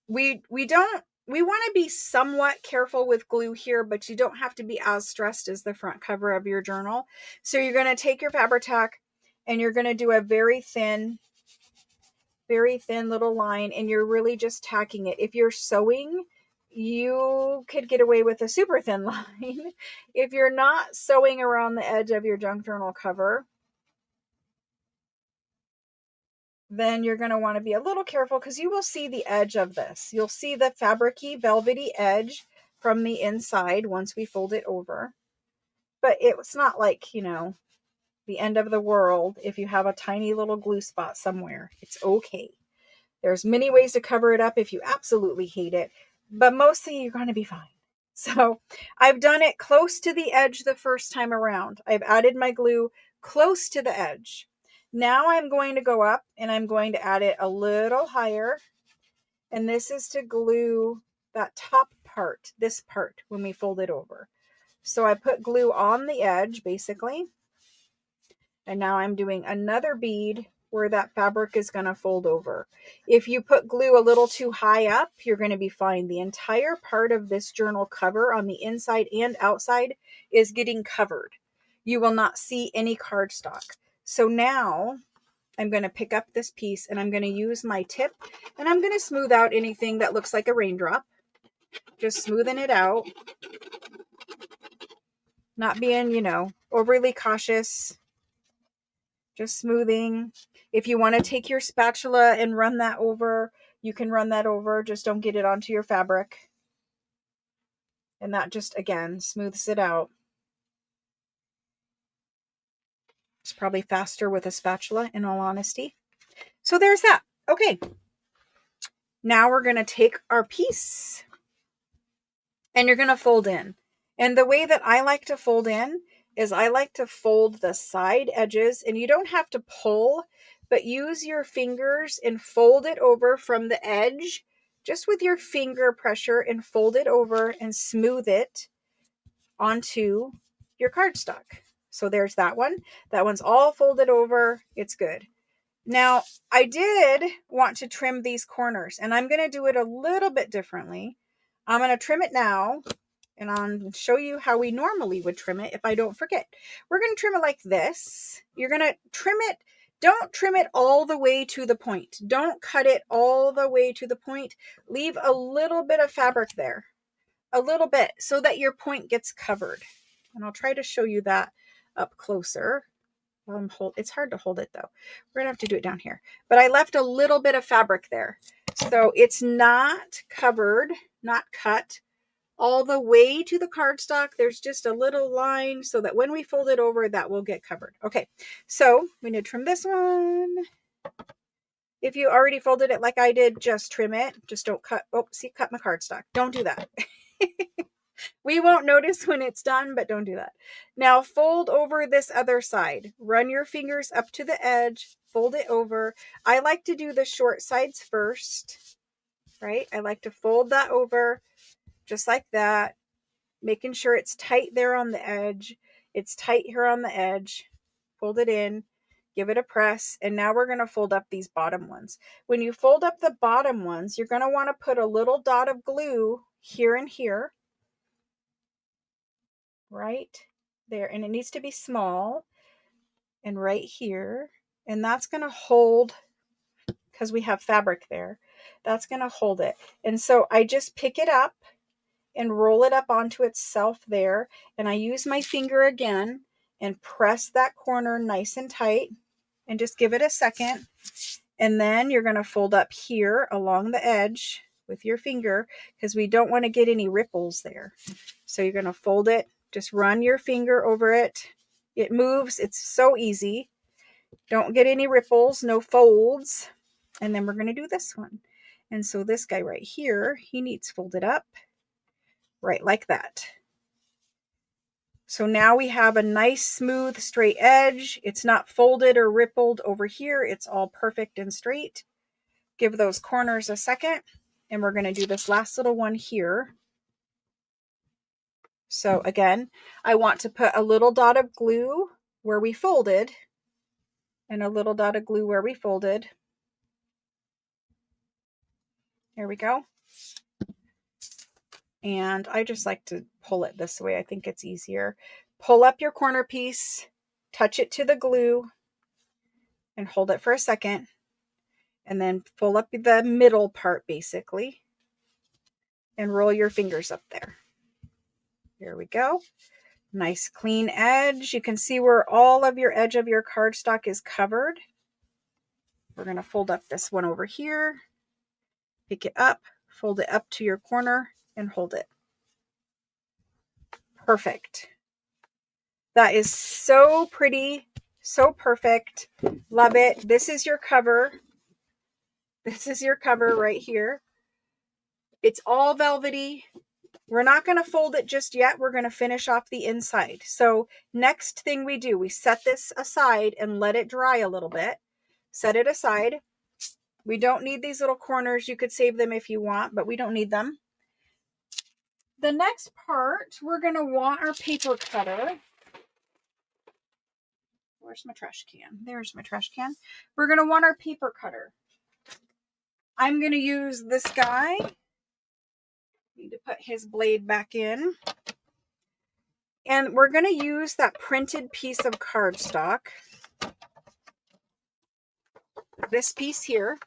We want to be somewhat careful with glue here, but you don't have to be as stressed as the front cover of your journal. So you're going to take your Fabri-Tac and you're going to do a very thin little line, and you're really just tacking it. If you're sewing, you could get away with a super thin line. If you're not sewing around the edge of your junk journal cover, then you're going to want to be a little careful because you will see the edge of this. You'll see the fabricy, velvety edge from the inside once we fold it over. But it's not like, the end of the world if you have a tiny little glue spot somewhere. It's okay. There's many ways to cover it up if you absolutely hate it, but mostly you're going to be fine. So I've done it close to the edge the first time around. I've added my glue close to the edge. Now I'm going to go up and I'm going to add it a little higher. And this is to glue that top part, this part, when we fold it over. So I put glue on the edge, basically. And now I'm doing another bead where that fabric is going to fold over. If you put glue a little too high up, you're going to be fine. The entire part of this journal cover on the inside and outside is getting covered. You will not see any cardstock. So now I'm going to pick up this piece and I'm going to use my tip and I'm going to smooth out anything that looks like a raindrop. Just smoothing it out. Not being, overly cautious. Just smoothing. If you want to take your spatula and run that over, you can run that over. Just don't get it onto your fabric. And that just, again, smooths it out. It's probably faster with a spatula, in all honesty. So there's that. Okay. Now we're going to take our piece and you're going to fold in. And the way that I like to fold in is I like to fold the side edges, and you don't have to pull, but use your fingers and fold it over from the edge, just with your finger pressure, and fold it over and smooth it onto your cardstock. So there's that one. That one's all folded over. It's good. Now, I did want to trim these corners, and I'm going to do it a little bit differently. I'm going to trim it now, and I'll show you how we normally would trim it if I don't forget. We're going to trim it like this. You're going to trim it. Don't trim it all the way to the point. Don't cut it all the way to the point. Leave a little bit of fabric there, a little bit, so that your point gets covered. And I'll try to show you that up closer. It's hard to hold it though. We're gonna have to do it down here. But I left a little bit of fabric there. So it's not covered, not cut all the way to the cardstock. There's just a little line so that when we fold it over, that will get covered. Okay, so we need to trim this one. If you already folded it like I did, just trim it. Just don't cut. Oh, see, cut my cardstock. Don't do that. We won't notice when it's done, but don't do that. Now fold over this other side. Run your fingers up to the edge, fold it over. I like to do the short sides first, right? I like to fold that over just like that, making sure it's tight there on the edge. It's tight here on the edge. Fold it in, give it a press, and now we're going to fold up these bottom ones. When you fold up the bottom ones, you're going to want to put a little dot of glue here and here. Right there, and it needs to be small, and right here, and that's going to hold, because we have fabric there, that's going to hold it. And so I just pick it up and roll it up onto itself there, and I use my finger again and press that corner nice and tight and just give it a second. And then you're going to fold up here along the edge with your finger, because we don't want to get any ripples there. So you're going to fold it. Just run your finger over it. It moves. It's so easy. Don't get any ripples, no folds. And then we're going to do this one. And so this guy right here, he needs folded up right like that. So now we have a nice, smooth, straight edge. It's not folded or rippled over here. It's all perfect and straight. Give those corners a second. And we're going to do this last little one here. So again, I want to put a little dot of glue where we folded and a little dot of glue where we folded. There we go. And I just like to pull it this way. I think it's easier. Pull up your corner piece, touch it to the glue, and hold it for a second. And then pull up the middle part basically and roll your fingers up there. There we go. Nice clean edge. You can see where all of your edge of your cardstock is covered. We're going to fold up this one over here, pick it up, fold it up to your corner, and hold it. Perfect. That is so pretty, so perfect. Love it. This is your cover. This is your cover right here. It's all velvety. We're not going to fold it just yet. We're going to finish off the inside. So next thing we do, we set this aside and let it dry a little bit. Set it aside. We don't need these little corners. You could save them if you want, but we don't need them. The next part, we're going to want our paper cutter. Where's my trash can? There's my trash can. We're going to want our paper cutter. I'm going to use this guy. Need to put his blade back in. And we're going to use that printed piece of cardstock. This piece here.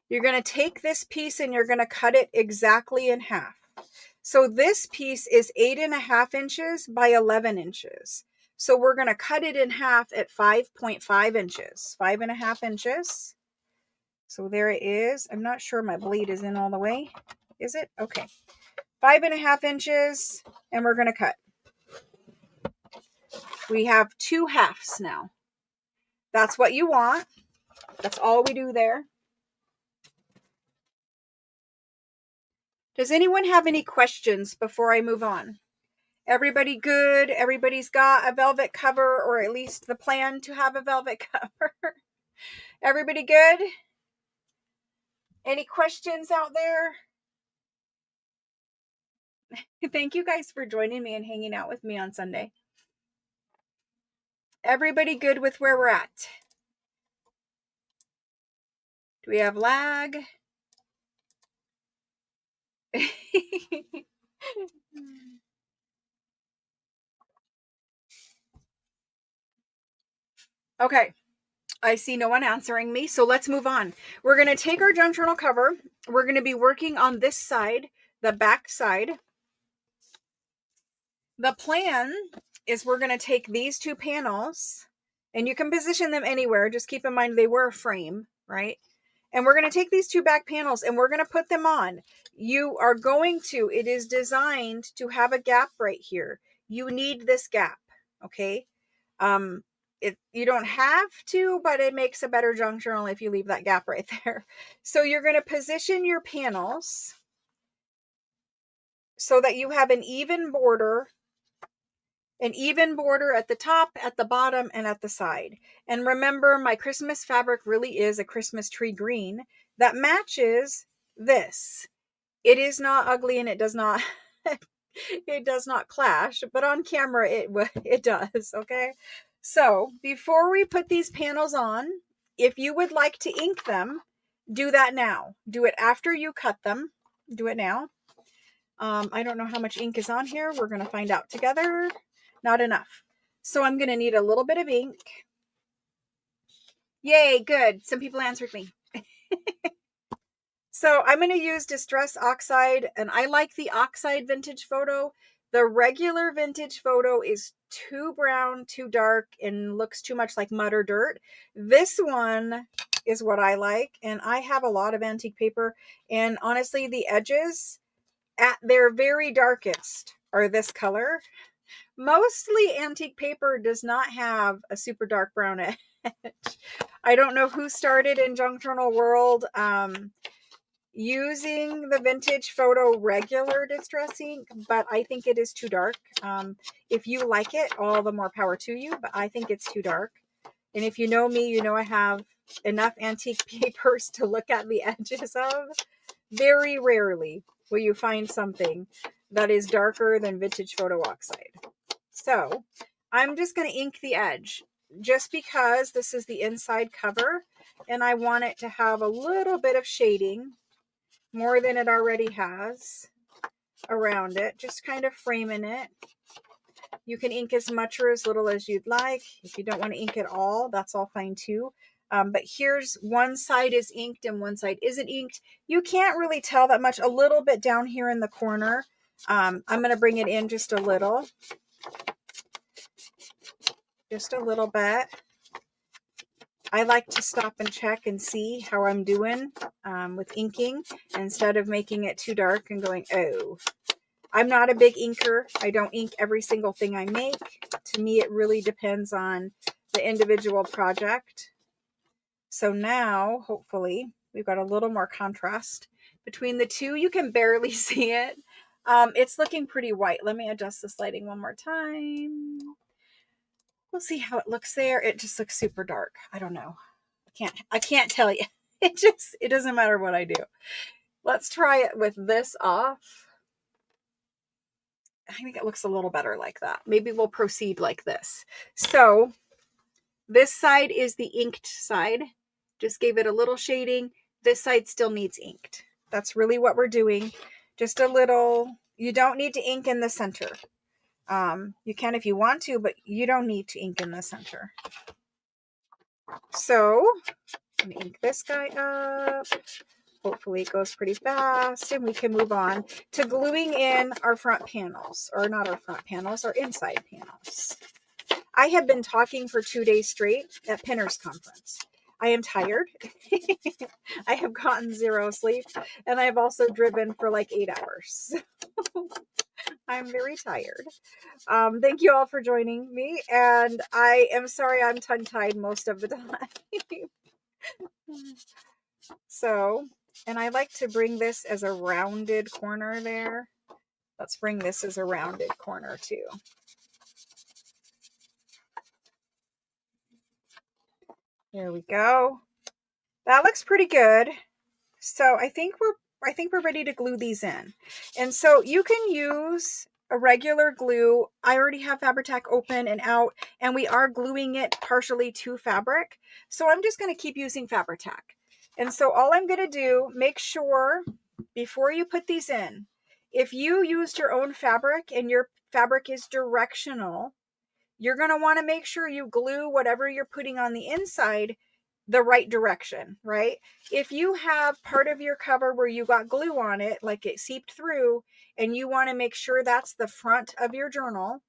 You're going to take this piece and you're going to cut it exactly in half. So this piece is 8.5 inches by 11 inches. So we're going to cut it in half at 5.5 inches, 5.5 inches. So there it is. I'm not sure my blade is in all the way. Is it? Okay. 5.5 inches, and we're going to cut. We have 2 halves now. That's what you want. That's all we do there. Does anyone have any questions before I move on? Everybody good? Everybody's got a velvet cover, or at least the plan to have a velvet cover. Everybody good? Any questions out there? Thank you guys for joining me and hanging out with me on Sunday. Everybody good with where we're at? Do we have lag? Okay, I see no one answering me, so let's move on. We're going to take our junk journal cover. We're going to be working on this side, the back side. The plan is we're going to take these two panels, and you can position them anywhere. Just keep in mind they were a frame, right? And we're going to take these two back panels and we're going to put them on. You are going to, it is designed to have a gap right here. You need this gap, okay? You don't have to, but it makes a better junk journal if you leave that gap right there. So you're going to position your panels so that you have an even border at the top, at the bottom, and at the side. And remember, my Christmas fabric really is a Christmas tree green that matches this. It is not ugly and it does not it does not clash, but on camera it does, okay? So, before we put these panels on, if you would like to ink them, do that now. Do it after you cut them. Do it now. I don't know how much ink is on here. We're going to find out together. Not enough. So I'm going to need a little bit of ink. Yay, good. Some people answered me. So I'm going to use Distress Oxide, and I like the Oxide Vintage Photo. The regular Vintage Photo is too brown, too dark, and looks too much like mud or dirt. This one is what I like, and I have a lot of antique paper, and honestly, the edges at their very darkest are this color. Mostly antique paper does not have a super dark brown edge. I don't know who started in junk journal world using the Vintage Photo regular distress ink, but I think it is too dark. If you like it, all the more power to you, but I think it's too dark. And if you know me, you know I have enough antique papers to look at the edges of. Very rarely will you find something that is darker than Vintage Photo Oxide. So I'm just going to ink the edge just because this is the inside cover and I want it to have a little bit of shading, more than it already has around it, just kind of framing it. You can ink as much or as little as you'd like. If you don't want to ink it all, that's all fine too. But here's one side is inked and one side isn't inked. You can't really tell that much. A little bit down here in the corner. I'm going to bring it in just a little. Just a little bit. I like to stop and check and see how I'm doing with inking instead of making it too dark and going, oh. I'm not a big inker. I don't ink every single thing I make. To me, it really depends on the individual project. So now, hopefully, we've got a little more contrast between the two. You can barely see it. It's looking pretty white. Let me adjust this lighting one more time. We'll see how it looks there. It just looks super dark. I don't know. I can't tell you. It doesn't matter what I do. Let's try it with this off. I think it looks a little better like that. Maybe we'll proceed like this. So this side is the inked side. Just gave it a little shading. This side still needs inked. That's really what we're doing. Just a little. You don't need to ink in the center. You can if you want to, but you don't need to ink in the center. So I'm going to ink this guy up. Hopefully it goes pretty fast and we can move on to gluing in our front panels, or not our front panels, our inside panels. I have been talking for 2 days straight at Pinner's Conference. I am tired. I have gotten 0 sleep and I've also driven for like 8 hours. I'm very tired. Thank you all for joining me, and I am sorry I'm tongue-tied most of the time. So, and I like to bring this as a rounded corner there. Let's bring this as a rounded corner too. There we go. That looks pretty good. So I think we're ready to glue these in. And so you can use a regular glue. I already have Fabri-Tac open and out, and we are gluing it partially to fabric. So I'm just going to keep using Fabri-Tac. And so all I'm going to do, make sure before you put these in, If you used your own fabric and your fabric is directional, you're going to want to make sure you glue whatever you're putting on the inside the right direction, right? If you have part of your cover where you got glue on it, like it seeped through, and you want to make sure that's the front of your journal,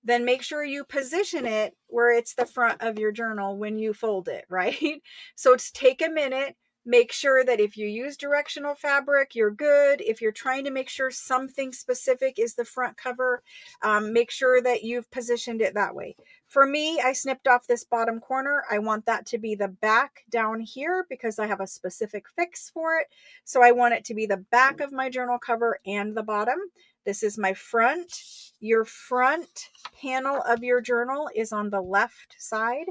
then make sure you position it where it's the front of your journal when you fold it, right? So it's take a minute, make sure that if you use directional fabric, you're good. If you're trying to make sure something specific is the front cover, make sure that you've positioned it that way. For me, I snipped off this bottom corner. I want that to be the back down here because I have a specific fix for it. So I want it to be the back of my journal cover and the bottom. This is my front. Your front panel of your journal is on the left side,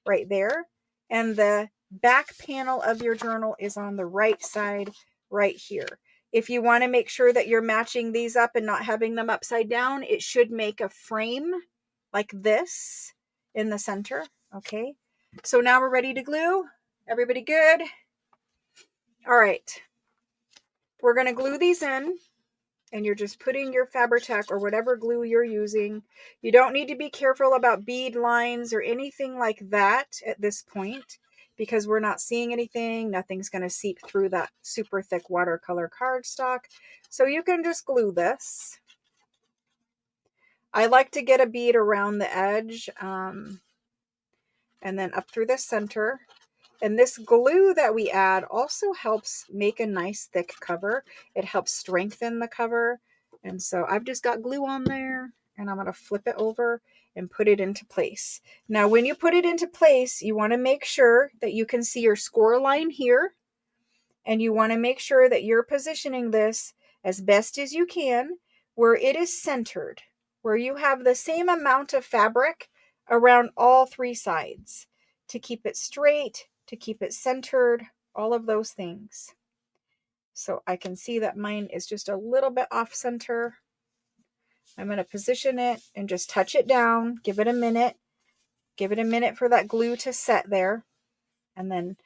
right there. And the back panel of your journal is on the right side, right here. If you want to make sure that you're matching these up and not having them upside down, it should make a frame like this in the center. Okay. So now we're ready to glue. Everybody good? All right. We're going to glue these in. And you're just putting your Fabri-Tac or whatever glue you're using. You don't need to be careful about bead lines or anything like that at this point because we're not seeing anything. Nothing's going to seep through that super thick watercolor cardstock. So you can just glue this. I like to get a bead around the edge and then up through the center. And this glue that we add also helps make a nice thick cover. It helps strengthen the cover. And so I've just got glue on there and I'm going to flip it over and put it into place. Now, when you put it into place, you want to make sure that you can see your score line here. And you want to make sure that you're positioning this as best as you can where it is centered, where you have the same amount of fabric around all three sides to keep it straight, to keep it centered, all of those things. So I can see that mine is just a little bit off center. I'm going to position it and just touch it down, give it a minute. Give it a minute for that glue to set there. And then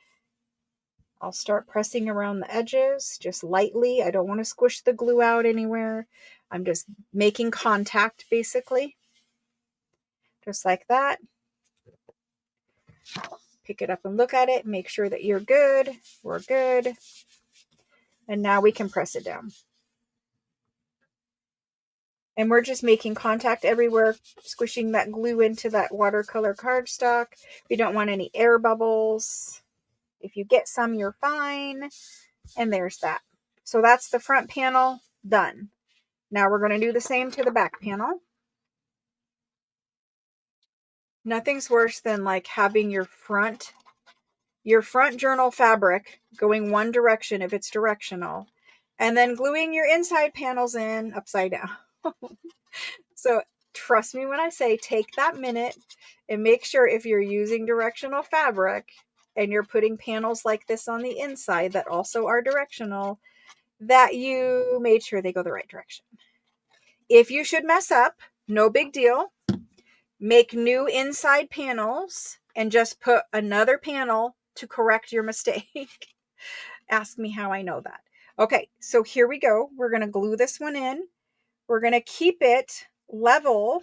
I'll start pressing around the edges just lightly. I don't want to squish the glue out anywhere. I'm just making contact basically. Just like that. Pick it up and look at it. Make sure that you're good. We're good. And now we can press it down. And we're just making contact everywhere, squishing that glue into that watercolor cardstock. We don't want any air bubbles. If you get some, you're fine. And there's that. So that's the front panel done. Now we're going to do the same to the back panel. Nothing's worse than like having your front journal fabric going one direction if it's directional, and then gluing your inside panels in upside down. So trust me when I say take that minute and make sure if you're using directional fabric and you're putting panels like this on the inside that also are directional, that you made sure they go the right direction. If you should mess up, no big deal. Make new inside panels and just put another panel to correct your mistake. Ask me how I know that. Okay, so here we go. We're going to glue this one in. We're going to keep it level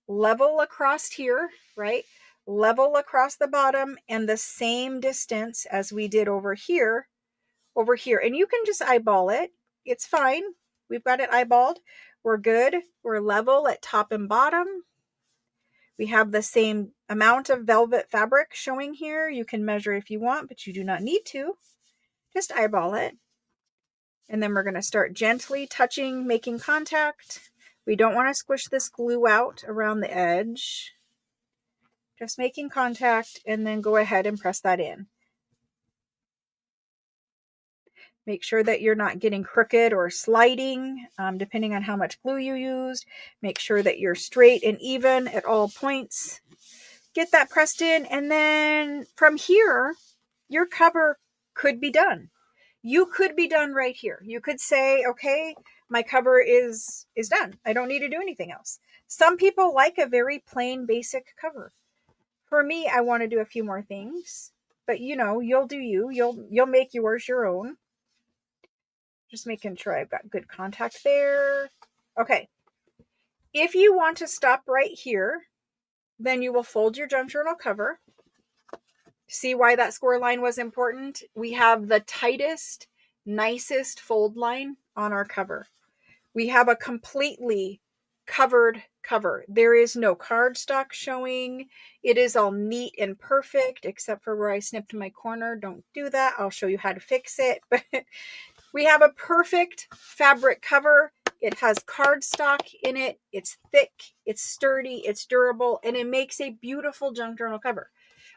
across here, right? Level across the bottom and the same distance as we did over here. And you can just eyeball it. It's fine. We've got it eyeballed. We're good. We're level at top and bottom. We have the same amount of velvet fabric showing here. You can measure if you want, but you do not need to. Just eyeball it. And then we're going to start gently touching, making contact. We don't want to squish this glue out around the edge. Just making contact, and then go ahead and press that in. Make sure that you're not getting crooked or sliding, depending on how much glue you used. Make sure that you're straight and even at all points. Get that pressed in, and then from here, your cover could be done. You could be done right here. You could say, okay, my cover is done. I don't need to do anything else. Some people like a very plain, basic cover. For me, I want to do a few more things, but you know, you'll do you. You'll make yours your own. Just making sure I've got good contact there. Okay. If you want to stop right here, then you will fold your junk journal cover. See why that score line was important? We have the tightest, nicest fold line on our cover. We have a completely covered cover. There is no cardstock showing. It is all neat and perfect, except for where I snipped my corner. Don't do that. I'll show you how to fix it. But we have a perfect fabric cover. It has cardstock in it. It's thick, it's sturdy, it's durable, and it makes a beautiful junk journal cover.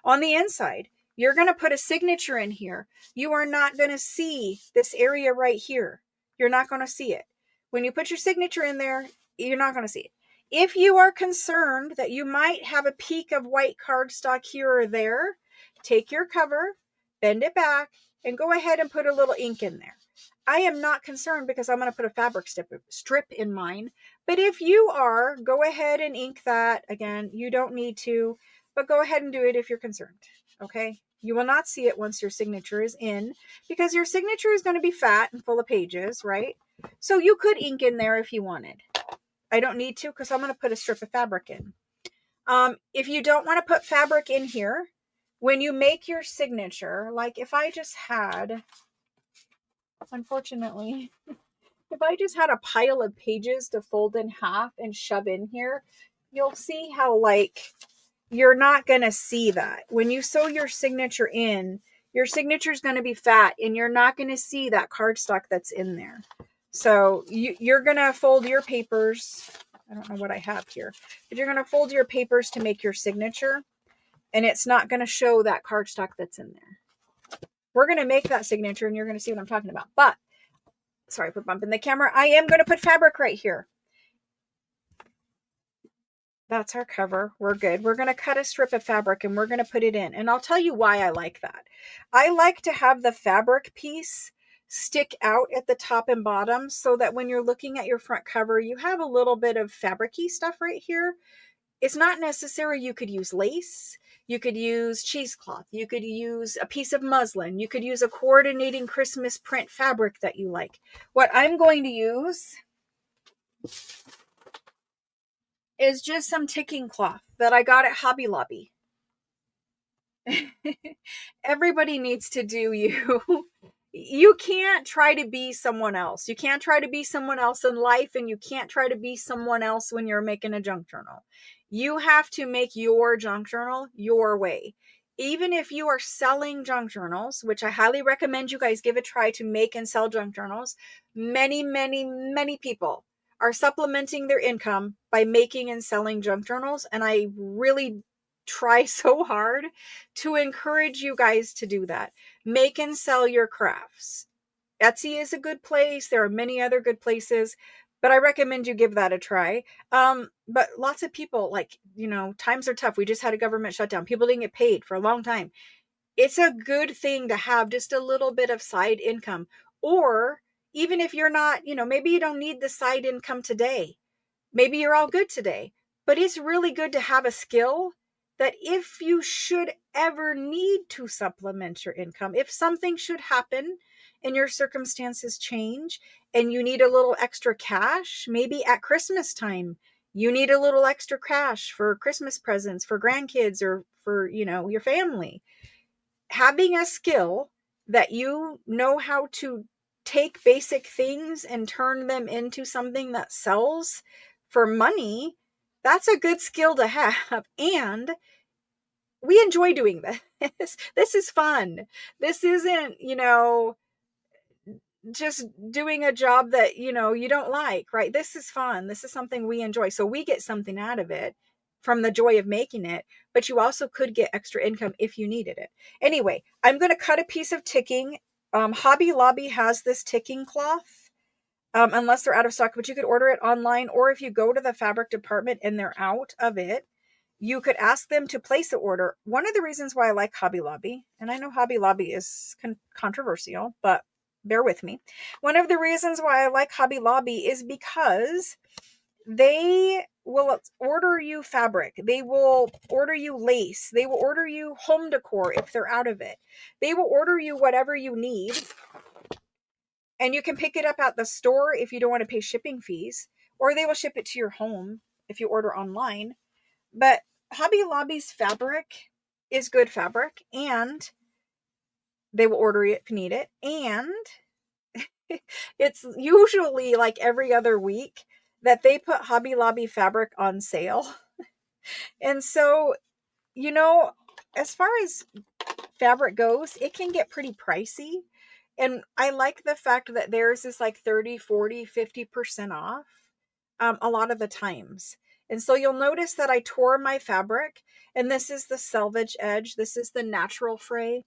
On the inside, you're going to put a signature in here. You are not going to see this area right here. You're not going to see it. When you put your signature in there, you're not going to see it. If you are concerned that you might have a peak of white cardstock here or there, take your cover, bend it back, and go ahead and put a little ink in there. I am not concerned because I'm going to put a fabric strip in mine. But if you are, go ahead and ink that. Again, you don't need to, but go ahead and do it if you're concerned. Okay? You will not see it once your signature is in because your signature is going to be fat and full of pages, right? So you could ink in there if you wanted. I don't need to because I'm going to put a strip of fabric in. If you don't want to put fabric in here, when you make your signature, like if I just had, unfortunately, if I just had a pile of pages to fold in half and shove in here, you'll see how like you're not going to see that. When you sew your signature in, your signature is going to be fat and you're not going to see that cardstock that's in there. So you're going to fold your papers. I don't know what I have here, but you're going to fold your papers to make your signature and it's not going to show that cardstock that's in there. We're going to make that signature and you're going to see what I'm talking about. But sorry for bumping the camera. I am going to put fabric right here. That's our cover. We're good. We're going to cut a strip of fabric and we're going to put it in. And I'll tell you why I like that. I like to have the fabric piece stick out at the top and bottom so that when you're looking at your front cover, you have a little bit of fabric-y stuff right here. It's not necessary. You could use lace. You could use cheesecloth. You could use a piece of muslin. You could use a coordinating Christmas print fabric that you like. What I'm going to use is just some ticking cloth that I got at Hobby Lobby. Everybody needs to do you. You can't try to be someone else. You can't try to be someone else in life, and you can't try to be someone else when you're making a junk journal. You have to make your junk journal your way. Even if you are selling junk journals, which I highly recommend you guys give a try to make and sell junk journals, many, many, many people are supplementing their income by making and selling junk journals. And I really try so hard to encourage you guys to do that. Make and sell your crafts. Etsy is a good place. There are many other good places, but I recommend you give that a try. But lots of people, like, times are tough. We just had a government shutdown. People didn't get paid for a long time. It's a good thing to have just a little bit of side income. Or even if you're not, maybe you don't need the side income today. Maybe you're all good today, but it's really good to have a skill that if you should ever need to supplement your income, if something should happen and your circumstances change and you need a little extra cash, maybe at Christmas time, you need a little extra cash for Christmas presents for grandkids or for, your family. Having a skill that you know how to take basic things and turn them into something that sells for money, that's a good skill to have. And we enjoy doing this. This is fun. This isn't, just doing a job that, you don't like, right? This is fun. This is something we enjoy. So we get something out of it from the joy of making it, but you also could get extra income if you needed it. Anyway, I'm going to cut a piece of ticking. Hobby Lobby has this ticking cloth, unless they're out of stock, but you could order it online, or if you go to the fabric department and they're out of it, you could ask them to place an order. One of the reasons why I like Hobby Lobby, and I know Hobby Lobby is controversial, but bear with me. One of the reasons why I like Hobby Lobby is because they will order you fabric. They will order you lace. They will order you home decor if they're out of it. They will order you whatever you need. And you can pick it up at the store if you don't want to pay shipping fees, or they will ship it to your home if you order online. But Hobby Lobby's fabric is good fabric, and they will order it if you need it. And it's usually like every other week that they put Hobby Lobby fabric on sale. And so, you know, as far as fabric goes, it can get pretty pricey. And I like the fact that theirs is like 30, 40, 50% off a lot of the times. And so you'll notice that I tore my fabric, and this is the selvage edge. This is the natural fray,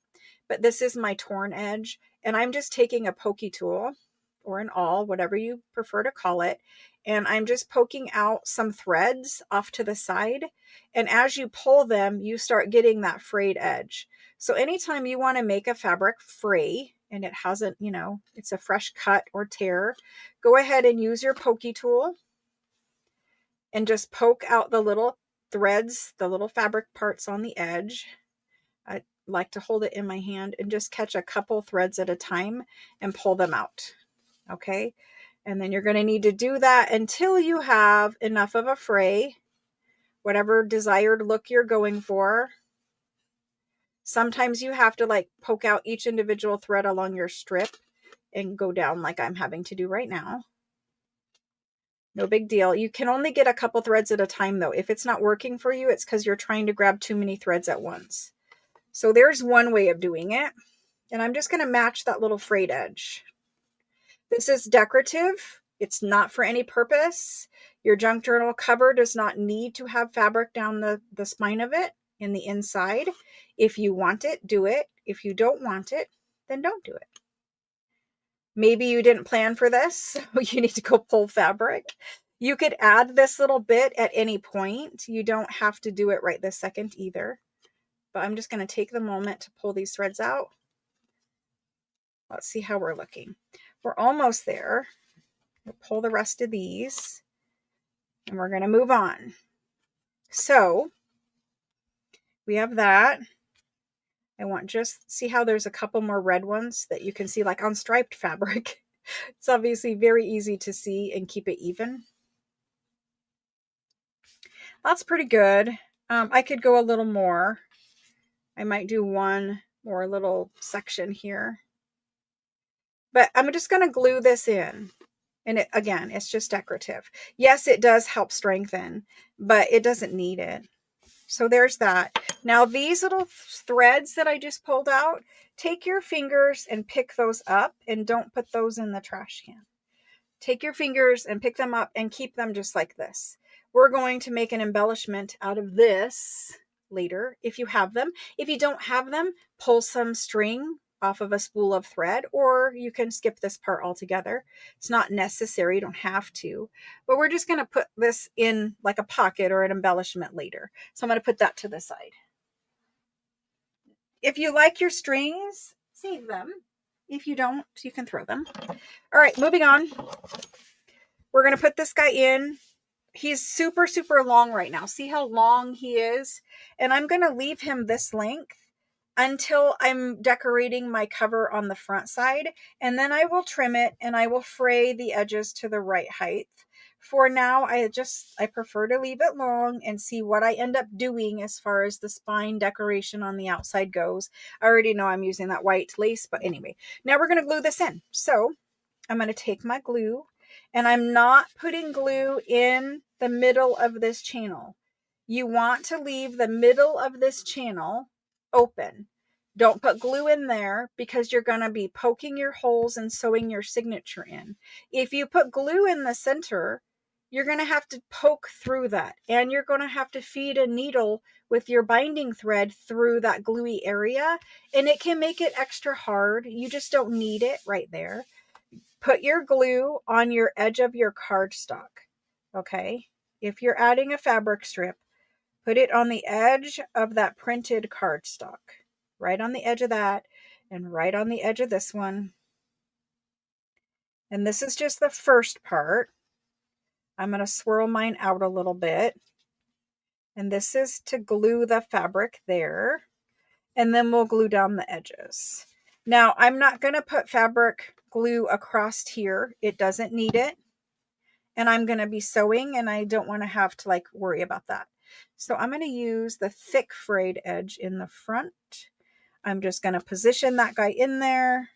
but this is my torn edge. And I'm just taking a pokey tool or an awl, whatever you prefer to call it. And I'm just poking out some threads off to the side. And as you pull them, you start getting that frayed edge. So anytime you want to make a fabric fray and it hasn't, you know, it's a fresh cut or tear, go ahead and use your pokey tool and just poke out the little threads, the little fabric parts on the edge. I like to hold it in my hand and just catch a couple threads at a time and pull them out. Okay. And then you're going to need to do that until you have enough of a fray, whatever desired look you're going for. Sometimes you have to like poke out each individual thread along your strip and go down like I'm having to do right now. No big deal. You can only get a couple threads at a time though. If it's not working for you, it's because you're trying to grab too many threads at once. So there's one way of doing it. And I'm just going to match that little frayed edge. This is decorative. It's not for any purpose. Your junk journal cover does not need to have fabric down the spine of it in the inside. If you want it, do it. If you don't want it, then don't do it. Maybe you didn't plan for this, so you need to go pull fabric. You could add this little bit at any point. You don't have to do it right this second either. But I'm just going to take the moment to pull these threads out. Let's see how we're looking. We're almost there. We'll pull the rest of these and we're going to move on. So we have that. I want just see how there's a couple more red ones that you can see like on striped fabric. It's obviously very easy to see and keep it even. That's pretty good. I could go a little more. I might do one more little section here. But I'm just going to glue this in. And again, it's just decorative. Yes, it does help strengthen, but it doesn't need it. So there's that. Now these little threads that I just pulled out, take your fingers and pick those up and don't put those in the trash can. Take your fingers and pick them up and keep them just like this. We're going to make an embellishment out of this later if you have them. If you don't have them, pull some string off of a spool of thread, or you can skip this part altogether. It's not necessary, you don't have to, but we're just going to put this in like a pocket or an embellishment later. So I'm going to put that to the side. If you like your strings, save them. If you don't, you can throw them. All right, moving on. We're going to put this guy in. He's super, super long right now. See how long he is? And I'm going to leave him this length until I'm decorating my cover on the front side. And then I will trim it and I will fray the edges to the right height. For now, I prefer to leave it long and see what I end up doing as far as the spine decoration on the outside goes. I already know I'm using that white lace, but anyway, now we're going to glue this in. So I'm going to take my glue, and I'm not putting glue in the middle of this channel. You want to leave the middle of this channel open. Don't put glue in there because you're going to be poking your holes and sewing your signature in. If you put glue in the center, you're going to have to poke through that, and you're going to have to feed a needle with your binding thread through that gluey area, and it can make it extra hard. You just don't need it right there. Put your glue on your edge of your cardstock, okay? If you're adding a fabric strip, put it on the edge of that printed cardstock, right on the edge of that, and right on the edge of this one. And this is just the first part. I'm going to swirl mine out a little bit. And this is to glue the fabric there. And then we'll glue down the edges. Now, I'm not going to put fabric glue across here. It doesn't need it. And I'm going to be sewing and I don't want to have to like worry about that. So I'm going to use the thick frayed edge in the front. I'm just going to position that guy in there.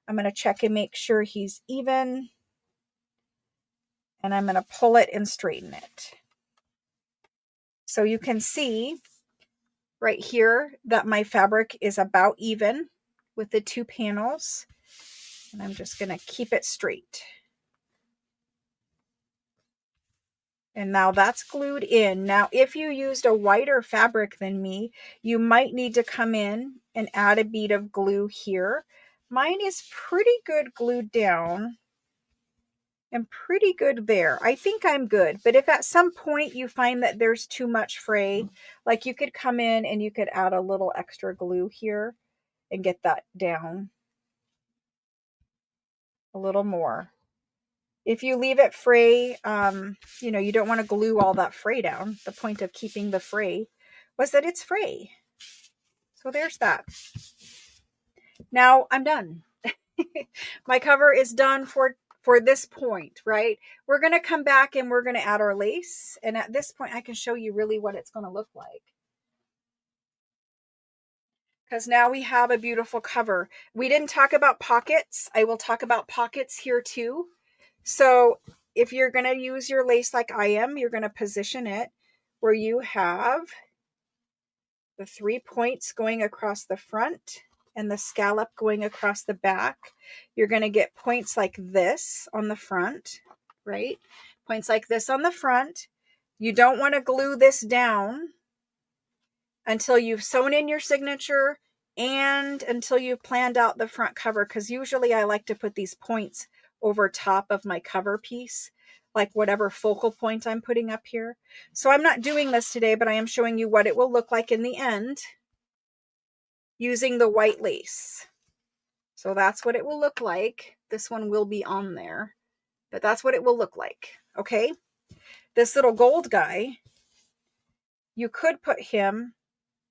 I'm going to check and make sure he's even. And I'm going to pull it and straighten it. So you can see right here that my fabric is about even with the two panels. And I'm just going to keep it straight. And now that's glued in. Now, if you used a whiter fabric than me, you might need to come in and add a bead of glue here. Mine is pretty good glued down and pretty good there. I think I'm good. But if at some point you find that there's too much fray, like you could come in and you could add a little extra glue here and get that down a little more. If you leave it fray, you know, you don't want to glue all that fray down. The point of keeping the fray was that it's fray. So there's that. Now I'm done. My cover is done for this point, right? We're going to come back and we're going to add our lace. And at this point, I can show you really what it's going to look like. Because now we have a beautiful cover. We didn't talk about pockets. I will talk about pockets here too. So if you're going to use your lace like I am, you're going to position it where you have the 3 points going across the front and the scallop going across the back. You're going to get points like this on the front, right? Points like this on the front. You don't want to glue this down until you've sewn in your signature and until you've planned out the front cover, because usually I like to put these points over top of my cover piece, like whatever focal point I'm putting up here. So I'm not doing this today, but I am showing you what it will look like in the end using the white lace. So that's what it will look like. This one will be on there, but that's what it will look like. Okay. This little gold guy, you could put him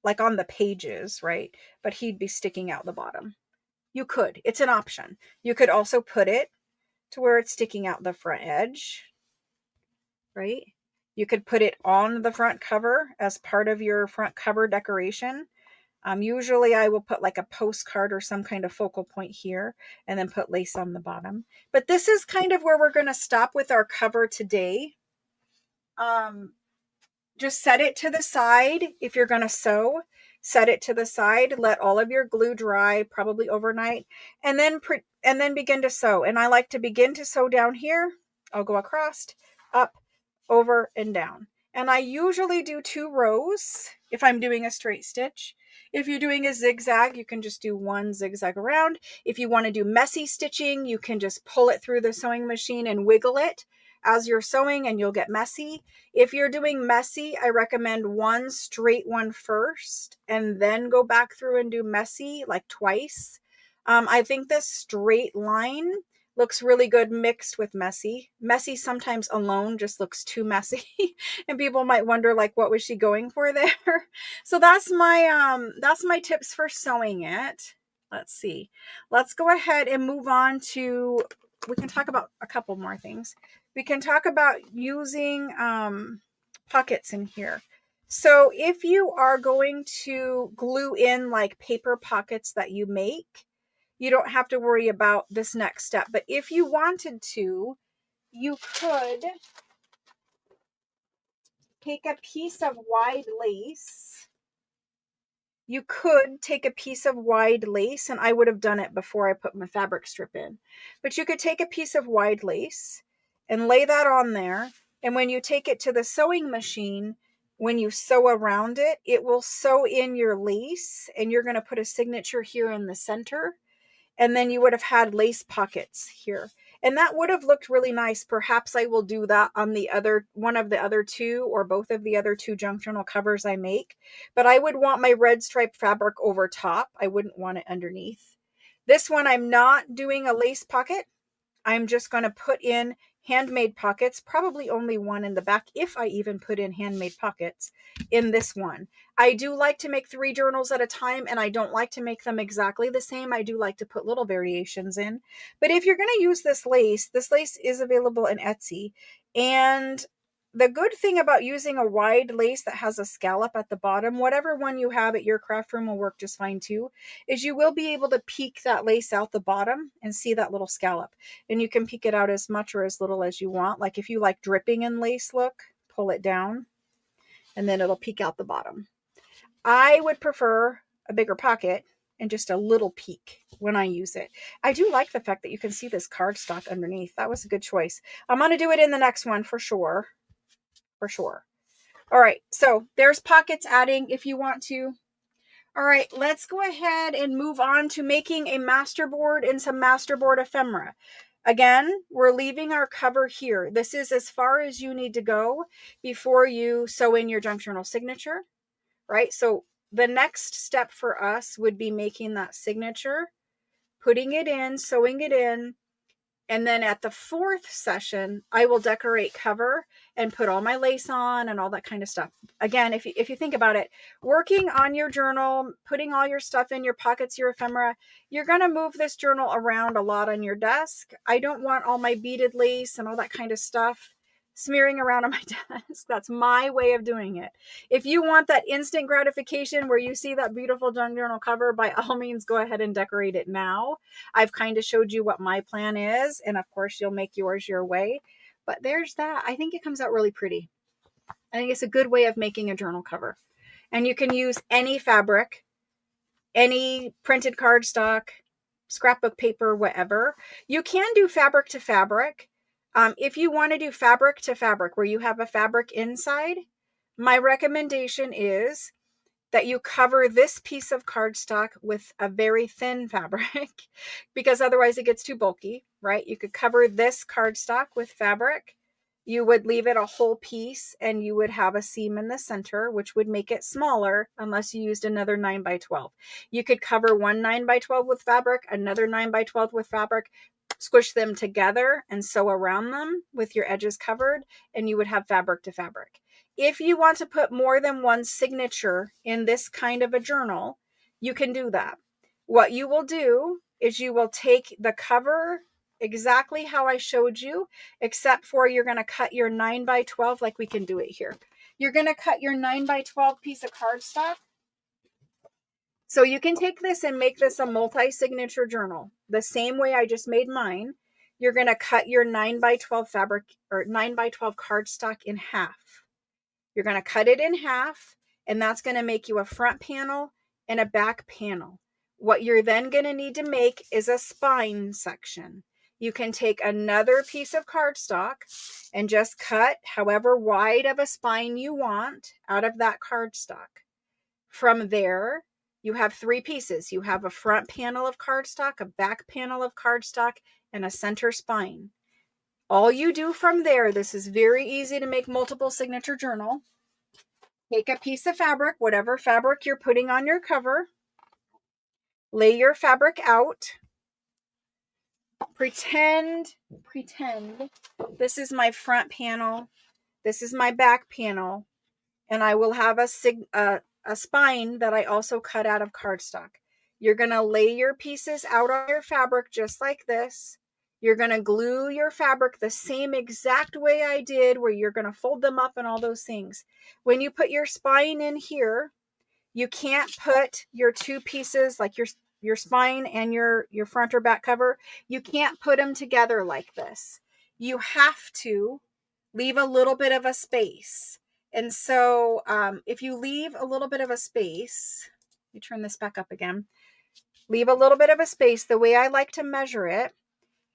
like on the pages, right? But he'd be sticking out the bottom. You could, it's an option. You could also put it to where it's sticking out the front edge, right? You could put it on the front cover as part of your front cover decoration. Usually I will put like a postcard or some kind of focal point here and then put lace on the bottom. But this is kind of where we're going to stop with our cover today. Just set it to the side. If you're going to sew, set it to the side, let all of your glue dry, probably overnight, and then begin to sew. And I like to begin to sew down here. I'll go across, up, over, and down. And I usually do 2 rows if I'm doing a straight stitch. If you're doing a zigzag, you can just do 1 zigzag around. If you want to do messy stitching, you can just pull it through the sewing machine and wiggle it as you're sewing and you'll get messy. If you're doing messy, I recommend 1 straight one first and then go back through and do messy like twice. I think this straight line looks really good mixed with messy. Messy sometimes alone just looks too messy and people might wonder like what was she going for there? So that's my tips for sewing it. Let's see. Let's go ahead and move on to, we can talk about a couple more things. We can talk about using pockets in here. So if you are going to glue in like paper pockets that you make, you don't have to worry about this next step. But if you wanted to, you could take a piece of wide lace. You could take a piece of wide lace, and I would have done it before I put my fabric strip in. But you could take a piece of wide lace and lay that on there. And when you take it to the sewing machine, when you sew around it, it will sew in your lace, and you're going to put a signature here in the center. And then you would have had lace pockets here. And that would have looked really nice. Perhaps I will do that on the other, one of the other 2 or both of the other 2 junk journal covers I make. But I would want my red striped fabric over top. I wouldn't want it underneath. This one, I'm not doing a lace pocket. I'm just going to put in handmade pockets, probably only one in the back, if I even put in handmade pockets in this one. I do like to make 3 journals at a time, and I don't like to make them exactly the same. I do like to put little variations in. But if you're going to use this lace is available in Etsy. And the good thing about using a wide lace that has a scallop at the bottom, whatever one you have at your craft room will work just fine too, is you will be able to peek that lace out the bottom and see that little scallop. And you can peek it out as much or as little as you want. Like if you like dripping in lace look, pull it down and then it'll peek out the bottom. I would prefer a bigger pocket and just a little peek when I use it. I do like the fact that you can see this cardstock underneath. That was a good choice. I'm going to do it in the next one for sure. For sure. All right. So there's pockets adding if you want to. All right, let's go ahead and move on to making a masterboard and some masterboard ephemera. Again, we're leaving our cover here. This is as far as you need to go before you sew in your junk journal signature, right? So the next step for us would be making that signature, putting it in, sewing it in, and then at the 4th session, I will decorate cover and put all my lace on and all that kind of stuff. Again, if you think about it, working on your journal, putting all your stuff in your pockets, your ephemera, you're going to move this journal around a lot on your desk. I don't want all my beaded lace and all that kind of stuff smearing around on my desk. That's my way of doing it. If you want that instant gratification where you see that beautiful junk journal cover, by all means, go ahead and decorate it now. I've kind of showed you what my plan is, and of course you'll make yours your way. But there's that. I think it comes out really pretty. I think it's a good way of making a journal cover. And you can use any fabric, any printed cardstock, scrapbook paper, whatever. You can do fabric to fabric. If you want to do fabric to fabric where you have a fabric inside, my recommendation is that you cover this piece of cardstock with a very thin fabric because otherwise it gets too bulky, right? You could cover this cardstock with fabric. You would leave it a whole piece and you would have a seam in the center, which would make it smaller unless you used another 9x12. You could cover one 9x12 with fabric, another 9x12 with fabric, squish them together and sew around them with your edges covered, and you would have fabric to fabric. If you want to put more than one signature in this kind of a journal, you can do that. What you will do is you will take the cover exactly how I showed you, except for you're going to cut your 9x12 like we can do it here. You're going to cut your 9x12 piece of cardstock. So you can take this and make this a multi-signature journal. The same way I just made mine. You're going to cut your 9x12 fabric or 9x12 cardstock in half. You're going to cut it in half, and that's going to make you a front panel and a back panel. What you're then going to need to make is a spine section. You can take another piece of cardstock and just cut however wide of a spine you want out of that cardstock. From there, you have 3 pieces. You have a front panel of cardstock, a back panel of cardstock, and a center spine. All you do from there, this is very easy to make multiple signature journal. Take a piece of fabric, whatever fabric you're putting on your cover. Lay your fabric out. Pretend this is my front panel. This is my back panel. And I will have a spine that I also cut out of cardstock. You're going to lay your pieces out on your fabric just like this. You're going to glue your fabric the same exact way I did, where you're going to fold them up and all those things. When you put your spine in here, you can't put your 2 pieces, like your spine and your front or back cover, you can't put them together like this. You have to leave a little bit of a space. And so if you leave a little bit of a space, let me turn this back up again. Leave a little bit of a space. The way I like to measure it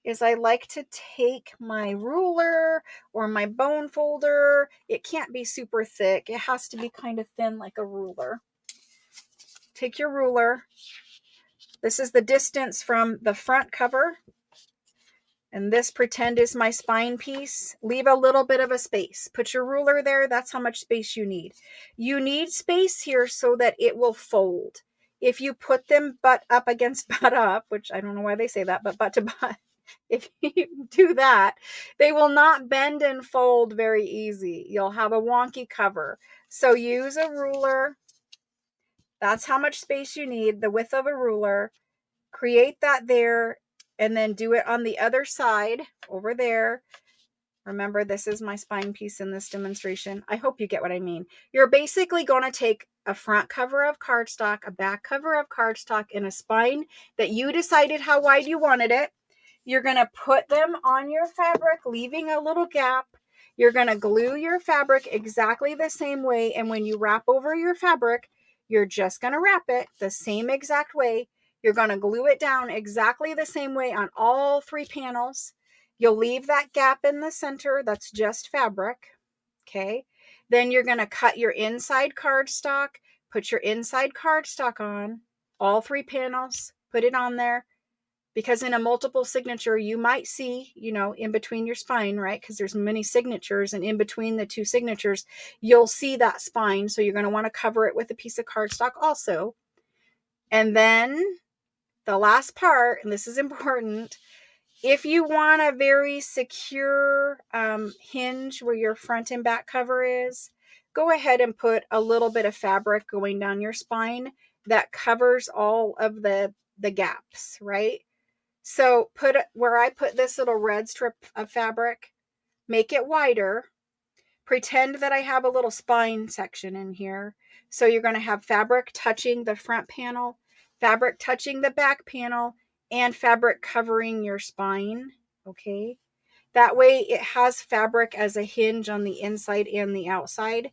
is I like to take my ruler or my bone folder. It can't be super thick. It has to be kind of thin like a ruler. Take your ruler. This is the distance from the front cover. And this pretend is my spine piece. Leave a little bit of a space. Put your ruler there. That's how much space you need. You need space here so that it will fold. If you put them butt up against butt up, which I don't know why they say that, but butt to butt, if you do that, they will not bend and fold very easy. You'll have a wonky cover. So use a ruler. That's how much space you need, the width of a ruler. Create that there, and then do it on the other side over there. Remember, this is my spine piece in this demonstration. I hope you get what I mean. You're basically going to take a front cover of cardstock, a back cover of cardstock, and a spine that you decided how wide you wanted it. You're going to put them on your fabric, leaving a little gap. You're going to glue your fabric exactly the same way. And when you wrap over your fabric, you're just going to wrap it the same exact way. You're going to glue it down exactly the same way on all 3 panels. You'll leave that gap in the center. That's just fabric. Okay. Then you're going to cut your inside cardstock, put your inside cardstock on all 3 panels, put it on there. Because in a multiple signature, you might see, in between your spine, right? Because there's many signatures, and in between the 2 signatures, you'll see that spine. So you're going to want to cover it with a piece of cardstock also. And then the last part, and this is important, if you want a very secure hinge where your front and back cover is, go ahead and put a little bit of fabric going down your spine that covers all of the gaps, right? So put it where I put this little red strip of fabric, make it wider. Pretend that I have a little spine section in here. So you're going to have fabric touching the front panel, fabric touching the back panel, and fabric covering your spine. Okay. That way it has fabric as a hinge on the inside and the outside.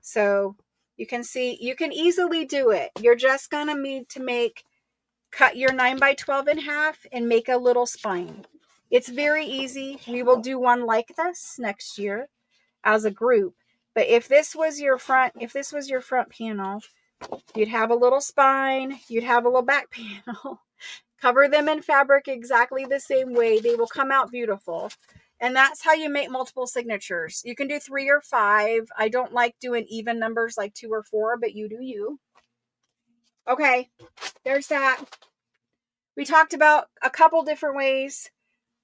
So you can see, you can easily do it. You're just going to need to cut your 9 by 12 in half and make a little spine. It's very easy. We will do one like this next year as a group. But if this was your front panel, you'd have a little spine, you'd have a little back panel. Cover them in fabric exactly the same way. They will come out beautiful. And that's how you make multiple signatures. You can do 3 or 5. I don't like doing even numbers like 2 or 4, but you do you. Okay, there's that. We talked about a couple different ways.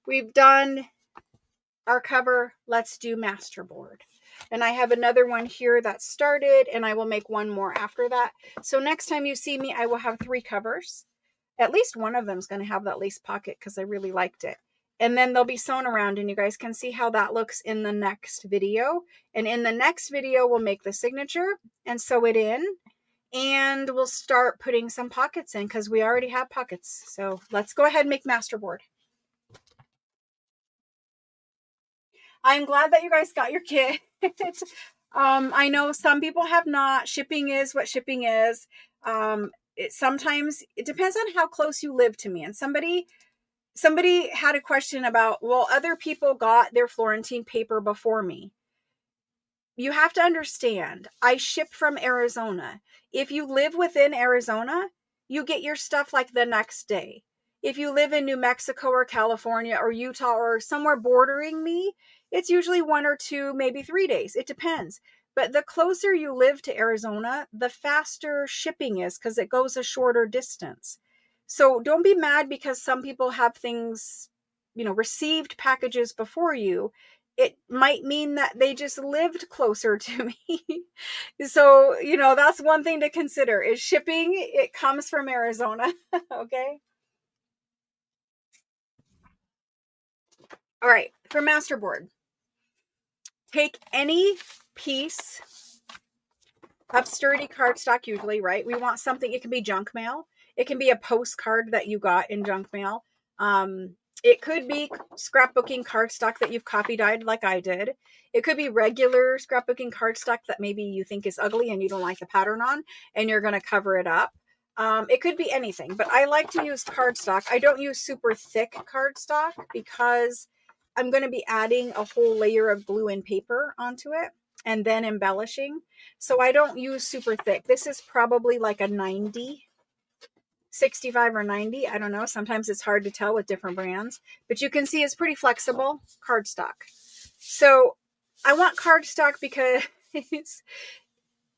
We've done our cover. Let's do masterboard. And I have another one here that started, and I will make one more after that. So next time you see me, I will have 3 covers. At least one of them is going to have that lace pocket because I really liked it. And then they'll be sewn around, and you guys can see how that looks in the next video. And in the next video, we'll make the signature and sew it in. And we'll start putting some pockets in because we already have pockets. So let's go ahead and make masterboard. I'm glad that you guys got your kit. I know some people have not. Shipping is what shipping is. Sometimes it depends on how close you live to me. And somebody had a question about, well, other people got their Florentine paper before me. You have to understand, I ship from Arizona. If you live within Arizona, you get your stuff like the next day. If you live in New Mexico or California or Utah or somewhere bordering me, it's usually 1 or 2, maybe 3 days. It depends. But the closer you live to Arizona, the faster shipping is because it goes a shorter distance. So don't be mad because some people have things, received packages before you. It might mean that they just lived closer to me. So, that's one thing to consider is shipping. It comes from Arizona. Okay. All right. For masterboard, take any piece of sturdy cardstock usually, right? We want something, it can be junk mail. It can be a postcard that you got in junk mail. It could be scrapbooking cardstock that you've copy dyed like I did. It could be regular scrapbooking cardstock that maybe you think is ugly and you don't like the pattern on, and you're going to cover it up. It could be anything, but I like to use cardstock. I don't use super thick cardstock because I'm going to be adding a whole layer of glue and paper onto it and then embellishing. So I don't use super thick. This is probably like a 90. 65 or 90. I don't know. Sometimes it's hard to tell with different brands, but you can see it's pretty flexible cardstock. So I want cardstock because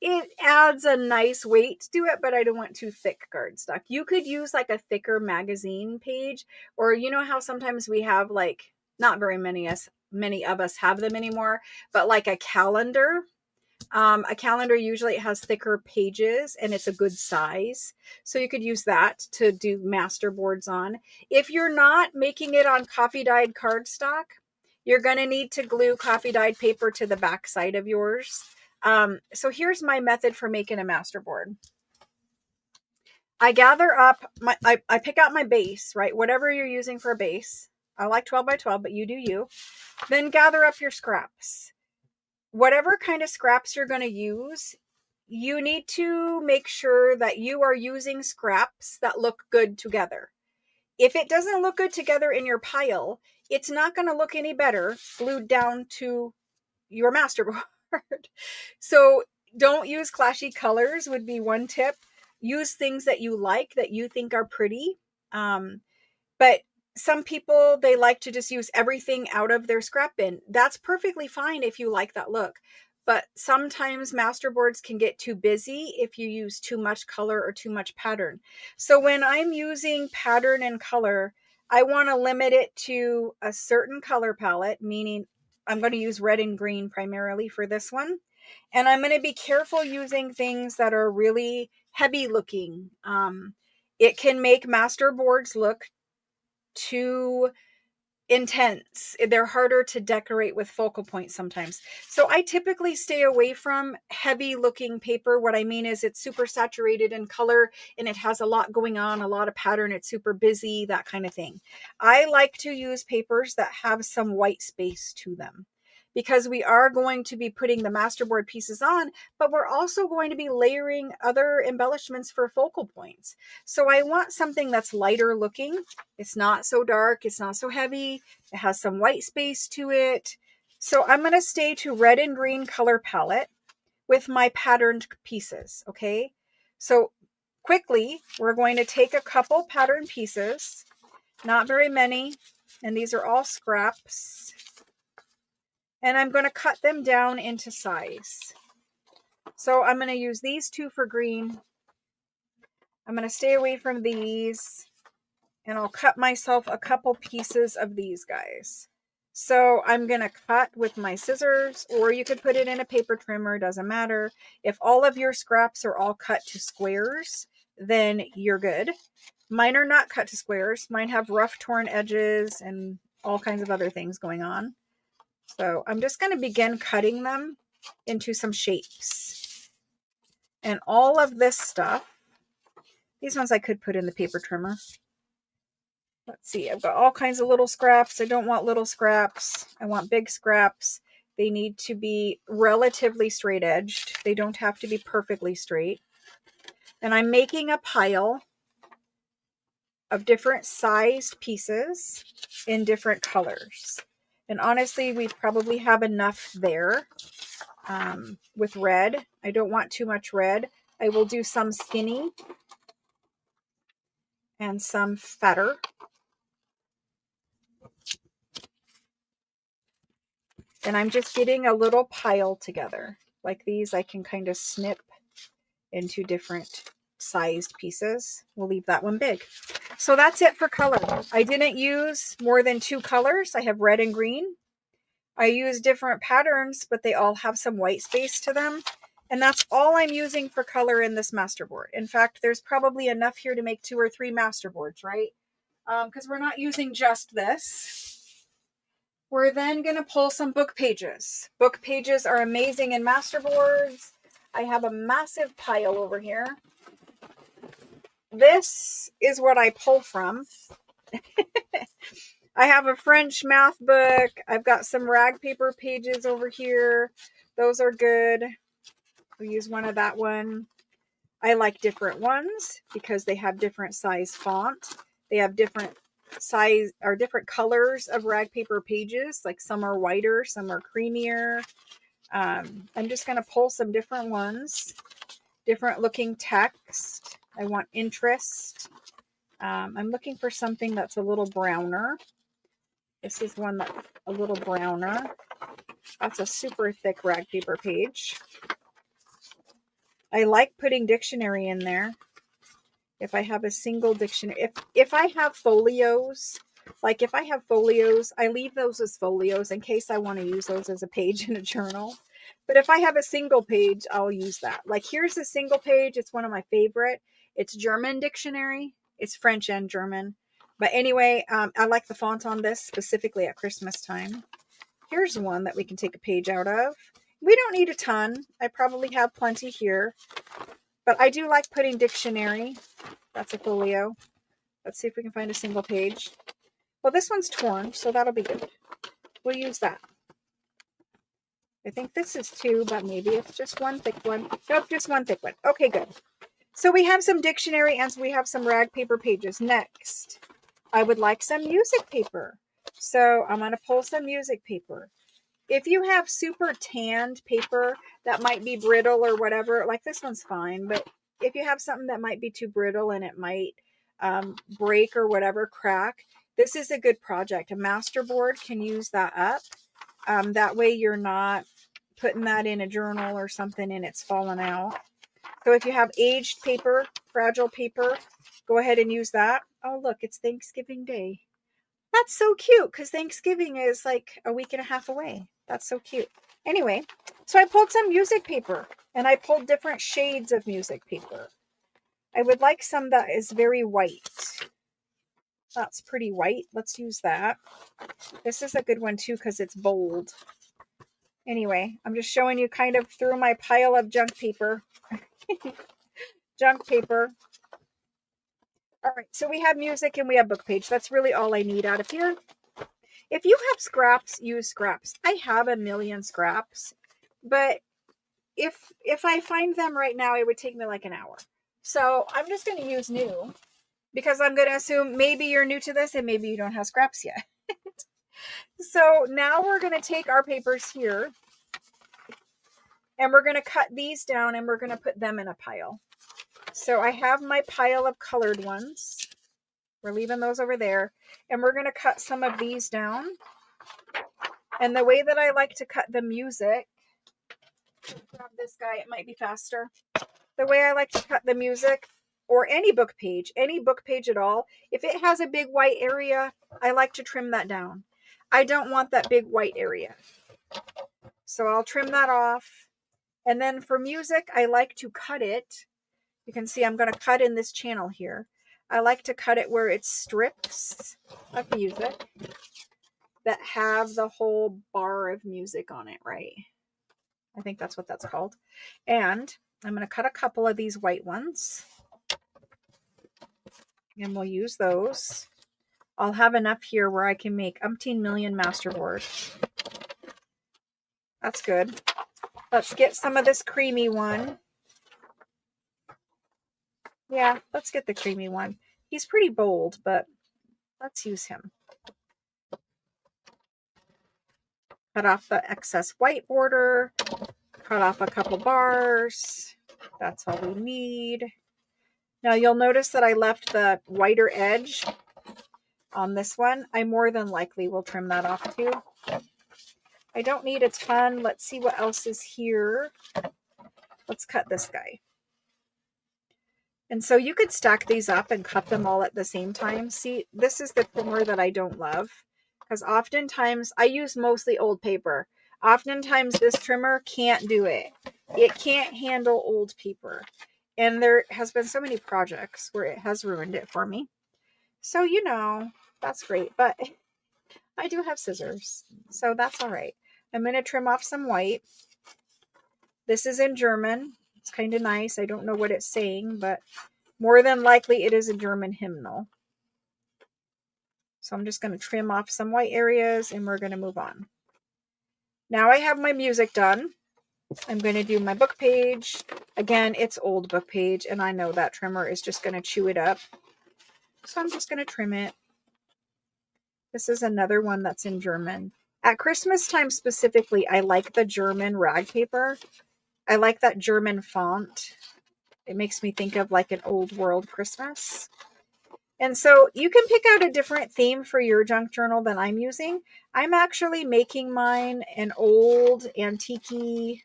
it adds a nice weight to it, but I don't want too thick cardstock. You could use like a thicker magazine page, or you know how sometimes we have like, not very many of us have them anymore, but like a calendar. A calendar usually has thicker pages and it's a good size. So you could use that to do master boards on. If you're not making it on coffee dyed cardstock, you're going to need to glue coffee dyed paper to the back side of yours. So here's my method for making a master board. I gather up I pick out my base, right? Whatever you're using for a base. I like 12 by 12, but you do you. Then gather up your scraps. Whatever kind of scraps you're going to use, you need to make sure that you are using scraps that look good together. If it doesn't look good together in your pile, it's not going to look any better glued down to your masterboard. So don't use clashy colors would be one tip. Use things that you like, that you think are pretty. But some people, they like to just use everything out of their scrap bin. That's perfectly fine if you like that look. But sometimes masterboards can get too busy if you use too much color or too much pattern. So when I'm using pattern and color, I want to limit it to a certain color palette, meaning I'm going to use red and green primarily for this one. And I'm going to be careful using things that are really heavy looking. It can make masterboards look too intense. They're harder to decorate with focal points sometimes. So I typically stay away from heavy looking paper. What I mean is it's super saturated in color and it has a lot going on, a lot of pattern. It's super busy, that kind of thing. I like to use papers that have some white space to them, because we are going to be putting the masterboard pieces on, but we're also going to be layering other embellishments for focal points. So I want something that's lighter looking. It's not so dark. It's not so heavy. It has some white space to it. So I'm going to stay to red and green color palette with my patterned pieces. Okay. So quickly, we're going to take a couple pattern pieces, not very many. And these are all scraps. And I'm going to cut them down into size. So I'm going to use these two for green. I'm going to stay away from these. And I'll cut myself a couple pieces of these guys. So I'm going to cut with my scissors, or you could put it in a paper trimmer, doesn't matter. If all of your scraps are all cut to squares, then you're good. Mine are not cut to squares. Mine have rough torn edges and all kinds of other things going on. So I'm just going to begin cutting them into some shapes. And all of this stuff, these ones I could put in the paper trimmer. Let's see, I've got all kinds of little scraps. I don't want little scraps. I want big scraps. They need to be relatively straight edged. They don't have to be perfectly straight. And I'm making a pile of different sized pieces in different colors. And honestly, we probably have enough there with red. I don't want too much red. I will do some skinny and some fatter. And I'm just getting a little pile together. Like these, I can kind of snip into different sized pieces. We'll leave that one big. So that's it for color. I didn't use more than 2 colors. I have red and green. I use different patterns, but they all have some white space to them. And that's all I'm using for color in this masterboard. In fact, there's probably enough here to make 2 or 3 masterboards, right? Because we're not using just this. We're then going to pull some book pages. Book pages are amazing in masterboards. I have a massive pile over here. This is what I pull from. I have a French math book. I've got some rag paper pages over here. Those are good. We'll use one of that one. I like different ones because they have different size font. They have different size or different colors of rag paper pages. Like some are whiter, some are creamier. I'm just going to pull some different ones. Different looking text. I want interest. I'm looking for something that's a little browner. This is one that's a little browner. That's a super thick rag paper page. I like putting dictionary in there. If I have a single dictionary, if I have folios, like if I have folios, I leave those as folios in case I want to use those as a page in a journal. But if I have a single page, I'll use that. Like here's a single page. It's one of my favorite. It's German dictionary. It's French and German. But anyway, I like the font on this specifically at Christmas time. Here's one that we can take a page out of. We don't need a ton. I probably have plenty here. But I do like putting dictionary. That's a folio. Let's see if we can find a single page. Well, this one's torn, so that'll be good. We'll use that. I think this is 2, but maybe it's just one thick one. Nope, just one thick one. Okay, good. So we have some dictionary and we have some rag paper pages. Next, I would like some music paper. So I'm going to pull some music paper. If you have super tanned paper that might be brittle or whatever, like this one's fine, but if you have something that might be too brittle and it might break or whatever, crack, this is a good project. A masterboard can use that up. That way you're not putting that in a journal or something and it's fallen out. So if you have aged paper, fragile paper, go ahead and use that. Oh, look, it's Thanksgiving Day. That's so cute because Thanksgiving is like a week and a half away. That's so cute. Anyway, so I pulled some music paper and I pulled different shades of music paper. I would like some that is very white. That's pretty white. Let's use that. This is a good one too because it's bold. Anyway, I'm just showing you kind of through my pile of junk paper. Junk paper. All right, so we have music and we have book page. That's really all I need out of here. If you have scraps, use scraps. I have a million scraps, but if I find them right now, it would take me like an hour. So I'm just going to use new because I'm going to assume maybe you're new to this and maybe you don't have scraps yet. So now we're going to take our papers here and we're going to cut these down and we're going to put them in a pile. So I have my pile of colored ones. We're leaving those over there. And we're going to cut some of these down. And the way that I like to cut the music, grab this guy, it might be faster. The way I like to cut the music, or any book page at all, if it has a big white area, I like to trim that down. I don't want that big white area. So I'll trim that off. And then for music, I like to cut it. You can see I'm going to cut in this channel here. I like to cut it where it's strips of music that have the whole bar of music on it, right? I think that's what that's called. And I'm going to cut a couple of these white ones. And we'll use those. I'll have enough here where I can make umpteen million masterboards. That's good. Let's get some of this creamy one. Yeah, let's get the creamy one. He's pretty bold, but let's use him. Cut off the excess white border. Cut off a couple bars. That's all we need. Now you'll notice that I left the whiter edge on this one. I more than likely will trim that off too. I don't need a ton. Let's see what else is here. Let's cut this guy. And so you could stack these up and cut them all at the same time. See, this is the trimmer that I don't love because oftentimes I use mostly old paper. Oftentimes this trimmer can't do it. It can't handle old paper. And there has been so many projects where it has ruined it for me. So, you know, that's great. But I do have scissors, so that's all right. I'm going to trim off some white. This is in German. It's kind of nice. I don't know what it's saying, but more than likely it is a German hymnal. So I'm just going to trim off some white areas and we're going to move on. Now I have my music done. I'm going to do my book page. Again, it's old book page, and I know that trimmer is just going to chew it up. So I'm just going to trim it. This is another one that's in German. At Christmas time specifically, I like the German rag paper. I like that German font. It makes me think of like an old world Christmas. And so you can pick out a different theme for your junk journal than I'm using. I'm actually making mine an old antique-y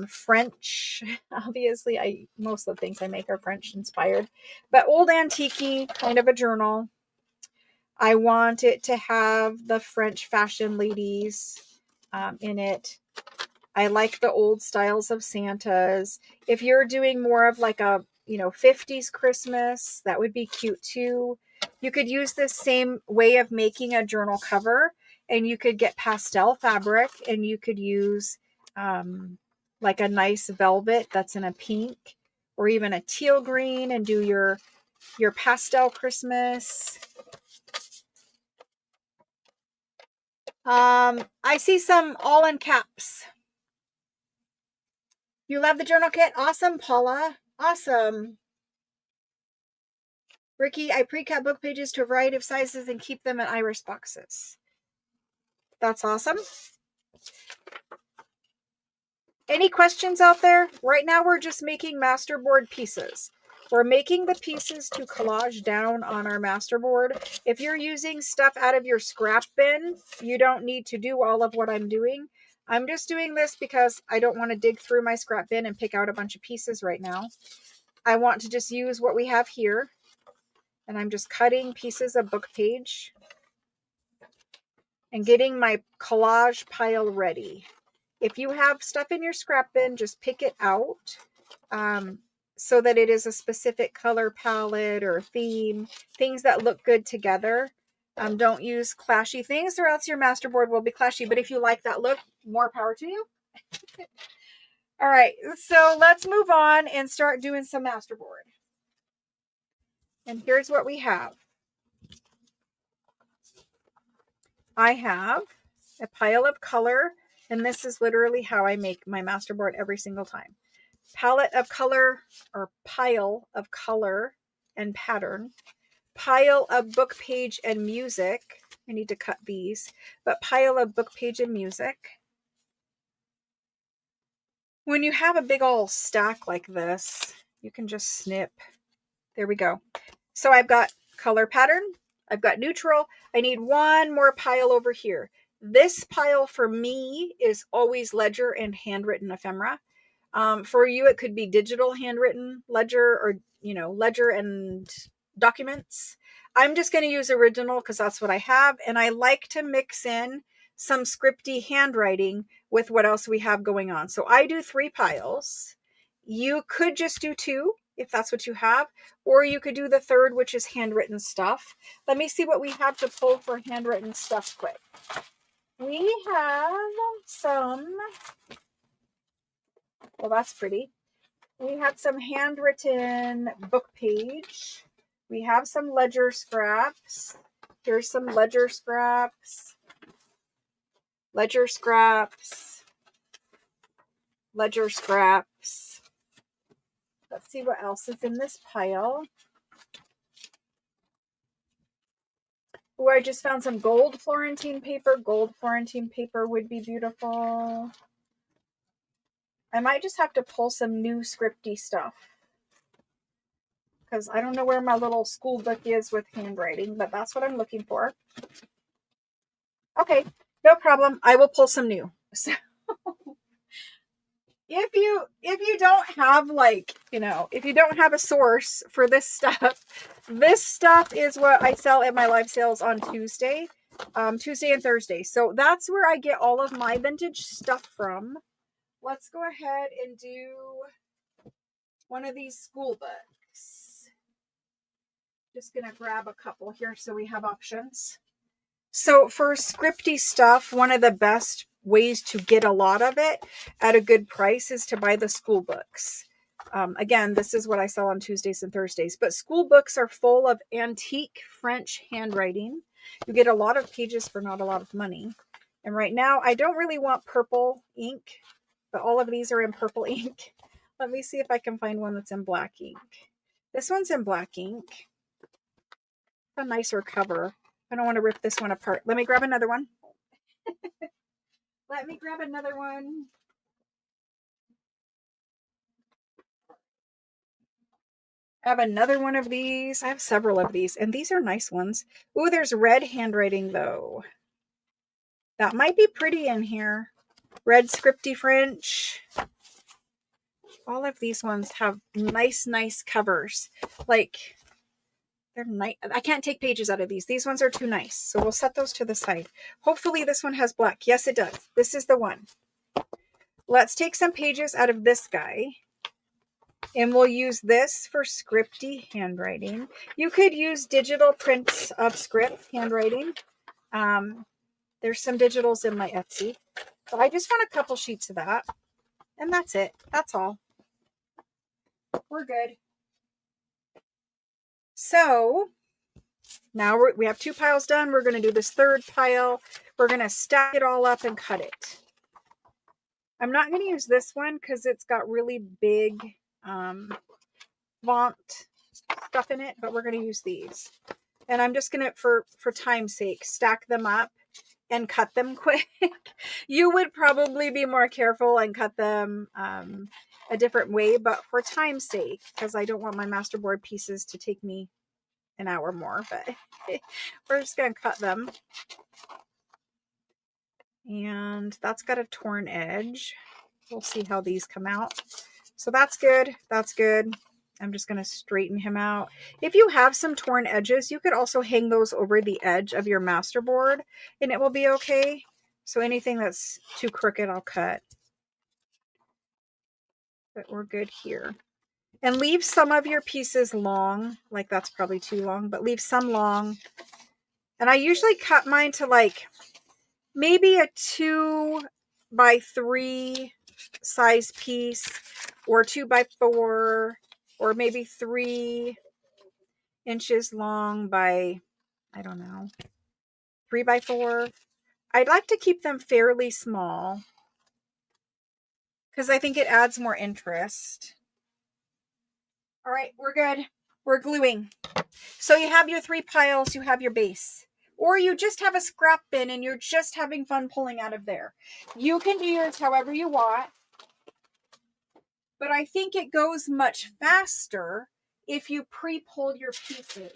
French. Obviously, most of the things I make are French inspired, but old antique kind of a journal. I want it to have the French fashion ladies in it. I like the old styles of Santas. If you're doing more of like a, 50s Christmas, that would be cute too. You could use this same way of making a journal cover, and you could get pastel fabric, and you could use like a nice velvet that's in a pink or even a teal green, and do your pastel Christmas. I see some all in caps. You love the journal kit? Awesome, Paula. Awesome. Ricky, I pre-cut book pages to a variety of sizes and keep them in iris boxes. That's awesome. Any questions out there? Right now we're just making masterboard pieces. We're making the pieces to collage down on our masterboard. If you're using stuff out of your scrap bin, you don't need to do all of what I'm doing. I'm just doing this because I don't want to dig through my scrap bin and pick out a bunch of pieces right now. I want to just use what we have here. And I'm just cutting pieces of book page and getting my collage pile ready. If you have stuff in your scrap bin, just pick it out so that it is a specific color palette or theme, things that look good together. Don't use clashy things or else your masterboard will be clashy. But if you like that look, more power to you. All right, so let's move on and start doing some masterboard. And here's what we have. I have a pile of color, and this is literally how I make my masterboard every single time. Palette of color, or pile of color and pattern. Pile of book page and music. I need to cut these, but pile of book page and music. When you have a big old stack like this, you can just snip. There we go. So I've got color pattern. I've got neutral. I need one more pile over here. This pile for me is always ledger and handwritten ephemera. For you, it could be digital handwritten ledger or, ledger and documents. I'm just going to use original because that's what I have. And I like to mix in some scripty handwriting with what else we have going on. So I do 3 piles. You could just do 2 if that's what you have, or you could do the 3rd, which is handwritten stuff. Let me see what we have to pull for handwritten stuff quick. We have some, well, that's pretty. We have some handwritten book page. We have some ledger scraps. Here's some ledger scraps. Ledger scraps. Ledger scraps. Let's see what else is in this pile. Oh, I just found some gold Florentine paper. Gold Florentine paper would be beautiful. I might just have to pull some new scripty stuff, because I don't know where my little school book is with handwriting, but that's what I'm looking for. Okay, no problem. I will pull some new. So if you don't have if you don't have a source for this stuff is what I sell at my live sales on Tuesday and Thursday. So that's where I get all of my vintage stuff from. Let's go ahead and do one of these school books. Just gonna grab a couple here so we have options. So for scripty stuff, one of the best ways to get a lot of it at a good price is to buy the school books. Again, this is what I sell on Tuesdays and Thursdays, but school books are full of antique French handwriting. You get a lot of pages for not a lot of money. And right now, I don't really want purple ink, but all of these are in purple ink. Let me see if I can find one that's in black ink. This one's in black ink. A nicer cover. I don't want to rip this one apart. Let me grab another one. Let me grab another one. I have another one of these. I have several of these, and these are nice ones. Ooh, there's red handwriting, though. That might be pretty in here. Red scripty French. All of these ones have nice, nice covers. Like, they're nice. I can't take pages out of these. These ones are too nice. So we'll set those to the side. Hopefully this one has black. Yes, it does. This is the one. Let's take some pages out of this guy. And we'll use this for scripty handwriting. You could use digital prints of script handwriting. There's some digitals in my Etsy. But I just want a couple sheets of that. And that's it. That's all. We're good. So now we have 2 piles done. We're going to do this 3rd pile. We're going to stack it all up and cut it. I'm not going to use this one because it's got really big font stuff in it, but we're going to use these. And I'm just going to, for time's sake, stack them up and cut them quick. You would probably be more careful and cut them a different way, but for time's sake, because I don't want my masterboard pieces to take me an hour more, but we're just going to cut them. And that's got a torn edge. We'll see how these come out. So that's good. That's good. I'm just going to straighten him out. If you have some torn edges, you could also hang those over the edge of your masterboard and it will be okay. So anything that's too crooked, I'll cut. But we're good here. And leave some of your pieces long. Like that's probably too long, but leave some long. And I usually cut mine to like maybe a 2 by 3 size piece or 2 by 4 or maybe 3 inches long by, I don't know, 3 by 4. I'd like to keep them fairly small because I think it adds more interest. All right, we're good. We're gluing. So you have your 3 piles, you have your base. Or you just have a scrap bin and you're just having fun pulling out of there. You can do yours however you want. But I think it goes much faster if you pre-pull your pieces.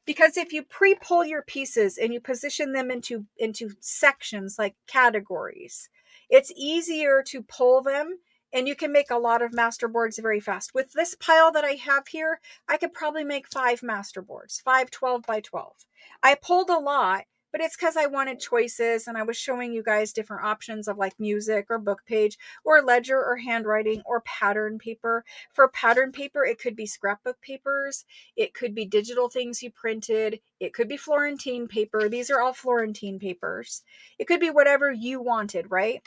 Because if you pre-pull your pieces and you position them into sections like categories, it's easier to pull them and you can make a lot of masterboards very fast. With this pile that I have here, I could probably make 5 masterboards, 5 12 by 12. I pulled a lot, but it's because I wanted choices and I was showing you guys different options of like music or book page or ledger or handwriting or pattern paper. For pattern paper, it could be scrapbook papers. It could be digital things you printed. It could be Florentine paper. These are all Florentine papers. It could be whatever you wanted, right?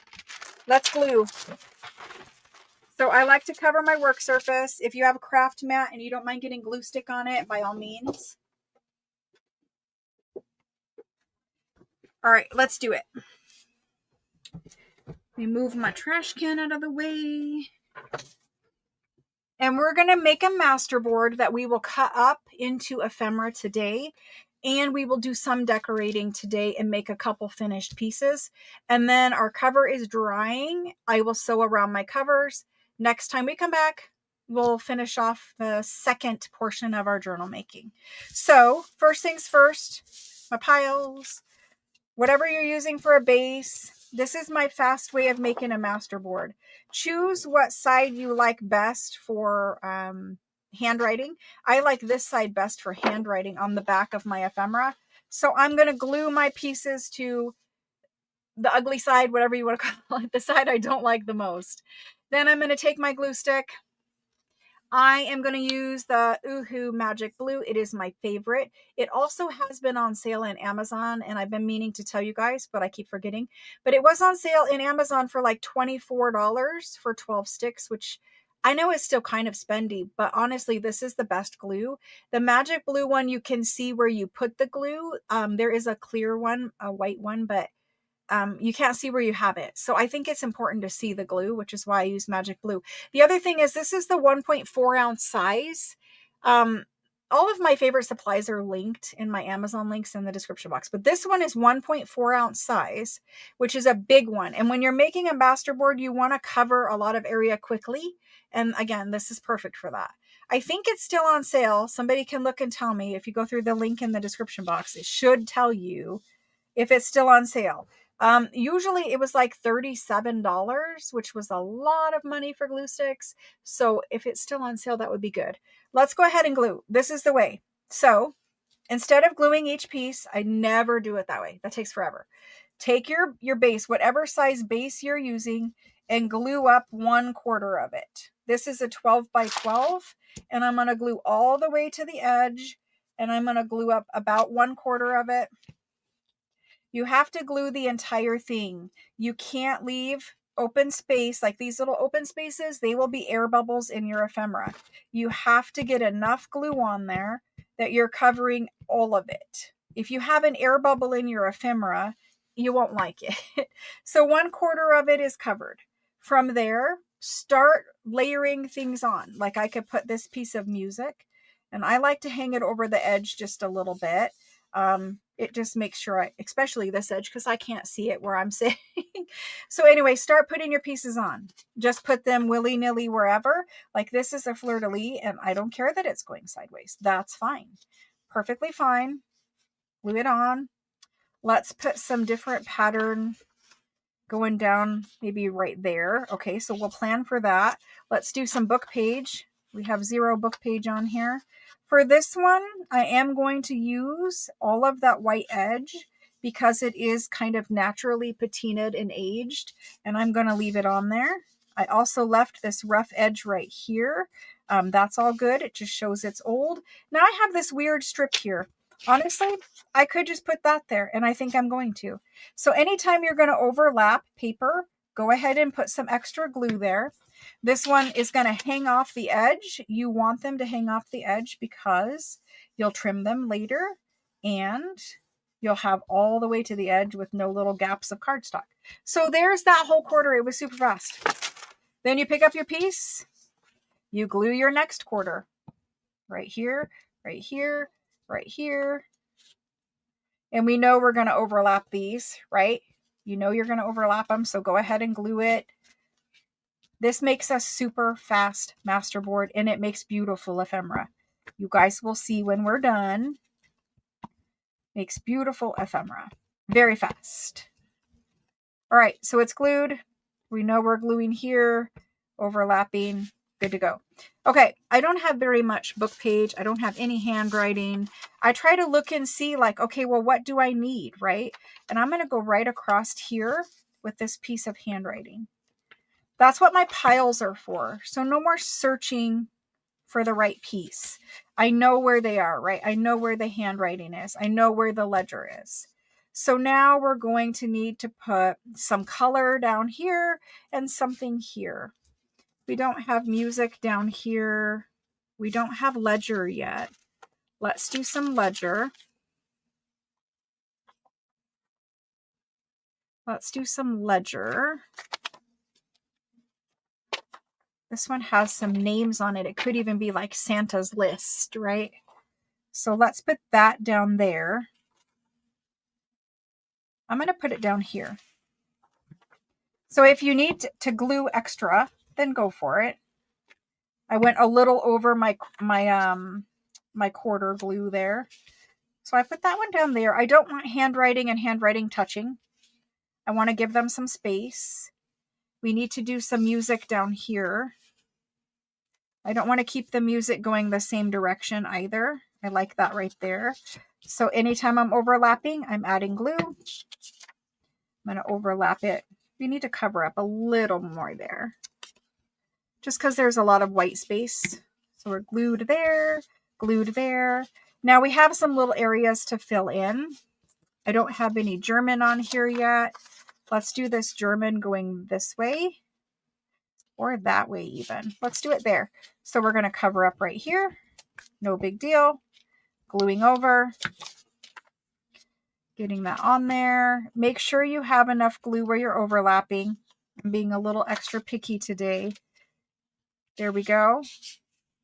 Let's glue. So I like to cover my work surface. If you have a craft mat and you don't mind getting glue stick on it, by all means. All right, let's do it. Let me move my trash can out of the way. And we're going to make a masterboard that we will cut up into ephemera today. And we will do some decorating today and make a couple finished pieces. And then our cover is drying. I will sew around my covers. Next time we come back, we'll finish off the second portion of our journal making. So first things first, my piles, whatever you're using for a base. This is my fast way of making a masterboard. Choose what side you like best for handwriting. I like this side best for handwriting on the back of my ephemera. So I'm going to glue my pieces to the ugly side, whatever you want to call it, the side I don't like the most. Then I'm going to take my glue stick. I am going to use the Oohoo Magic Blue. It is my favorite. It also has been on sale in Amazon, and I've been meaning to tell you guys, but I keep forgetting. But it was on sale in Amazon for like $24 for 12 sticks, which I know is still kind of spendy, but honestly, this is the best glue. The Magic Blue one, you can see where you put the glue. There is a clear one, a white one, but you can't see where you have it. So I think it's important to see the glue, which is why I use Magic Blue. The other thing is this is the 1.4 ounce size. All of my favorite supplies are linked in my Amazon links in the description box, but this one is 1.4 ounce size, which is a big one. And when you're making a masterboard, you want to cover a lot of area quickly. And again, this is perfect for that. I think it's still on sale. Somebody can look and tell me if you go through the link in the description box. It should tell you if it's still on sale. Usually it was like $37, which was a lot of money for glue sticks. So if it's still on sale, that would be good. Let's go ahead and glue. This is the way. So instead of gluing each piece, I never do it that way. That takes forever. Take your base, whatever size base you're using, and glue up 1/4 of it. This is a 12 by 12, and I'm going to glue all the way to the edge, and I'm going to glue up about 1/4 of it. You have to glue the entire thing. You can't leave open space, like these little open spaces, they will be air bubbles in your ephemera. You have to get enough glue on there that you're covering all of it. If you have an air bubble in your ephemera, you won't like it. So 1/4 of it is covered. From there, start layering things on. Like I could put this piece of music, and I like to hang it over the edge just a little bit. It just makes sure especially this edge, because I can't see it where I'm sitting. So anyway, start putting your pieces on. Just put them willy-nilly wherever. Like this is a fleur-de-lis, and I don't care that it's going sideways. That's fine. Perfectly fine. Glue it on. Let's put some different pattern going down maybe right there. Okay, so we'll plan for that. Let's do some book page. We have 0 book page on here. For this one, I am going to use all of that white edge because it is kind of naturally patinaed and aged, and I'm going to leave it on there. I also left this rough edge right here. That's all good. It just shows it's old. Now I have this weird strip here. Honestly, I could just put that there, and I think I'm going to. So anytime you're going to overlap paper, go ahead and put some extra glue there. This one is going to hang off the edge. You want them to hang off the edge because you'll trim them later, and you'll have all the way to the edge with no little gaps of cardstock. So there's that whole 1/4. It was super fast. Then you pick up your piece. You glue your next 1/4. Right here, right here, right here. And we know we're going to overlap these, right? You know you're going to overlap them, so go ahead and glue it. This makes a super fast masterboard, and it makes beautiful ephemera. You guys will see when we're done. Makes beautiful ephemera. Very fast. All right, so it's glued. We know we're gluing here, overlapping. Good to go. Okay, I don't have very much book page. I don't have any handwriting. I try to look and see like, okay, well, what do I need, right? And I'm going to go right across here with this piece of handwriting. That's what my piles are for. So no more searching for the right piece. I know where they are, right? I know where the handwriting is. I know where the ledger is. So now we're going to need to put some color down here and something here. We don't have music down here. We don't have ledger yet. Let's do some ledger. Let's do some ledger. This one has some names on it. It could even be like Santa's list, right? So let's put that down there. I'm going to put it down here. So if you need to glue extra, then go for it. I went a little over my 1/4 glue there. So I put that one down there. I don't want handwriting and handwriting touching. I want to give them some space. We need to do some music down here. I don't want to keep the music going the same direction either. I like that right there. So anytime I'm overlapping, I'm adding glue. I'm going to overlap it. We need to cover up a little more there, just because there's a lot of white space. So we're glued there, glued there. Now we have some little areas to fill in. I don't have any German on here yet. Let's do this German going this way or that way even. Let's do it there. So we're going to cover up right here. No big deal. Gluing over. Getting that on there. Make sure you have enough glue where you're overlapping. I'm being a little extra picky today. There we go.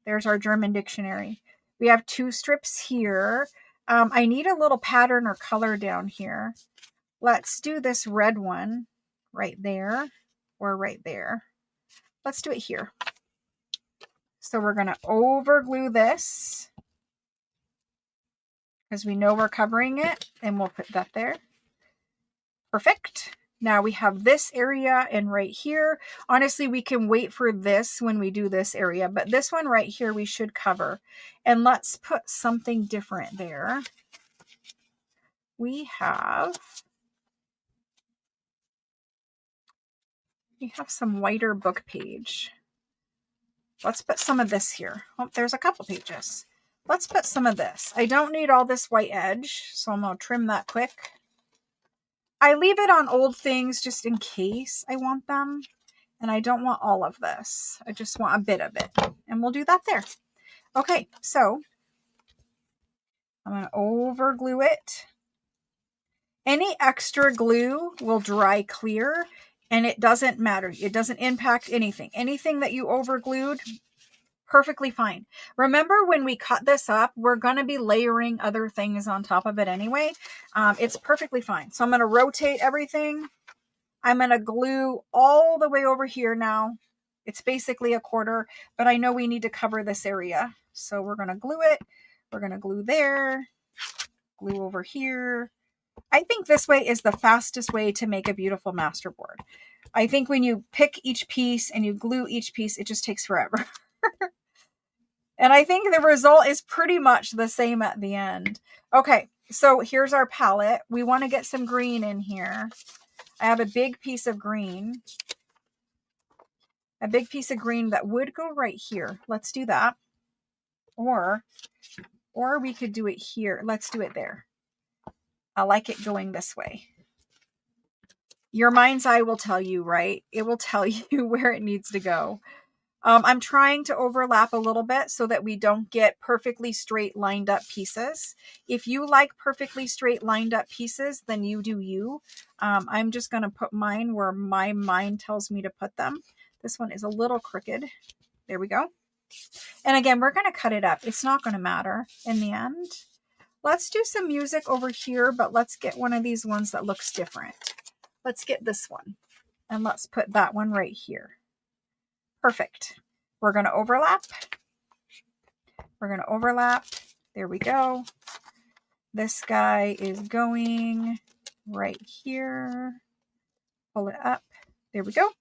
There's our German dictionary. We have 2 strips here. I need a little pattern or color down here. Let's do this red one right there or right there. Let's do it here. So we're going to over glue this because we know we're covering it, and we'll put that there. Perfect. Now we have this area and right here. Honestly, we can wait for this when we do this area, but this one right here we should cover. And let's put something different there. We have some whiter book page. Let's put some of this here. Oh, there's a couple pages. Let's put some of this. I don't need all this white edge, so I'm going to trim that quick. I leave it on old things just in case I want them. And I don't want all of this. I just want a bit of it. And we'll do that there. Okay, so I'm going to over glue it. Any extra glue will dry clear and it doesn't matter. It doesn't impact anything. Anything that you over glued, perfectly fine. Remember when we cut this up, we're going to be layering other things on top of it anyway. It's perfectly fine. So I'm going to rotate everything. I'm going to glue all the way over here now. It's basically a quarter, but I know we need to cover this area. So we're going to glue it. We're going to glue there, glue over here. I think this way is the fastest way to make a beautiful masterboard. I think when you pick each piece and you glue each piece, it just takes forever. And I think the result is pretty much the same at the end. Okay, so here's our palette. We want to get some green in here. I have a big piece of green. A big piece of green that would go right here. Let's do that. Or we could do it here. Let's do it there. I like it going this way. Your mind's eye will tell you, right? It will tell you where it needs to go. I'm trying to overlap a little bit so that we don't get perfectly straight lined up pieces. If you like perfectly straight lined up pieces, then you do you. I'm just going to put mine where my mind tells me to put them. This one is a little crooked. There we go. And again, we're going to cut it up. It's not going to matter in the end. Let's do some music over here, but let's get one of these ones that looks different. Let's get this one. And let's put that one right here. Perfect. We're going to overlap. We're going to overlap. There we go. This guy is going right here. Pull it up. There we go.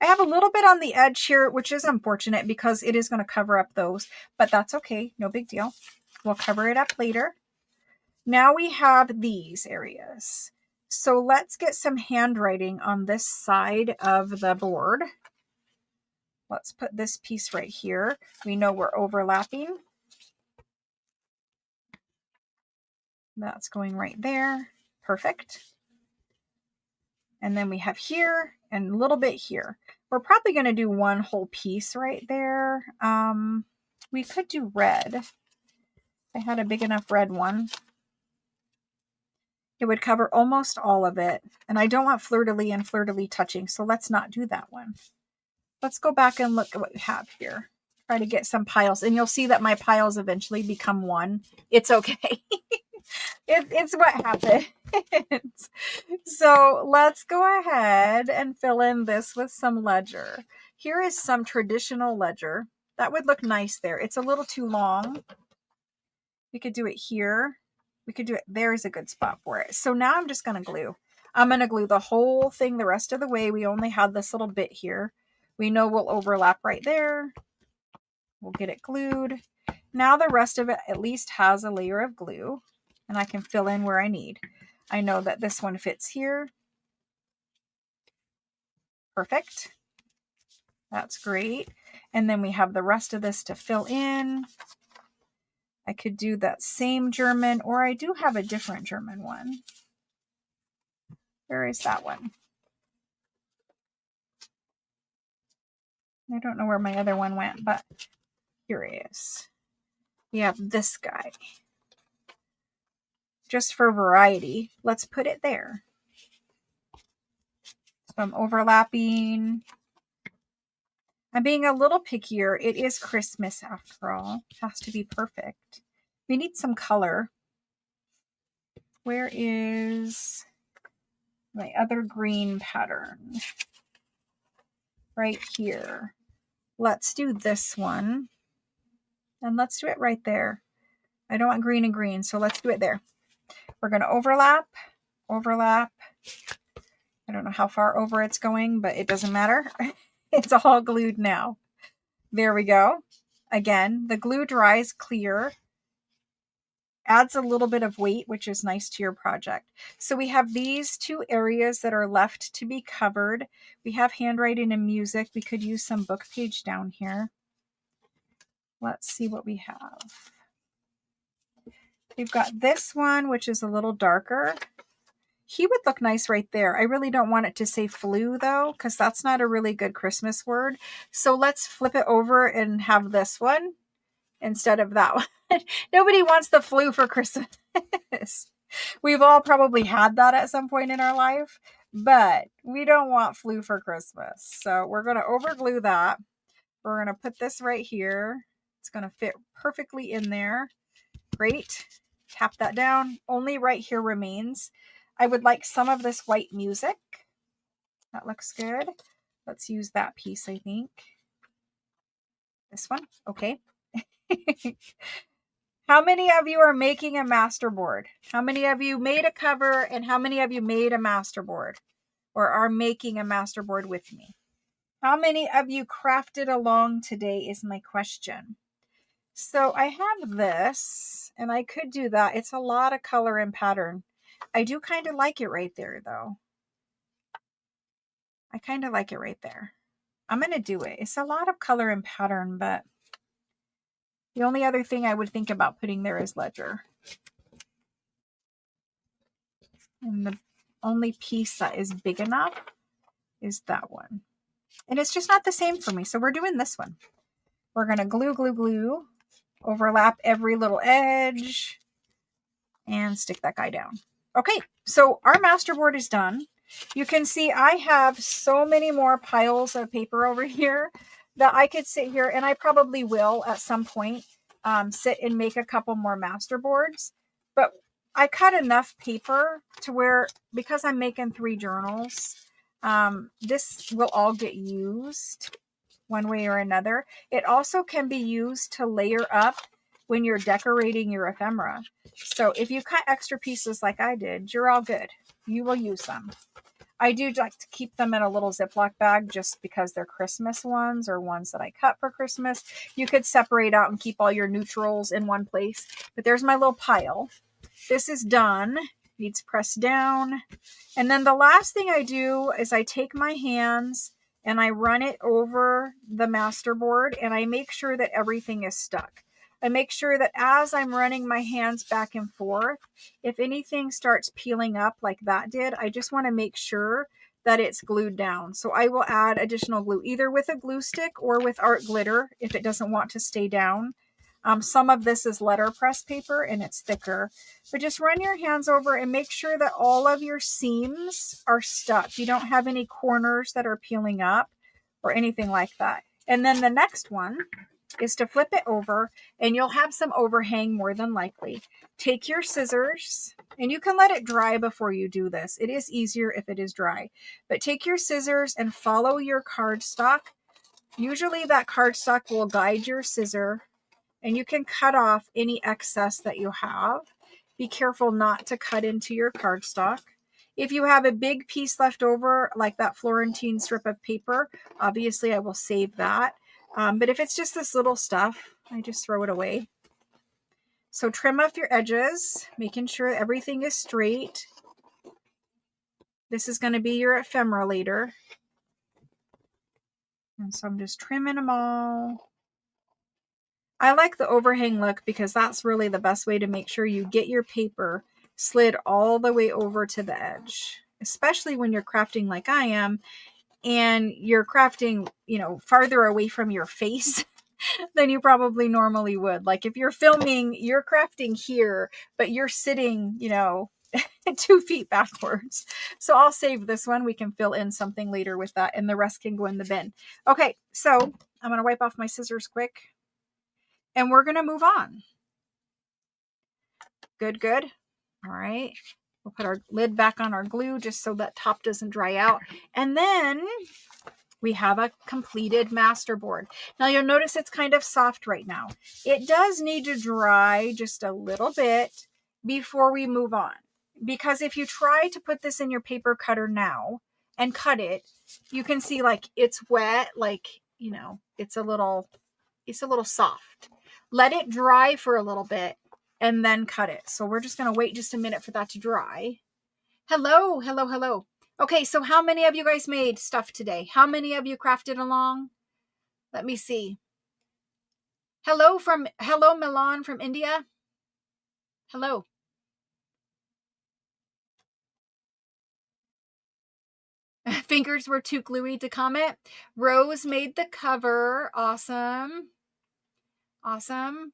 I have a little bit on the edge here, which is unfortunate because it is going to cover up those, but that's okay. No big deal. We'll cover it up later. Now we have these areas. So let's get some handwriting on this side of the board. Let's put this piece right here. We know we're overlapping. That's going right there. Perfect. And then we have here and a little bit here. We're probably going to do one whole piece right there. We could do red. I had a big enough red one. It would cover almost all of it. And I don't want fleur-de-lis and fleur-de-lis touching, so let's not do that one. Let's go back and look at what we have here. Try to get some piles. And you'll see that my piles eventually become one. It's okay. It's what happens. So let's go ahead and fill in this with some ledger. Here is some traditional ledger. That would look nice there. It's a little too long. We could do it here. We could do it. There's a good spot for it. So now I'm just going to glue. I'm going to glue the whole thing the rest of the way. We only had this little bit here. We know we'll overlap right there. We'll get it glued. Now the rest of it at least has a layer of glue. And I can fill in where I need. I know that this one fits here. Perfect. That's great. And then we have the rest of this to fill in. I could do that same German, or I do have a different German one. Where is that one? I don't know where my other one went, but here it is. We have this guy. Just for variety, let's put it there. So I'm overlapping. I'm being a little pickier. It is Christmas after all. It has to be perfect. We need some color. Where is my other green pattern? Right here. Let's do this one. And let's do it right there. I don't want green and green, so let's do it there. We're going to overlap, overlap, I don't know how far over it's going, but it doesn't matter. It's all glued now. There we go. Again, the glue dries clear, adds a little bit of weight, which is nice to your project. So we have these two areas that are left to be covered. We have handwriting and music. We could use some book page down here. Let's see what we have. We've got this one, which is a little darker. He would look nice right there. I really don't want it to say flu though, because that's not a really good Christmas word. So let's flip it over and have this one instead of that one. Nobody wants the flu for Christmas. We've all probably had that at some point in our life, but we don't want flu for Christmas. So we're going to overglue that. We're going to put this right here. It's going to fit perfectly in there. Great. Tap that down. Only right here remains. I would like some of this white music. That looks good. Let's use that piece, I think. This one. Okay. How many of you are making a masterboard? How many of you made a cover and how many of you made a masterboard or are making a masterboard with me? How many of you crafted along today is my question. So I have this and I could do that. It's a lot of color and pattern. I do kind of like it right there though. I kind of like it right there. I'm going to do it. It's a lot of color and pattern, but the only other thing I would think about putting there is ledger. And the only piece that is big enough is that one. And it's just not the same for me. So we're doing this one. We're going to glue, glue, glue, overlap every little edge, and stick that guy down. Okay, so our masterboard is done. You can see I have so many more piles of paper over here that I could sit here, and I probably will at some point sit and make a couple more masterboards. But I cut enough paper to where, because I'm making 3 journals, this will all get used one way or another. It also can be used to layer up when you're decorating your ephemera. So if you cut extra pieces like I did, you're all good. You will use them. I do like to keep them in a little Ziploc bag just because they're Christmas ones or ones that I cut for Christmas. You could separate out and keep all your neutrals in one place. But there's my little pile. This is done. Needs pressed down. And then the last thing I do is I take my hands and I run it over the masterboard and I make sure that everything is stuck. I make sure that as I'm running my hands back and forth, if anything starts peeling up like that did, I just want to make sure that it's glued down. So I will add additional glue, either with a glue stick or with art glitter if it doesn't want to stay down. Some of this is letterpress paper and it's thicker, but just run your hands over and make sure that all of your seams are stuck. You don't have any corners that are peeling up or anything like that. And then the next one is to flip it over and you'll have some overhang more than likely. Take your scissors and you can let it dry before you do this. It is easier if it is dry, but take your scissors and follow your cardstock. Usually that cardstock will guide your scissor and you can cut off any excess that you have. Be careful not to cut into your cardstock. If you have a big piece left over, like that Florentine strip of paper, obviously I will save that. But if it's just this little stuff, I just throw it away. So trim off your edges, making sure everything is straight. This is going to be your ephemera later. And so I'm just trimming them all. I like the overhang look because that's really the best way to make sure you get your paper slid all the way over to the edge, especially when you're crafting like I am and you're crafting, you know, farther away from your face than you probably normally would. Like if you're filming, you're crafting here, but you're sitting, you know, 2 feet backwards. So I'll save this one. We can fill in something later with that and the rest can go in the bin. Okay, so I'm going to wipe off my scissors quick. And we're going to move on. Good, good. All right. We'll put our lid back on our glue just so that top doesn't dry out. And then we have a completed masterboard. Now you'll notice it's kind of soft right now. It does need to dry just a little bit before we move on. because if you try to put this in your paper cutter now and cut it, you can see like it's wet, like, you know, it's a little soft. Let it dry for a little bit and then cut it. So we're just going to wait just a minute for that to dry. Hello, hello, hello. Okay, so how many of you guys made stuff today? How many of you crafted along? Let me see. Hello, Milan from India. Hello. Fingers were too gluey to comment. Rose made the cover. Awesome. Awesome.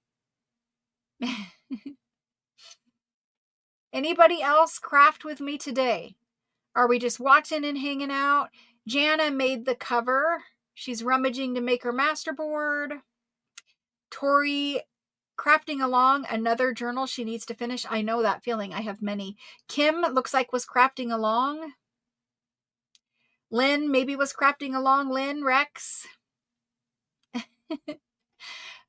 Anybody else craft with me today? Are we just watching and hanging out? Jana made the cover. She's rummaging to make her masterboard. Tori crafting along, another journal she needs to finish. I know that feeling. I have many. Kim looks like was crafting along. Lynn maybe was crafting along. Lynn, Rex.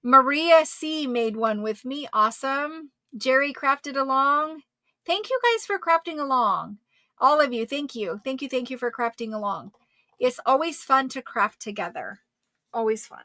Maria C made one with me. Awesome. Jerry crafted along. Thank you guys for crafting along. All of you, thank you. Thank you for crafting along. It's always fun to craft together. Always fun.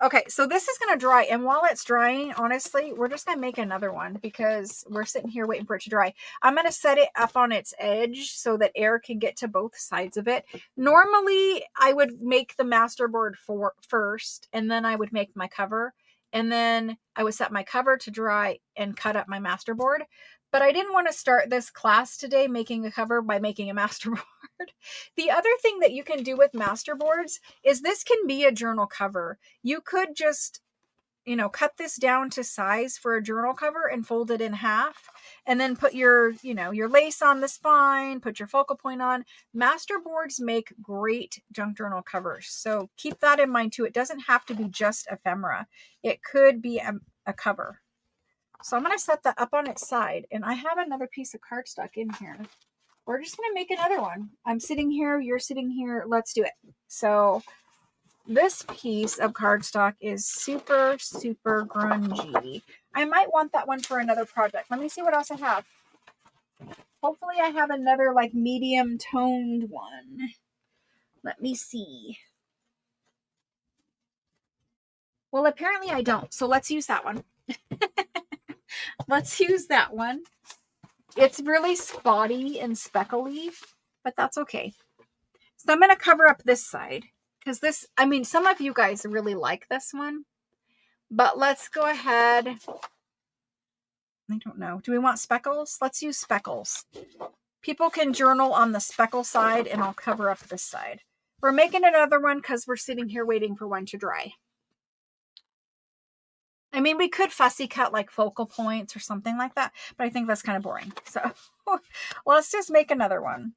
Okay, so this is going to dry. And while it's drying, honestly, we're just going to make another one because we're sitting here waiting for it to dry. I'm going to set it up on its edge so that air can get to both sides of it. Normally, I would make the masterboard first, and then I would make my cover. And then I would set my cover to dry and cut up my masterboard. But I didn't want to start this class today making a cover by making a masterboard. The other thing that you can do with masterboards is this can be a journal cover. You could just, you know, cut this down to size for a journal cover and fold it in half and then put your, you know, your lace on the spine, put your focal point on. Masterboards make great junk journal covers. So keep that in mind too. It doesn't have to be just ephemera. It could be a cover. So I'm going to set that up on its side, and I have another piece of cardstock in here. We're just going to make another one. I'm sitting here, you're sitting here. Let's do it. So this piece of cardstock is super, super grungy. I might want that one for another project. Let me see what else I have. Hopefully I have another like medium toned one. Let me see. Well, apparently I don't. So let's use that one. Let's use that one. It's really spotty and speckly, but that's okay. So I'm going to cover up this side because this, I mean, some of you guys really like this one, but let's go ahead. I don't know. Do we want speckles? Let's use speckles. People can journal on the speckle side and I'll cover up this side. We're making another one because we're sitting here waiting for one to dry. I mean, we could fussy cut like focal points or something like that, but I think that's kind of boring. So let's just make another one.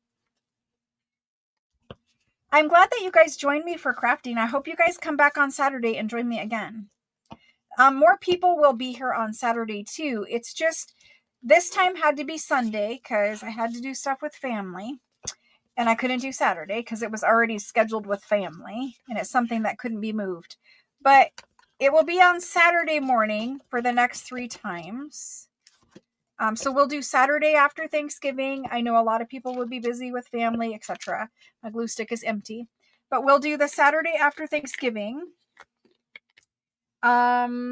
I'm glad that you guys joined me for crafting. I hope you guys come back on Saturday and join me again. More people will be here on Saturday too. It's just this time had to be Sunday because I had to do stuff with family. And I couldn't do Saturday because it was already scheduled with family. And it's something that couldn't be moved. But it will be on Saturday morning for the next 3 times. So we'll do Saturday after Thanksgiving. I know a lot of people would be busy with family, etc. My glue stick is empty. But we'll do the Saturday after Thanksgiving. I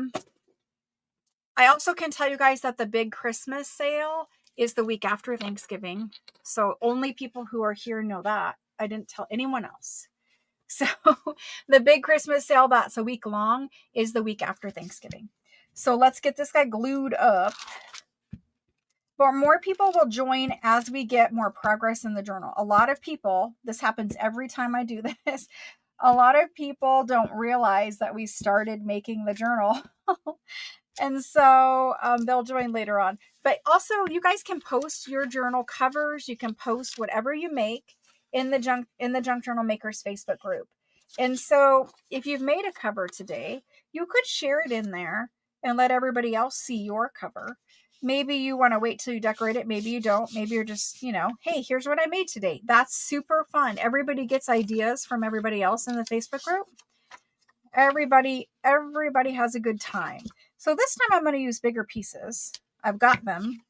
also can tell you guys that the big Christmas sale is the week after Thanksgiving. So only people who are here know that. I didn't tell anyone else. So the big Christmas sale that's a week long is the week after Thanksgiving. So let's get this guy glued up. But more people will join as we get more progress in the journal. A lot of people, this happens every time I do this, a lot of people don't realize that we started making the journal. And so they'll join later on. But also, you guys can post your journal covers. You can post whatever you make in the Junk Journal Makers Facebook group. And so if you've made a cover today, you could share it in there and let everybody else see your cover. Maybe you want to wait till you decorate it. Maybe you don't. Maybe you're just, you know, hey, here's what I made today. That's super fun. Everybody gets ideas from everybody else in the Facebook group. Everybody has a good time. So this time I'm going to use bigger pieces. I've got them.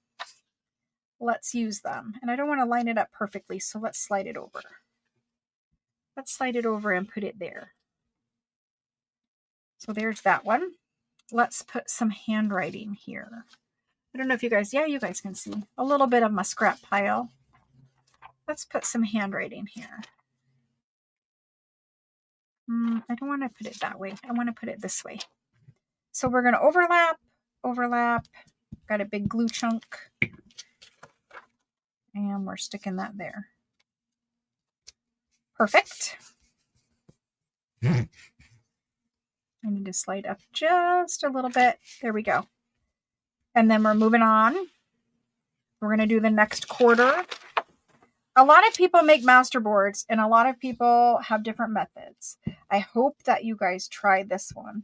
let's use them. And I don't want to line it up perfectly, so let's slide it over. Let's slide it over and put it there. So there's that one. Let's put some handwriting here. I don't know if you guys, yeah, you guys can see a little bit of my scrap pile. Let's put some handwriting here. I don't want to put it that way. I want to put it this way. So we're going to overlap. Got a big glue chunk. And we're sticking that there. Perfect. I need to slide up just a little bit. There we go. And then we're moving on. We're going to do the next quarter. A lot of people make masterboards and a lot of people have different methods. I hope that you guys try this one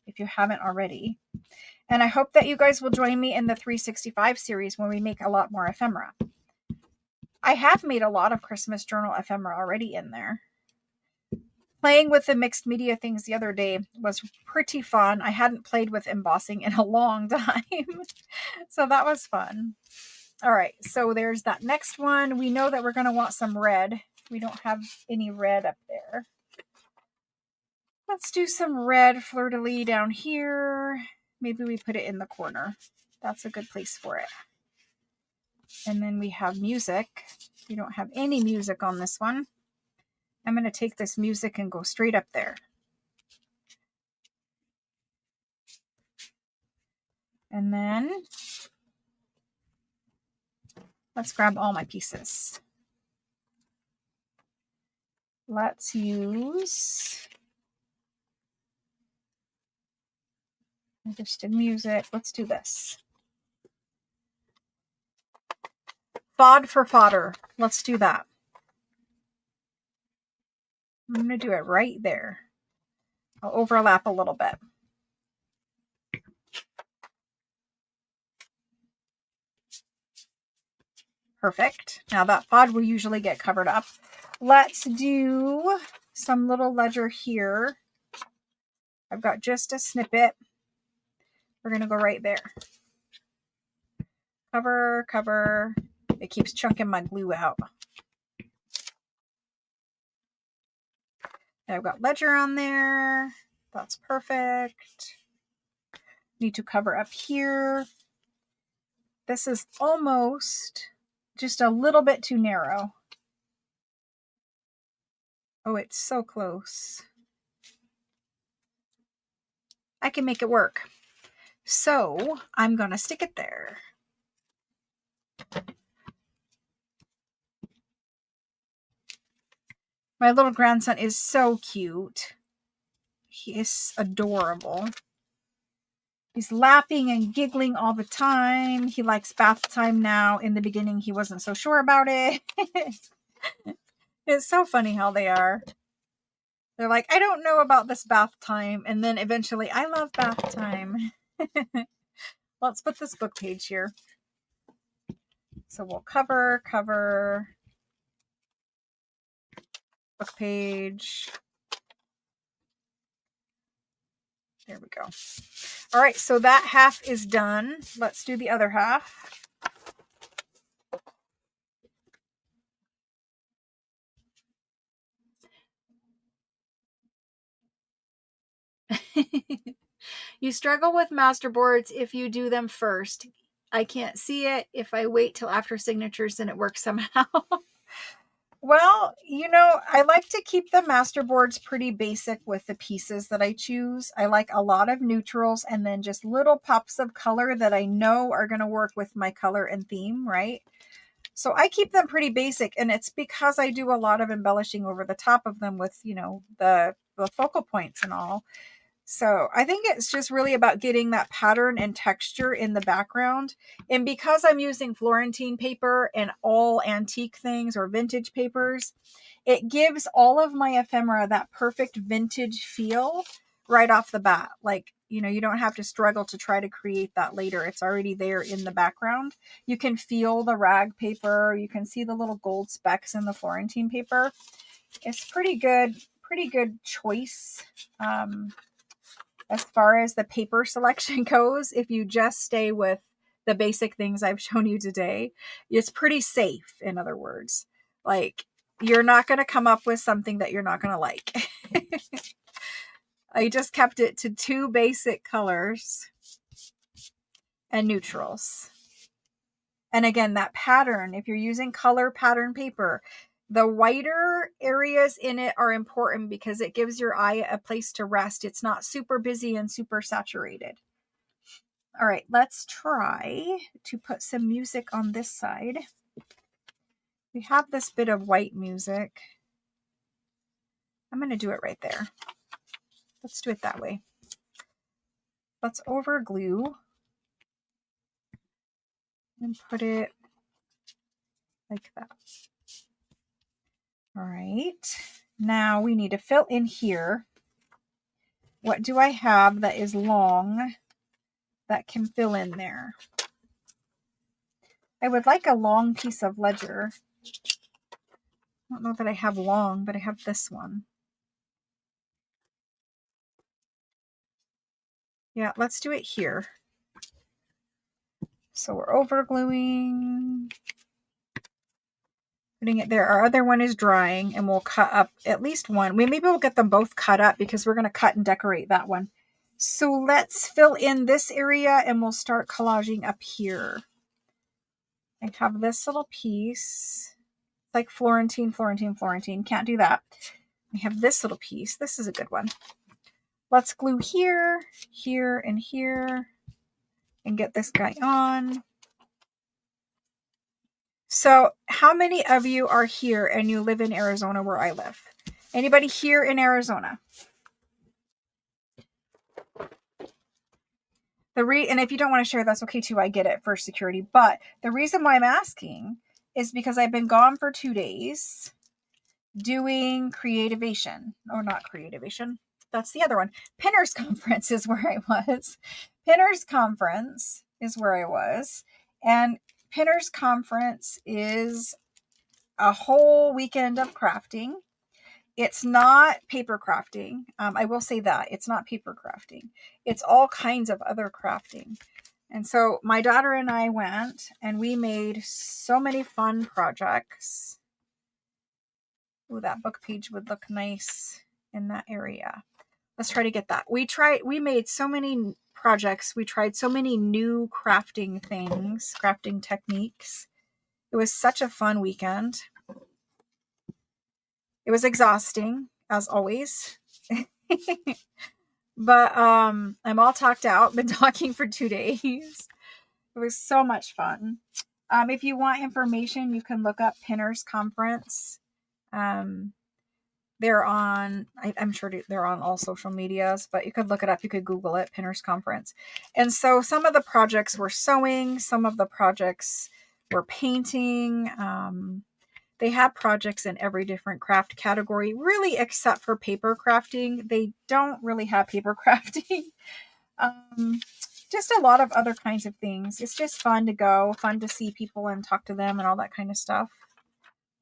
if you haven't already. And I hope that you guys will join me in the 365 series when we make a lot more ephemera. I have made a lot of Christmas journal ephemera already in there. Playing with the mixed media things the other day was pretty fun. I hadn't played with embossing in a long time. So that was fun. All right, so there's that next one. We know that we're going to want some red. We don't have any red up there. Let's do some red fleur-de-lis down here. Maybe we put it in the corner. That's a good place for it. And then we have music. We don't have any music on this one. I'm going to take this music and go straight up there. And then let's grab all my pieces. Let's use, I just did music. Let's do this. Fod for fodder. Let's do that. I'm going to do it right there. I'll overlap a little bit. Perfect. Now that fod will usually get covered up. Let's do some little ledger here. I've got just a snippet. We're going to go right there. Cover, cover. It keeps chunking my glue out. And I've got ledger on there. That's perfect. Need to cover up here. This is almost just a little bit too narrow. Oh, it's so close. I can make it work. So I'm going to stick it there. My little grandson is so cute. He is adorable. He's laughing and giggling all the time. He likes bath time now. In the beginning, he wasn't so sure about it. It's so funny how they are. They're like, I don't know about this bath time. And then eventually, I love bath time. Let's put this book page here. So we'll cover, book page. There we go. All right, so that half is done. Let's do the other half. You struggle with masterboards if you do them first. I can't see it. If I wait till after signatures, then it works somehow. Well, you know, I like to keep the masterboards pretty basic with the pieces that I choose. I like a lot of neutrals and then just little pops of color that I know are going to work with my color and theme, right? So I keep them pretty basic, and it's because I do a lot of embellishing over the top of them with, you know, the focal points and all. So I think it's just really about getting that pattern and texture in the background. And because I'm using Florentine paper and all antique things or vintage papers, it gives all of my ephemera that perfect vintage feel right off the bat. Like, you know, you don't have to struggle to try to create that later. It's already there in the background. You can feel the rag paper. You can see the little gold specks in the Florentine paper. It's pretty good choice. As far as the paper selection goes, if you just stay with the basic things I've shown you today. It's pretty safe, in other words. Like, you're not going to come up with something that you're not going to like. I just kept it to 2 basic colors and neutrals. And again, that pattern, if you're using color pattern paper, the whiter areas in it are important because it gives your eye a place to rest. It's not super busy and super saturated. All right, let's try to put some music on this side. We have this bit of white music. I'm going to do it right there. Let's do it that way. Let's over glue and put it like that. All right. Now we need to fill in here. What do I have that is long that can fill in there? I would like a long piece of ledger. I don't know that I have long, but I have this one. Yeah, let's do it here. So we're over gluing, putting it there. Our other one is drying, and we'll cut up at least one. Maybe we'll get them both cut up because we're going to cut and decorate that one. So let's fill in this area and we'll start collaging up here. I have this little piece, like Florentine. Can't do that. I have this little piece. This is a good one. Let's glue here, here, and here, and get this guy on. So how many of you are here and you live in Arizona where I live? Anybody here in Arizona? And if you don't want to share, that's okay too. I get it for security. But the reason why I'm asking is because I've been gone for 2 days doing Creativation. Or not Creativation. That's the other one. Pinners Conference is where I was. Pinners Conference is where I was. And Pinners Conference is a whole weekend of crafting. It's not paper crafting. I will say that. It's not paper crafting. It's all kinds of other crafting. And so my daughter and I went and we made so many fun projects. Ooh, that book page would look nice in that area. Let's try to get that. We made so many projects. We tried so many new crafting things, crafting techniques. It was such a fun weekend. It was exhausting, as always. But I'm all talked out. Been talking for 2 days. It was so much fun. If you want information, you can look up Pinners Conference. They're on, I'm sure they're on all social medias, but you could look it up. You could Google it, Pinners Conference. And so some of the projects were sewing. Some of the projects were painting. They have projects in every different craft category, really, except for paper crafting. They don't really have paper crafting. Just a lot of other kinds of things. It's just fun to go, fun to see people and talk to them and all that kind of stuff.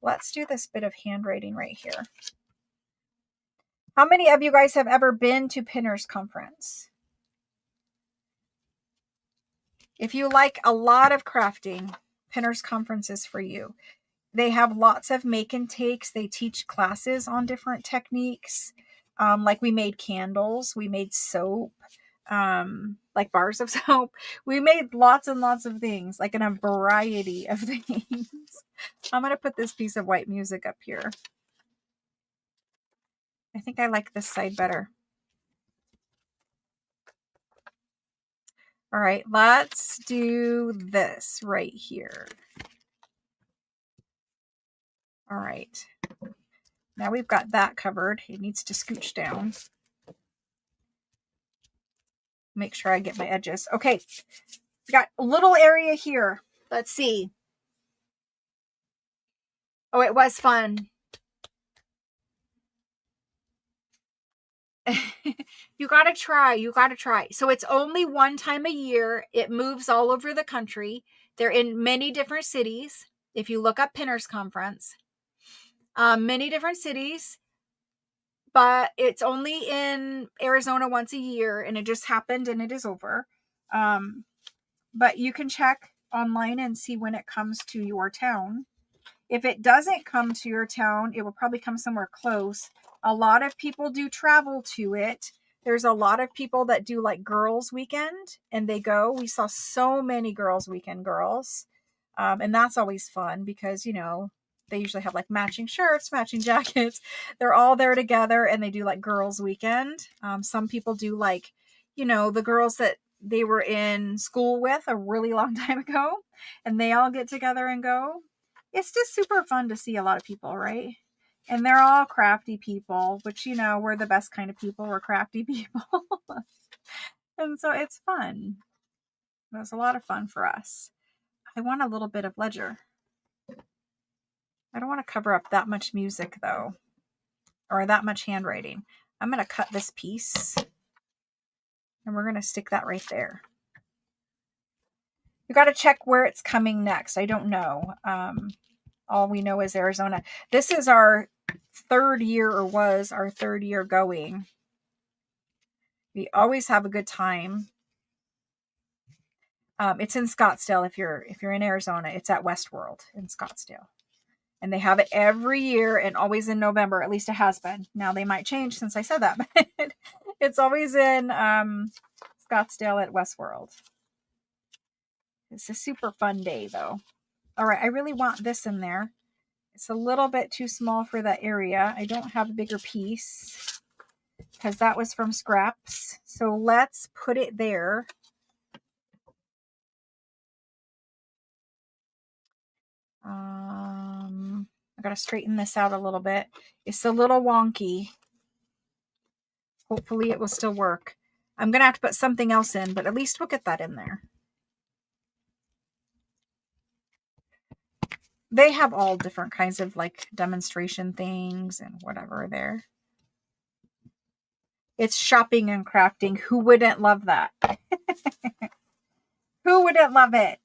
Let's do this bit of handwriting right here. How many of you guys have ever been to Pinners Conference? If you like a lot of crafting, Pinners Conference is for you. They have lots of make and takes. They teach classes on different techniques. Like we made candles. We made soap. Like bars of soap. We made lots and lots of things, like in a variety of things. I'm going to put this piece of white music up here. I think I like this side better. All right, let's do this right here. All right. Now we've got that covered. It needs to scooch down. Make sure I get my edges. Okay, we got a little area here. Let's see. Oh, it was fun. You got to try. You got to try. So it's only one time a year. It moves all over the country. They're in many different cities. If you look up Pinners Conference, many different cities, but it's only in Arizona once a year, and it just happened and it is over. but you can check online and see when it comes to your town. If it doesn't come to your town, it will probably come somewhere close. A lot of people do travel to it. There's a lot of people that do like girls weekend and they go. We saw so many girls weekend girls. And that's always fun because, you know, they usually have like matching shirts, matching jackets. They're all there together and they do like girls weekend. Some people do like, you know, the girls that they were in school with a really long time ago and they all get together and go. It's just super fun to see a lot of people, right? And they're all crafty people, which, you know, we're the best kind of people. We're crafty people. And so it's fun. It was a lot of fun for us. I want a little bit of ledger. I don't want to cover up that much music, though, or that much handwriting. I'm going to cut this piece, and we're going to stick that right there. You got to check where it's coming next. I don't know. All we know is Arizona. This is our third year, or was our third year going. We always have a good time. It's in Scottsdale. If you're in Arizona, it's at Westworld in Scottsdale. And they have it every year and always in November. At least it has been. Now they might change since I said that, but it's always in Scottsdale at Westworld. It's a super fun day though. All right, I really want this in there. It's a little bit too small for that area. I don't have a bigger piece because that was from scraps. So let's put it there. I gotta straighten this out a little bit. It's a little wonky. Hopefully it will still work. I'm gonna have to put something else in, but at least we'll get that in there. They have all different kinds of like demonstration things and whatever there. It's shopping and crafting. Who wouldn't love that? Who wouldn't love it?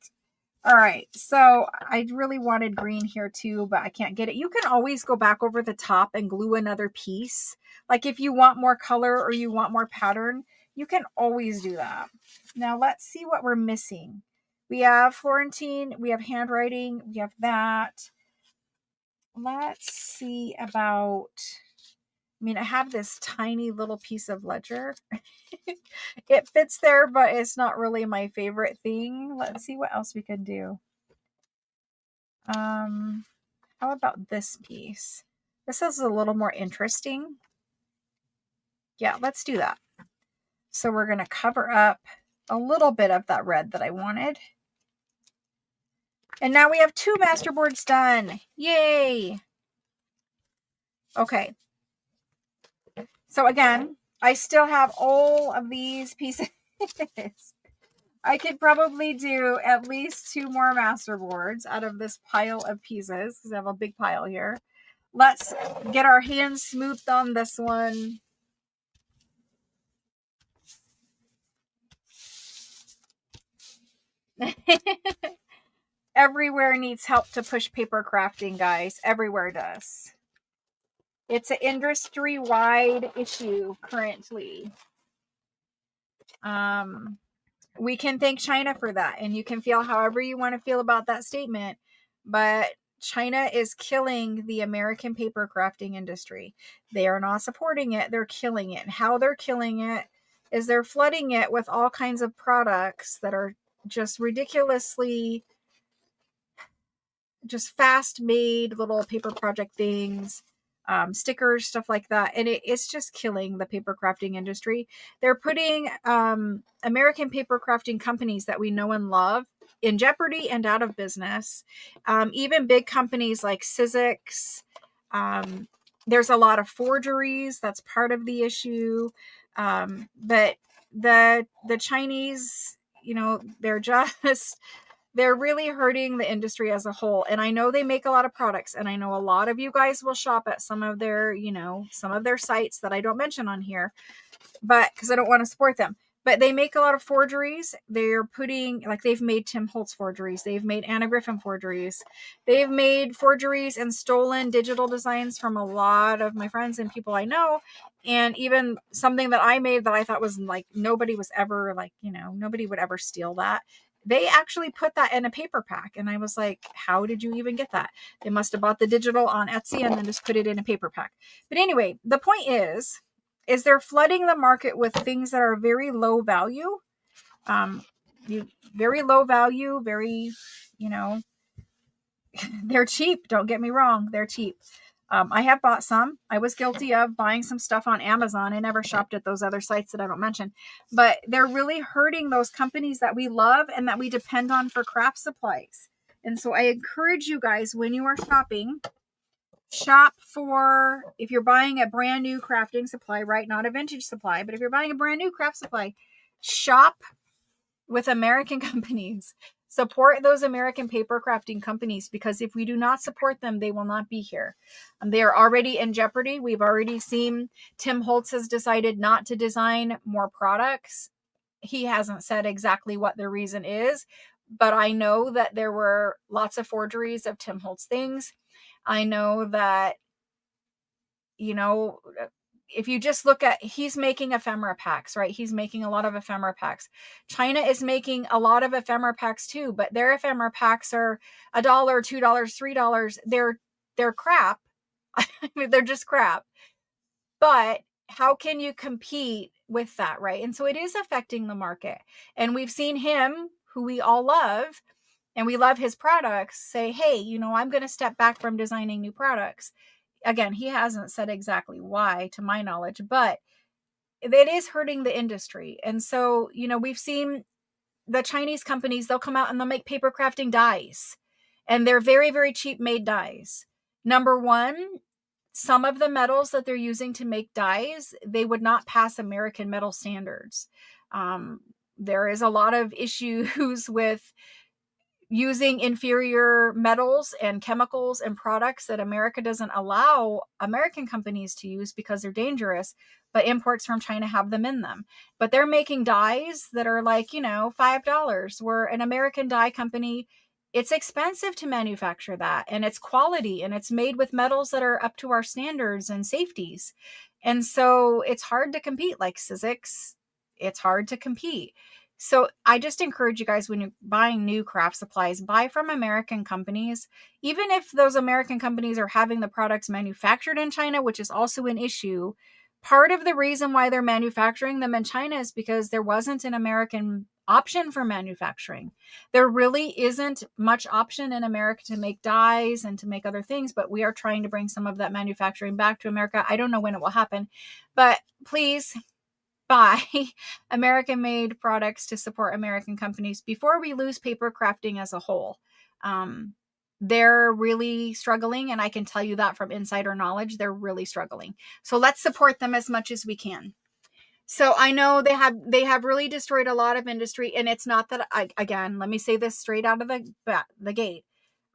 All right, so I really wanted green here too, but I can't get it. You can always go back over the top and glue another piece. Like if you want more color or you want more pattern, you can always do that. Now let's see what we're missing. We have Florentine, we have handwriting, we have that. Let's see about, I mean, I have this tiny little piece of ledger. It fits there, but it's not really my favorite thing. Let's see what else we can do. How about this piece? This is a little more interesting. Yeah, let's do that. So we're going to cover up a little bit of that red that I wanted. And now we have 2 masterboards done. Yay! Okay. So again, I still have all of these pieces. I could probably do at least 2 more masterboards out of this pile of pieces because I have a big pile here. Let's get our hands smoothed on this one. Everywhere needs help to push paper crafting, guys. Everywhere does. It's an industry-wide issue currently. We can thank China for that, and you can feel however you want to feel about that statement, but China is killing the American paper crafting industry. They are not supporting it. They're killing it. And how they're killing it is they're flooding it with all kinds of products that are just ridiculously just fast made little paper project things, stickers, stuff like that. And it's just killing the paper crafting industry. They're putting American paper crafting companies that we know and love in jeopardy and out of business. Even big companies like Sizzix. There's a lot of forgeries. That's part of the issue. But the Chinese, you know, they're really hurting the industry as a whole. And I know they make a lot of products, and I know a lot of you guys will shop at some of their, you know, some of their sites that I don't mention on here, but because I don't want to support them. But they make a lot of forgeries. They're putting, like, they've made Tim Holtz forgeries. They've made Anna Griffin forgeries. They've made forgeries and stolen digital designs from a lot of my friends and people I know. And even something that I made that I thought was like, nobody was ever like, you know, nobody would ever steal that. they actually put that in a paper pack. And I was like, how did you even get that? They must have bought the digital on Etsy and then just put it in a paper pack. But anyway, the point is they're flooding the market with things that are very low value. Very low value, very, they're cheap. Don't get me wrong. They're cheap. I have bought some. I was guilty of buying some stuff on Amazon. I never shopped at those other sites that I don't mention, but they're really hurting those companies that we love and that we depend on for craft supplies. And so I encourage you guys, when you are shopping, shop for, if you're buying a brand new crafting supply, right? Not a vintage supply, but if you're buying a brand new craft supply, shop with American companies. Support those American paper crafting companies, because if we do not support them, they will not be here. They are already in jeopardy. We've already seen Tim Holtz has decided not to design more products. He hasn't said exactly what the reason is, but I know that there were lots of forgeries of Tim Holtz things. I know that, if you just look at, he's making ephemera packs, right? He's making a lot of ephemera packs. China is making a lot of ephemera packs too, but their ephemera packs are $1, $2, $3. They're crap. I mean, they're just crap. But how can you compete with that, right? And so it is affecting the market. And we've seen him, who we all love, and we love his products, say, hey, I'm going to step back from designing new products. Again, he hasn't said exactly why, to my knowledge, but it is hurting the industry. And so, we've seen the Chinese companies, they'll come out and they'll make paper crafting dies. And they're very, very cheap made dies. Number one, some of the metals that they're using to make dies, they would not pass American metal standards. There is a lot of issues with using inferior metals and chemicals and products that America doesn't allow American companies to use because they're dangerous, but imports from China have them in them. But they're making dyes that are like, $5, where an American dye company, it's expensive to manufacture that, and it's quality, and it's made with metals that are up to our standards and safeties. And so it's hard to compete, like Sizzix. It's hard to compete. So I just encourage you guys, when you're buying new craft supplies, buy from American companies. Even if those American companies are having the products manufactured in China, which is also an issue, part of the reason why they're manufacturing them in China is because there wasn't an American option for manufacturing. There really isn't much option in America to make dyes and to make other things, but we are trying to bring some of that manufacturing back to America. I don't know when it will happen, but please buy American-made products to support American companies before we lose paper crafting as a whole. They're really struggling, and I can tell you that from insider knowledge. They're really struggling. So let's support them as much as we can. So I know they have really destroyed a lot of industry, and it's not that again, let me say this straight out of the gate.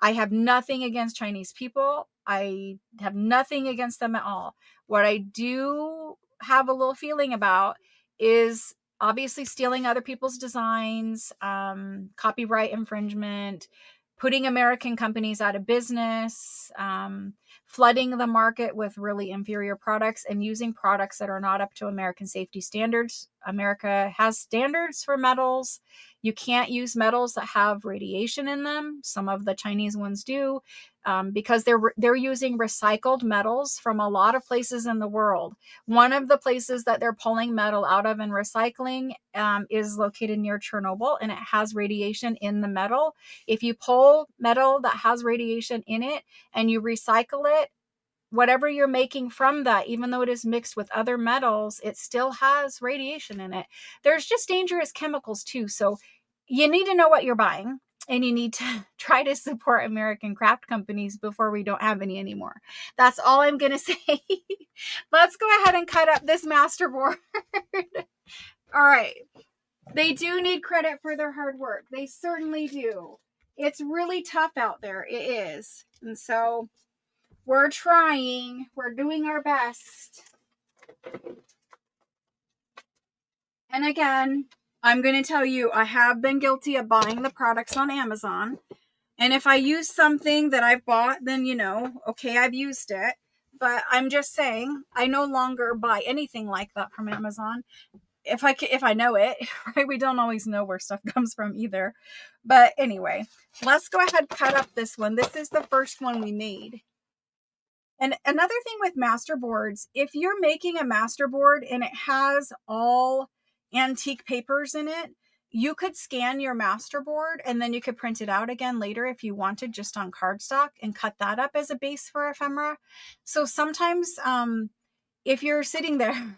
I have nothing against Chinese people. I have nothing against them at all. What I do have a little feeling about is obviously stealing other people's designs, copyright infringement, putting American companies out of business, flooding the market with really inferior products, and using products that are not up to American safety standards. America has standards for metals. You can't use metals that have radiation in them. Some of the Chinese ones do, because they're using recycled metals from a lot of places in the world. One of the places that they're pulling metal out of and recycling is located near Chernobyl, and it has radiation in the metal. If you pull metal that has radiation in it and you recycle it, whatever you're making from that, even though it is mixed with other metals, it still has radiation in it. There's just dangerous chemicals too. So you need to know what you're buying, and you need to try to support American craft companies before we don't have any anymore. That's all I'm going to say. Let's go ahead and cut up this masterboard. All right. They do need credit for their hard work. They certainly do. It's really tough out there. It is. And so we're trying. We're doing our best. And again, I'm going to tell you, I have been guilty of buying the products on Amazon. And if I use something that I've bought, then, okay, I've used it. But I'm just saying, I no longer buy anything like that from Amazon. if I know it, right? We don't always know where stuff comes from either. But anyway, let's go ahead and cut up this one. This is the first one we made. And another thing with master boards, if you're making a master board and it has all antique papers in it, you could scan your master board and then you could print it out again later if you wanted, just on cardstock, and cut that up as a base for ephemera. So sometimes if you're sitting there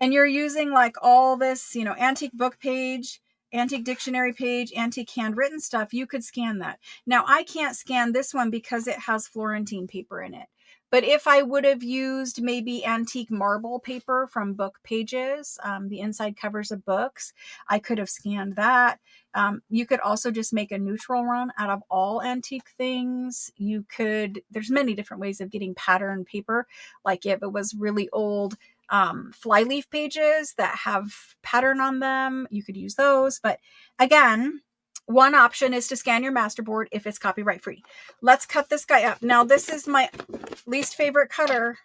and you're using like all this, antique book page, antique dictionary page, antique handwritten stuff, you could scan that. Now, I can't scan this one because it has Florentine paper in it. But if I would have used maybe antique marble paper from book pages, the inside covers of books, I could have scanned that. You could also just make a neutral run out of all antique things. There's many different ways of getting pattern paper. Like if it was really old flyleaf pages that have pattern on them, you could use those. But again, one option is to scan your masterboard if it's copyright free. Let's cut this guy up. Now, this is my least favorite cutter,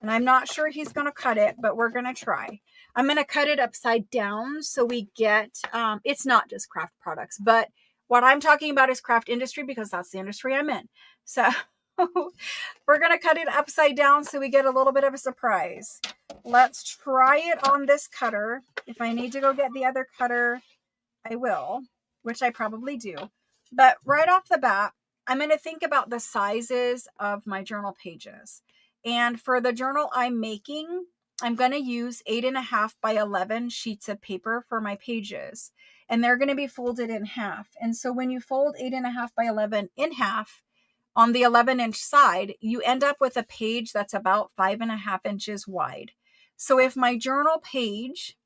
and I'm not sure he's going to cut it, but we're going to try. I'm going to cut it upside down so we get, it's not just craft products, but what I'm talking about is craft industry because that's the industry I'm in. So we're going to cut it upside down so we get a little bit of a surprise. Let's try it on this cutter. If I need to go get the other cutter, I will, which I probably do. But right off the bat, I'm going to think about the sizes of my journal pages. And for the journal I'm making, I'm going to use 8.5 by 11 sheets of paper for my pages. And they're going to be folded in half. And so when you fold 8.5 by 11 in half on the 11-inch side, you end up with a page that's about 5.5 inches wide. So if my journal page,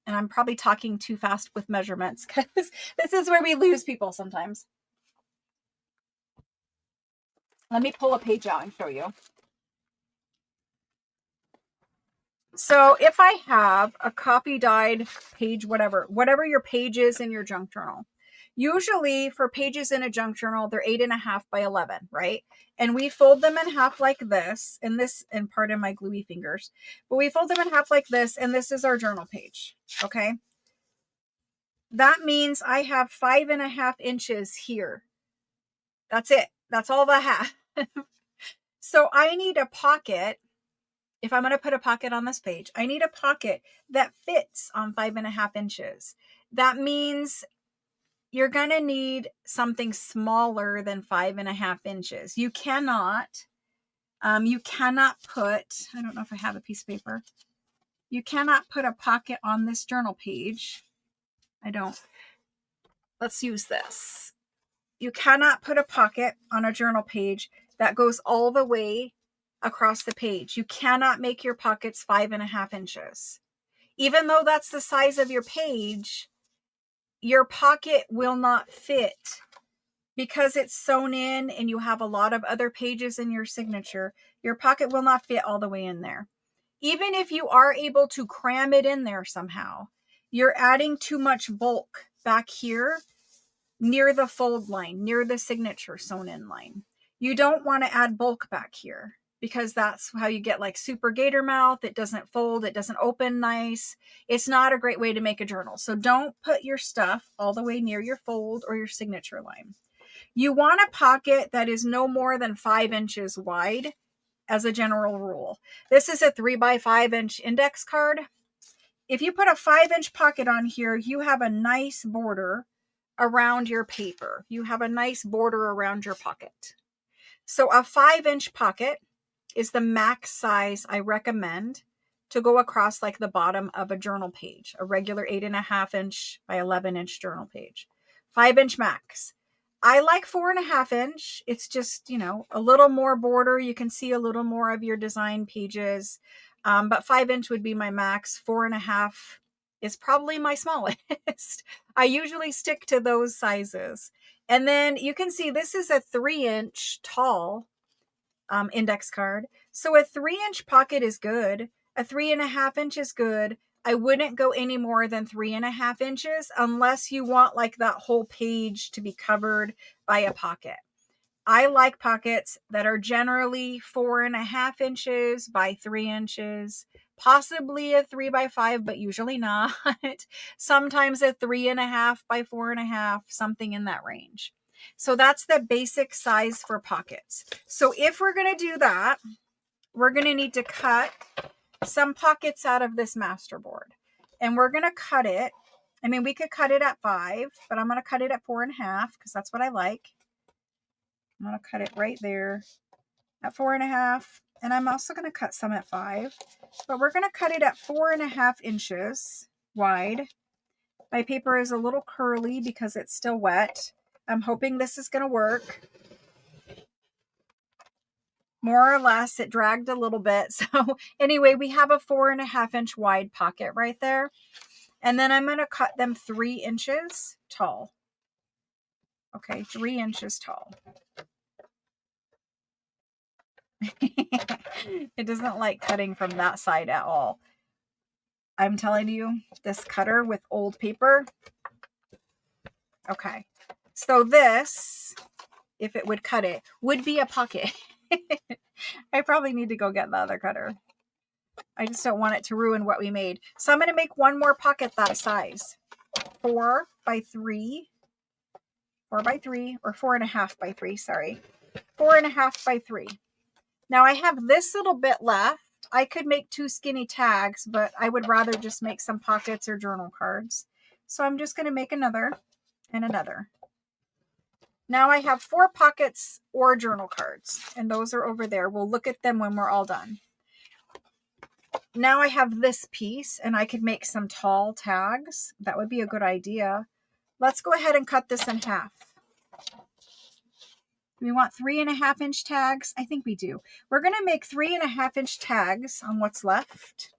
and I'm probably talking too fast with measurements because this is where we lose people sometimes. Let me pull a page out and show you. So if I have a copy dyed page, whatever your page is in your junk journal, usually for pages in a junk journal, they're 8.5 by 11, right? And we fold them in half like this, and pardon my gluey fingers, but we fold them in half like this, and this is our journal page, okay? That means I have 5.5 inches here. That's it. That's all I have. So I need a pocket. If I'm going to put a pocket on this page, I need a pocket that fits on 5.5 inches. That means you're going to need something smaller than 5.5 inches. You cannot put, I don't know if I have a piece of paper. You cannot put a pocket on this journal page. I don't. Let's use this. You cannot put a pocket on a journal page that goes all the way across the page. You cannot make your pockets 5.5 inches. Even though that's the size of your page, your pocket will not fit because it's sewn in and you have a lot of other pages in your signature. Your pocket will not fit all the way in there. Even if you are able to cram it in there somehow, you're adding too much bulk back here near the fold line, near the signature sewn in line. You don't want to add bulk back here because that's how you get like super gator mouth. It doesn't fold. It doesn't open nice. It's not a great way to make a journal. So don't put your stuff all the way near your fold or your signature line. You want a pocket that is no more than 5 inches wide as a general rule. This is a 3 by 5 inch index card. If you put a 5-inch pocket on here, you have a nice border around your paper. You have a nice border around your pocket. So a 5-inch pocket is the max size I recommend to go across like the bottom of a journal page, a regular 8.5 inch by 11 inch journal page. 5-inch max. I like 4.5 inch. It's just, a little more border. You can see a little more of your design pages. But 5-inch would be my max. 4.5 is probably my smallest. I usually stick to those sizes. And then you can see this is a 3-inch tall index card. So a 3-inch pocket is good. A 3.5 inch is good. I wouldn't go any more than 3.5 inches unless you want like that whole page to be covered by a pocket. I like pockets that are generally 4.5 inches by 3 inches. possibly a 3x5, but usually not. Sometimes a 3.5x4.5, something in that range. So that's the basic size for pockets. So if we're going to do that, we're going to need to cut some pockets out of this master board. And we're going to cut it. I mean, we could cut it at 5, but I'm going to cut it at 4.5 because that's what I like. I'm going to cut it right there at 4.5. And I'm also going to cut some at 5, but we're going to cut it at 4.5 inches wide. My paper is a little curly because it's still wet. I'm hoping this is going to work. More or less, it dragged a little bit. So anyway, we have a 4.5 inch wide pocket right there. And then I'm going to cut them 3 inches tall. Okay, 3 inches tall. It doesn't like cutting from that side at all. I'm telling you, this cutter with old paper. Okay, so this, if it would cut it, would be a pocket. I probably need to go get the other cutter. I just don't want it to ruin what we made. So I'm going to make one more pocket that size. 4x3, 4x3, or 4.5x3, sorry. 4.5x3. Now I have this little bit left. I could make 2 skinny tags, but I would rather just make some pockets or journal cards. So I'm just going to make another and another. Now I have 4 pockets or journal cards, and those are over there. We'll look at them when we're all done. Now I have this piece, and I could make some tall tags. That would be a good idea. Let's go ahead and cut this in half. We want 3.5 inch tags. I think we do. We're going to make 3.5 inch tags on what's left.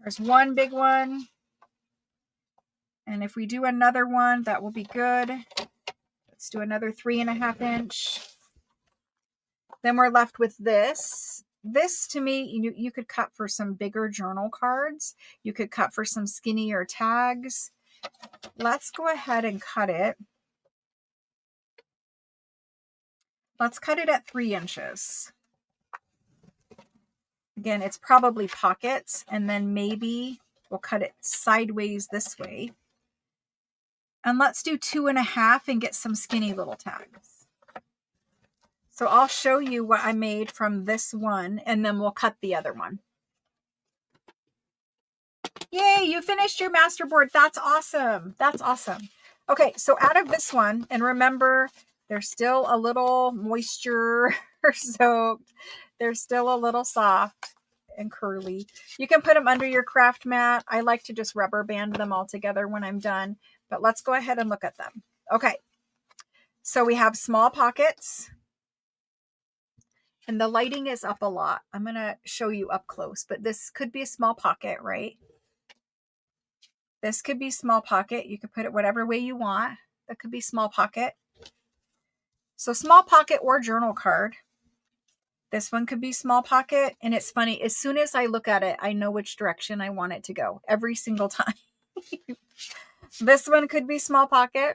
There's one big one. And if we do another one, that will be good. Let's do another 3.5 inch. Then we're left with this. This to me, you could cut for some bigger journal cards. You could cut for some skinnier tags. Let's go ahead and cut it. Let's cut it at 3 inches. Again, it's probably pockets, and then maybe we'll cut it sideways this way. And let's do 2.5 and get some skinny little tags. So I'll show you what I made from this one, and then we'll cut the other one. Yay, you finished your master board. That's awesome. That's awesome. Okay, so out of this one, and remember, there's still a little moisture soaked. They're still a little soft and curly. You can put them under your craft mat. I like to just rubber band them all together when I'm done, but let's go ahead and look at them. Okay, so we have small pockets, and the lighting is up a lot. I'm going to show you up close, but this could be a small pocket, right? This could be small pocket. You could put it whatever way you want. That could be small pocket. So small pocket or journal card. This one could be small pocket. And it's funny, as soon as I look at it, I know which direction I want it to go every single time. This one could be small pocket,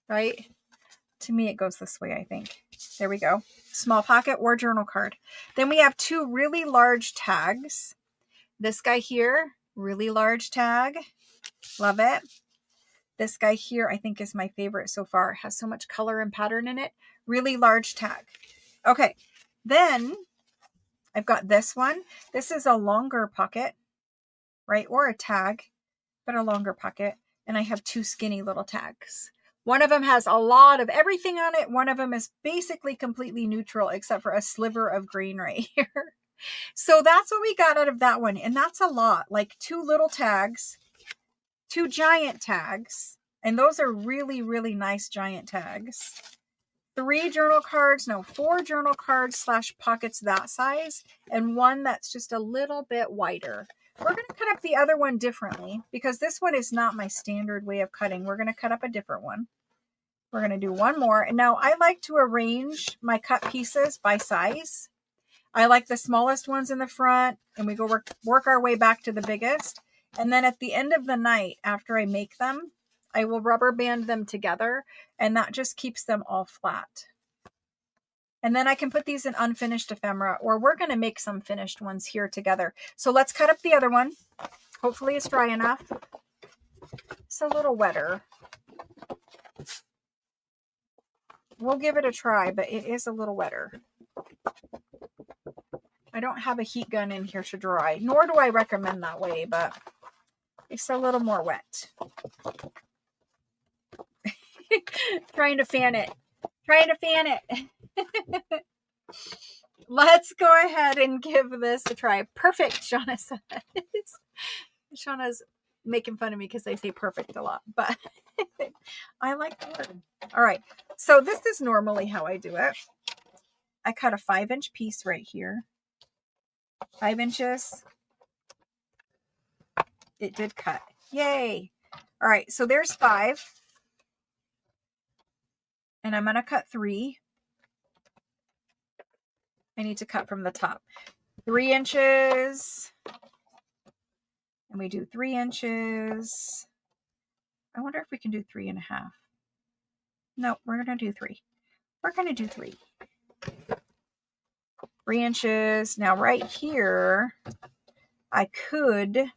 right? To me, it goes this way, I think. There we go. Small pocket or journal card. Then we have 2 really large tags. This guy here, really large tag. Love it. This guy here, I think, is my favorite so far. It has so much color and pattern in it. Really large tag. Okay, then I've got this one. This is a longer pocket, right? Or a tag, but a longer pocket. And I have 2 skinny little tags. One of them has a lot of everything on it. One of them is basically completely neutral, except for a sliver of green right here. So that's what we got out of that one. And that's a lot, like 2 little tags, 2 giant tags. And those are really, really nice giant tags. 3 journal cards, no, 4 journal cards / pockets that size, and 1 that's just a little bit wider. We're going to cut up the other one differently because this one is not my standard way of cutting. We're going to cut up a different one. We're going to do 1 more. And now I like to arrange my cut pieces by size. I like the smallest ones in the front, and we go work our way back to the biggest. And then at the end of the night, after I make them, I will rubber band them together, and that just keeps them all flat. And then I can put these in unfinished ephemera, or we're going to make some finished ones here together. So let's cut up the other one. Hopefully it's dry enough. It's a little wetter. We'll give it a try, but it is a little wetter. I don't have a heat gun in here to dry, nor do I recommend that way, but it's a little more wet. Trying to fan it. Trying to fan it. Let's go ahead and give this a try. Perfect, Shauna says. Shauna's making fun of me because I say perfect a lot, but I like the word. All right, so this is normally how I do it. I cut a 5-inch piece right here. 5 inches. It did cut. Yay. All right, so there's 5. And I'm going to cut 3. I need to cut from the top. 3 inches. And we do 3 inches. I wonder if we can do 3.5. No, we're going to do 3. We're going to do 3. 3 inches. Now right here, I could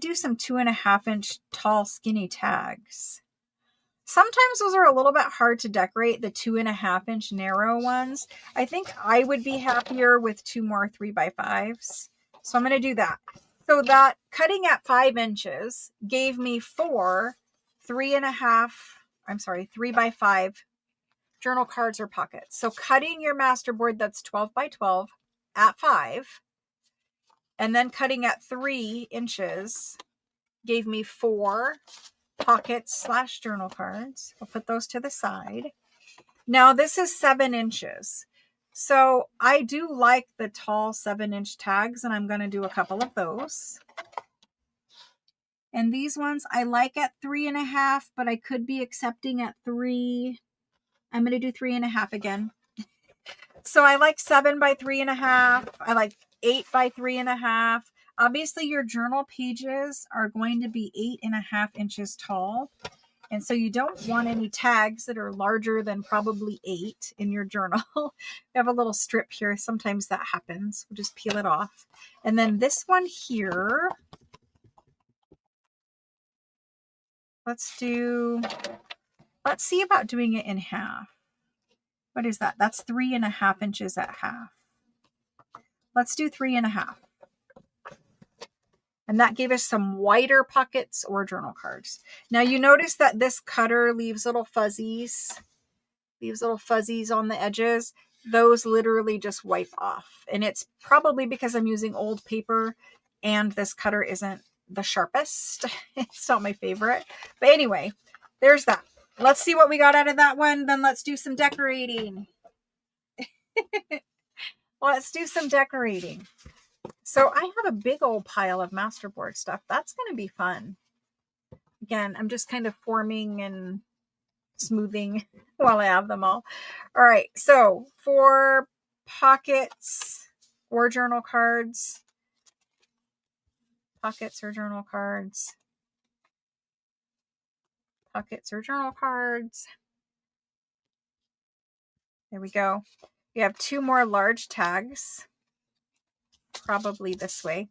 do some 2.5-inch tall skinny tags. Sometimes those are a little bit hard to decorate, the 2.5-inch narrow ones. I think I would be happier with 2 more 3x5s. So I'm going to do that. So that cutting at 5 inches gave me 4 3x5 journal cards or pockets. So cutting your masterboard that's 12x12 at 5 and then cutting at 3 inches gave me 4 pockets / journal cards. I'll put those to the side. Now this is 7 inches. So I do like the tall 7-inch tags, and I'm going to do a couple of those. And these ones I like at 3.5, but I could be accepting at 3. I'm going to do 3.5 again. So I like 7 by 3.5. I like 8 by 3.5. Obviously your journal pages are going to be 8.5 inches tall. And so you don't want any tags that are larger than probably 8 in your journal. You have a little strip here. Sometimes that happens. We'll just peel it off. And then this one here, let's see about doing it in half. What is that? That's 3.5 inches at half. Let's do 3.5. And that gave us some wider pockets or journal cards. Now you notice that this cutter leaves little fuzzies. On the edges. Those literally just wipe off. And it's probably because I'm using old paper and this cutter isn't the sharpest. It's not my favorite. But anyway, there's that. Let's see what we got out of that one. Then let's do some decorating. Let's do some decorating. So I have a big old pile of masterboard stuff. That's going to be fun. Again, I'm just kind of forming and smoothing while I have them all. All right. So for pockets or journal cards, pockets or journal cards. There we go. We have 2 more large tags. Probably this way.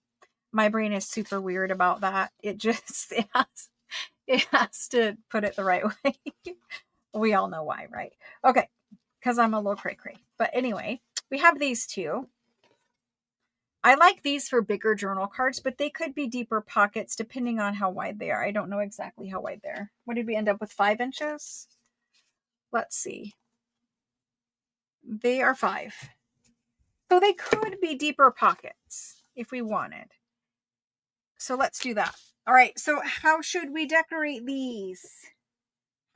My brain is super weird about that. It has to put it the right way. We all know why, right? Okay, because I'm a little cray-cray. But anyway, we have these 2. I like these for bigger journal cards, but they could be deeper pockets depending on how wide they are. I don't know exactly how wide they're. What did we end up with? 5 inches? Let's see. They are 5. So they could be deeper pockets if we wanted. So let's do that. All right. So how should we decorate these?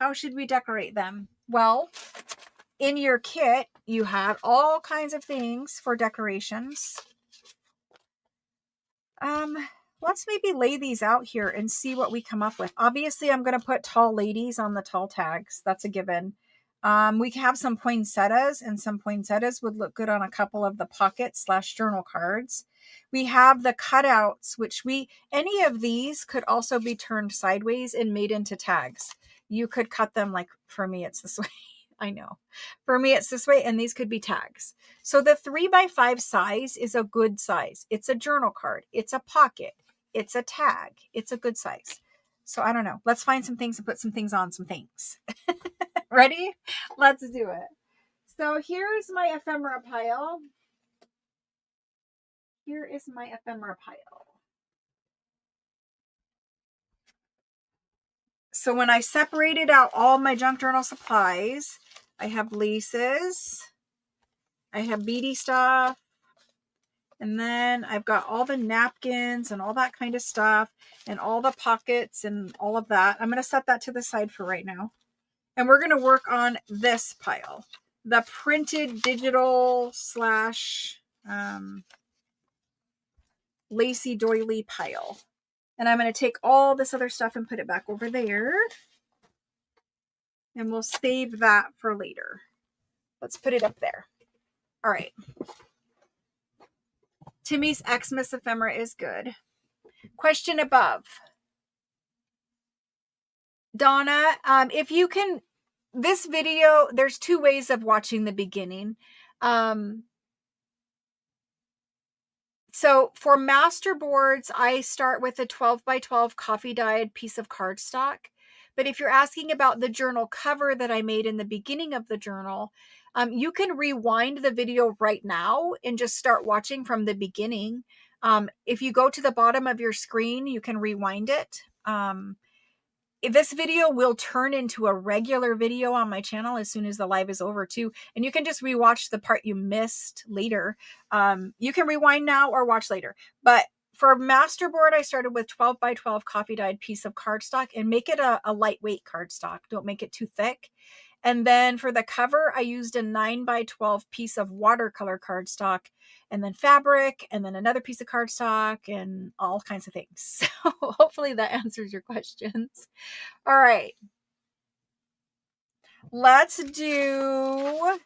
How should we decorate them? Well, in your kit, you have all kinds of things for decorations. Let's maybe lay these out here and see what we come up with. Obviously, I'm going to put tall ladies on the tall tags. That's a given. We can have some poinsettias, and some poinsettias would look good on a couple of the pockets / journal cards. We have the cutouts, which any of these could also be turned sideways and made into tags. You could cut them, like for me, it's this way. I know. For me, it's this way, and these could be tags. So the 3x5 size is a good size. It's a journal card. It's a pocket. It's a tag. It's a good size. So I don't know. Let's find some things and put some things on some things. Ready? Let's do it. So here's my ephemera pile. Here is my ephemera pile. So when I separated out all my junk journal supplies, I have laces, I have beady stuff, and then I've got all the napkins and all that kind of stuff and all the pockets and all of that. I'm going to set that to the side for right now. And we're going to work on this pile, the printed digital slash lacy doily pile. And I'm going to take all this other stuff and put it back over there. And we'll save that for later. Let's put it up there. All right. Timmy's Xmas ephemera is good. Question above. Donna, if you can, this video, there's two ways of watching the beginning. So for masterboards, I start with a 12x12 coffee dyed piece of cardstock. But if you're asking about the journal cover that I made in the beginning of the journal, you can rewind the video right now and just start watching from the beginning. If you go to the bottom of your screen, you can rewind it. This video will turn into a regular video on my channel as soon as the live is over too. And you can just rewatch the part you missed later. You can rewind now or watch later. But for masterboard, I started with 12x12 coffee dyed piece of cardstock and make it a lightweight cardstock. Don't make it too thick. And then for the cover, I used a 9x12 piece of watercolor cardstock, and then fabric, and then another piece of cardstock, and all kinds of things. So hopefully that answers your questions. All right. Let's do,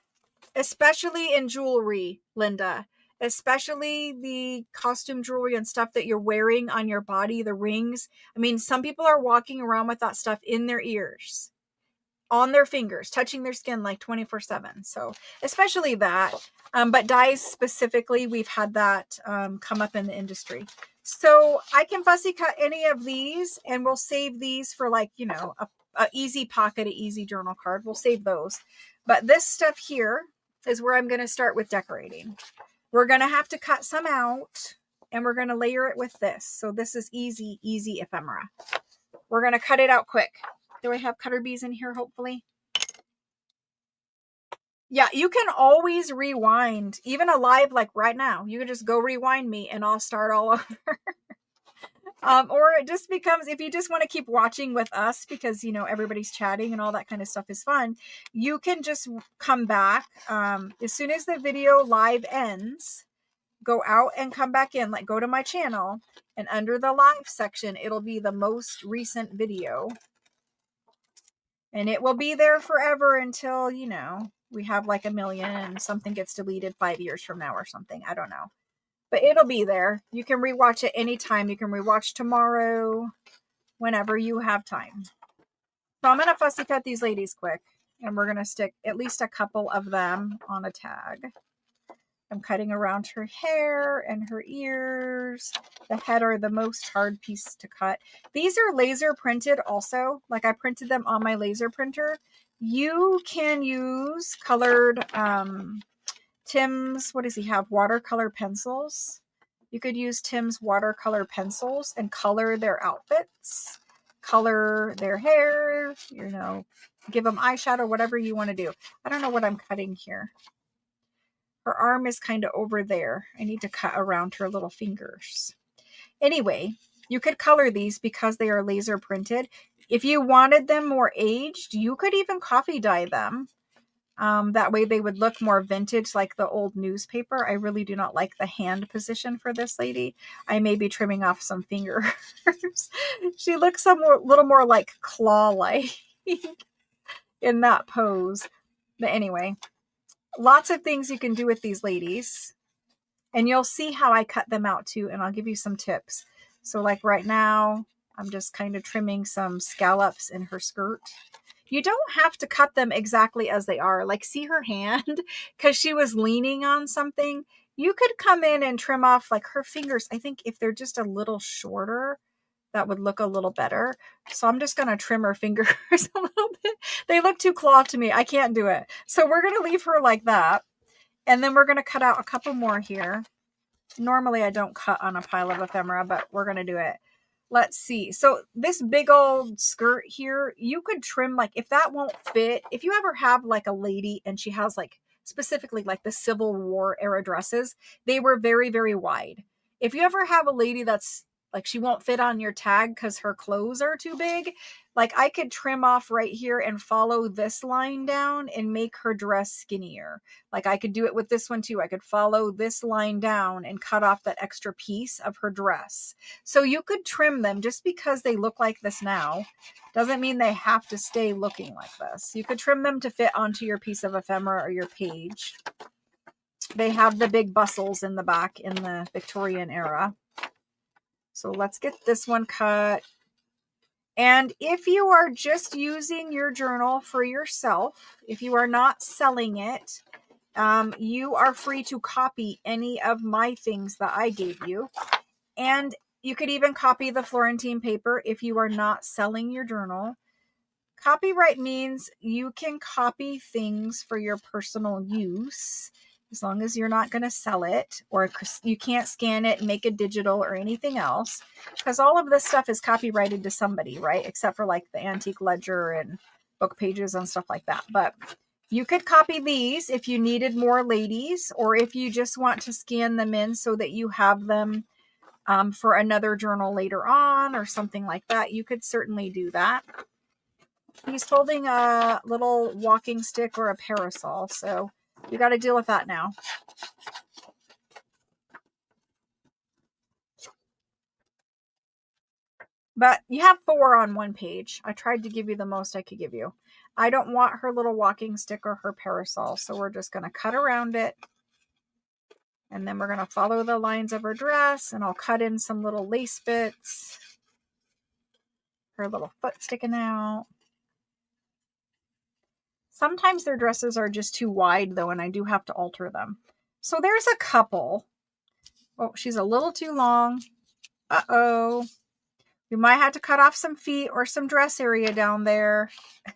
especially in jewelry, Linda, especially the costume jewelry and stuff that you're wearing on your body, the rings. I mean, some people are walking around with that stuff in their ears, on their fingers, touching their skin like 24/7. So especially that, but dyes specifically, we've had that come up in the industry. So I can fussy cut any of these, and we'll save these for, like, you know, a easy pocket, a easy journal card. We'll save those. But this stuff here is where I'm going to start with decorating. We're going to have to cut some out, and we're going to layer it with this. So this is easy ephemera. We're going to cut it out quick. Do I have cutter bees in here, hopefully? Yeah, you can always rewind, even a live like right now. You can just go rewind me and I'll start all over. Or it just becomes, if you just want to keep watching with us because, you know, everybody's chatting and all that kind of stuff is fun, you can just come back. As soon as the video live ends, go out and come back in, like go to my channel, and under the live section, it'll be the most recent video. And it will be there forever until, you know, we have like 1 million and something gets deleted 5 years from now or something. I don't know. But it'll be there. You can rewatch it anytime. You can rewatch tomorrow, whenever you have time. So I'm going to fussy cut these ladies quick. And we're going to stick at least a couple of them on a tag. I'm cutting around her hair and her ears. The head are the most hard piece to cut. These are laser printed also. Like, I printed them on my laser printer. You can use colored Tim's, what does he have? Watercolor pencils. You could use Tim's watercolor pencils and color their outfits, color their hair, you know, give them eyeshadow, whatever you want to do. I don't know what I'm cutting here. Her arm is kind of over there. I need to cut around her little fingers. Anyway, you could color these because they are laser printed. If you wanted them more aged, you could even coffee dye them. That way they would look more vintage, like the old newspaper. I really do not like the hand position for this lady. I may be trimming off some fingers. She looks a little more like claw-like in that pose. But anyway, lots of things you can do with these ladies. And you'll see how I cut them out too, and I'll give you some tips. So like right now, I'm just kind of trimming some scallops in her skirt. You don't have to cut them exactly as they are. Like, see her hand? Because she was leaning on something. You could come in and trim off like her fingers. I think if they're just a little shorter, that would look a little better. So I'm just going to trim her fingers a little bit. They look too clawed to me. I can't do it. So we're going to leave her like that. And then we're going to cut out a couple more here. Normally I don't cut on a pile of ephemera, but we're going to do it. Let's see. So this big old skirt here, you could trim, like, if that won't fit, if you ever have like a lady and she has like specifically like the Civil War era dresses, they were very, very wide. If you ever have a lady that's like, she won't fit on your tag because her clothes are too big, like I could trim off right here and follow this line down and make her dress skinnier. Like I could do it with this one too. I could follow this line down and cut off that extra piece of her dress. So you could trim them. Just because they look like this now doesn't mean they have to stay looking like this. You could trim them to fit onto your piece of ephemera or your page. They have the big bustles in the back in the Victorian era. So let's get this one cut. And if you are just using your journal for yourself, if you are not selling it, you are free to copy any of my things that I gave you. And you could even copy the Florentine paper if you are not selling your journal. Copyright means you can copy things for your personal use, as long as you're not going to sell it, or you can't scan it and make it digital or anything else, because all of this stuff is copyrighted to somebody, right? Except for like the antique ledger and book pages and stuff like that. But you could copy these if you needed more ladies, or if you just want to scan them in so that you have them for another journal later on or something like that. You could certainly do that. He's holding a little walking stick or a parasol, so you got to deal with that now. But you have 4 on one page. I tried to give you the most I could give you. I don't want her little walking stick or her parasol, so we're just going to cut around it. And then we're going to follow the lines of her dress, and I'll cut in some little lace bits. Her little foot sticking out. Sometimes their dresses are just too wide, though, and I do have to alter them. So there's a couple. Oh, she's a little too long. Uh-oh. We might have to cut off some feet or some dress area down there.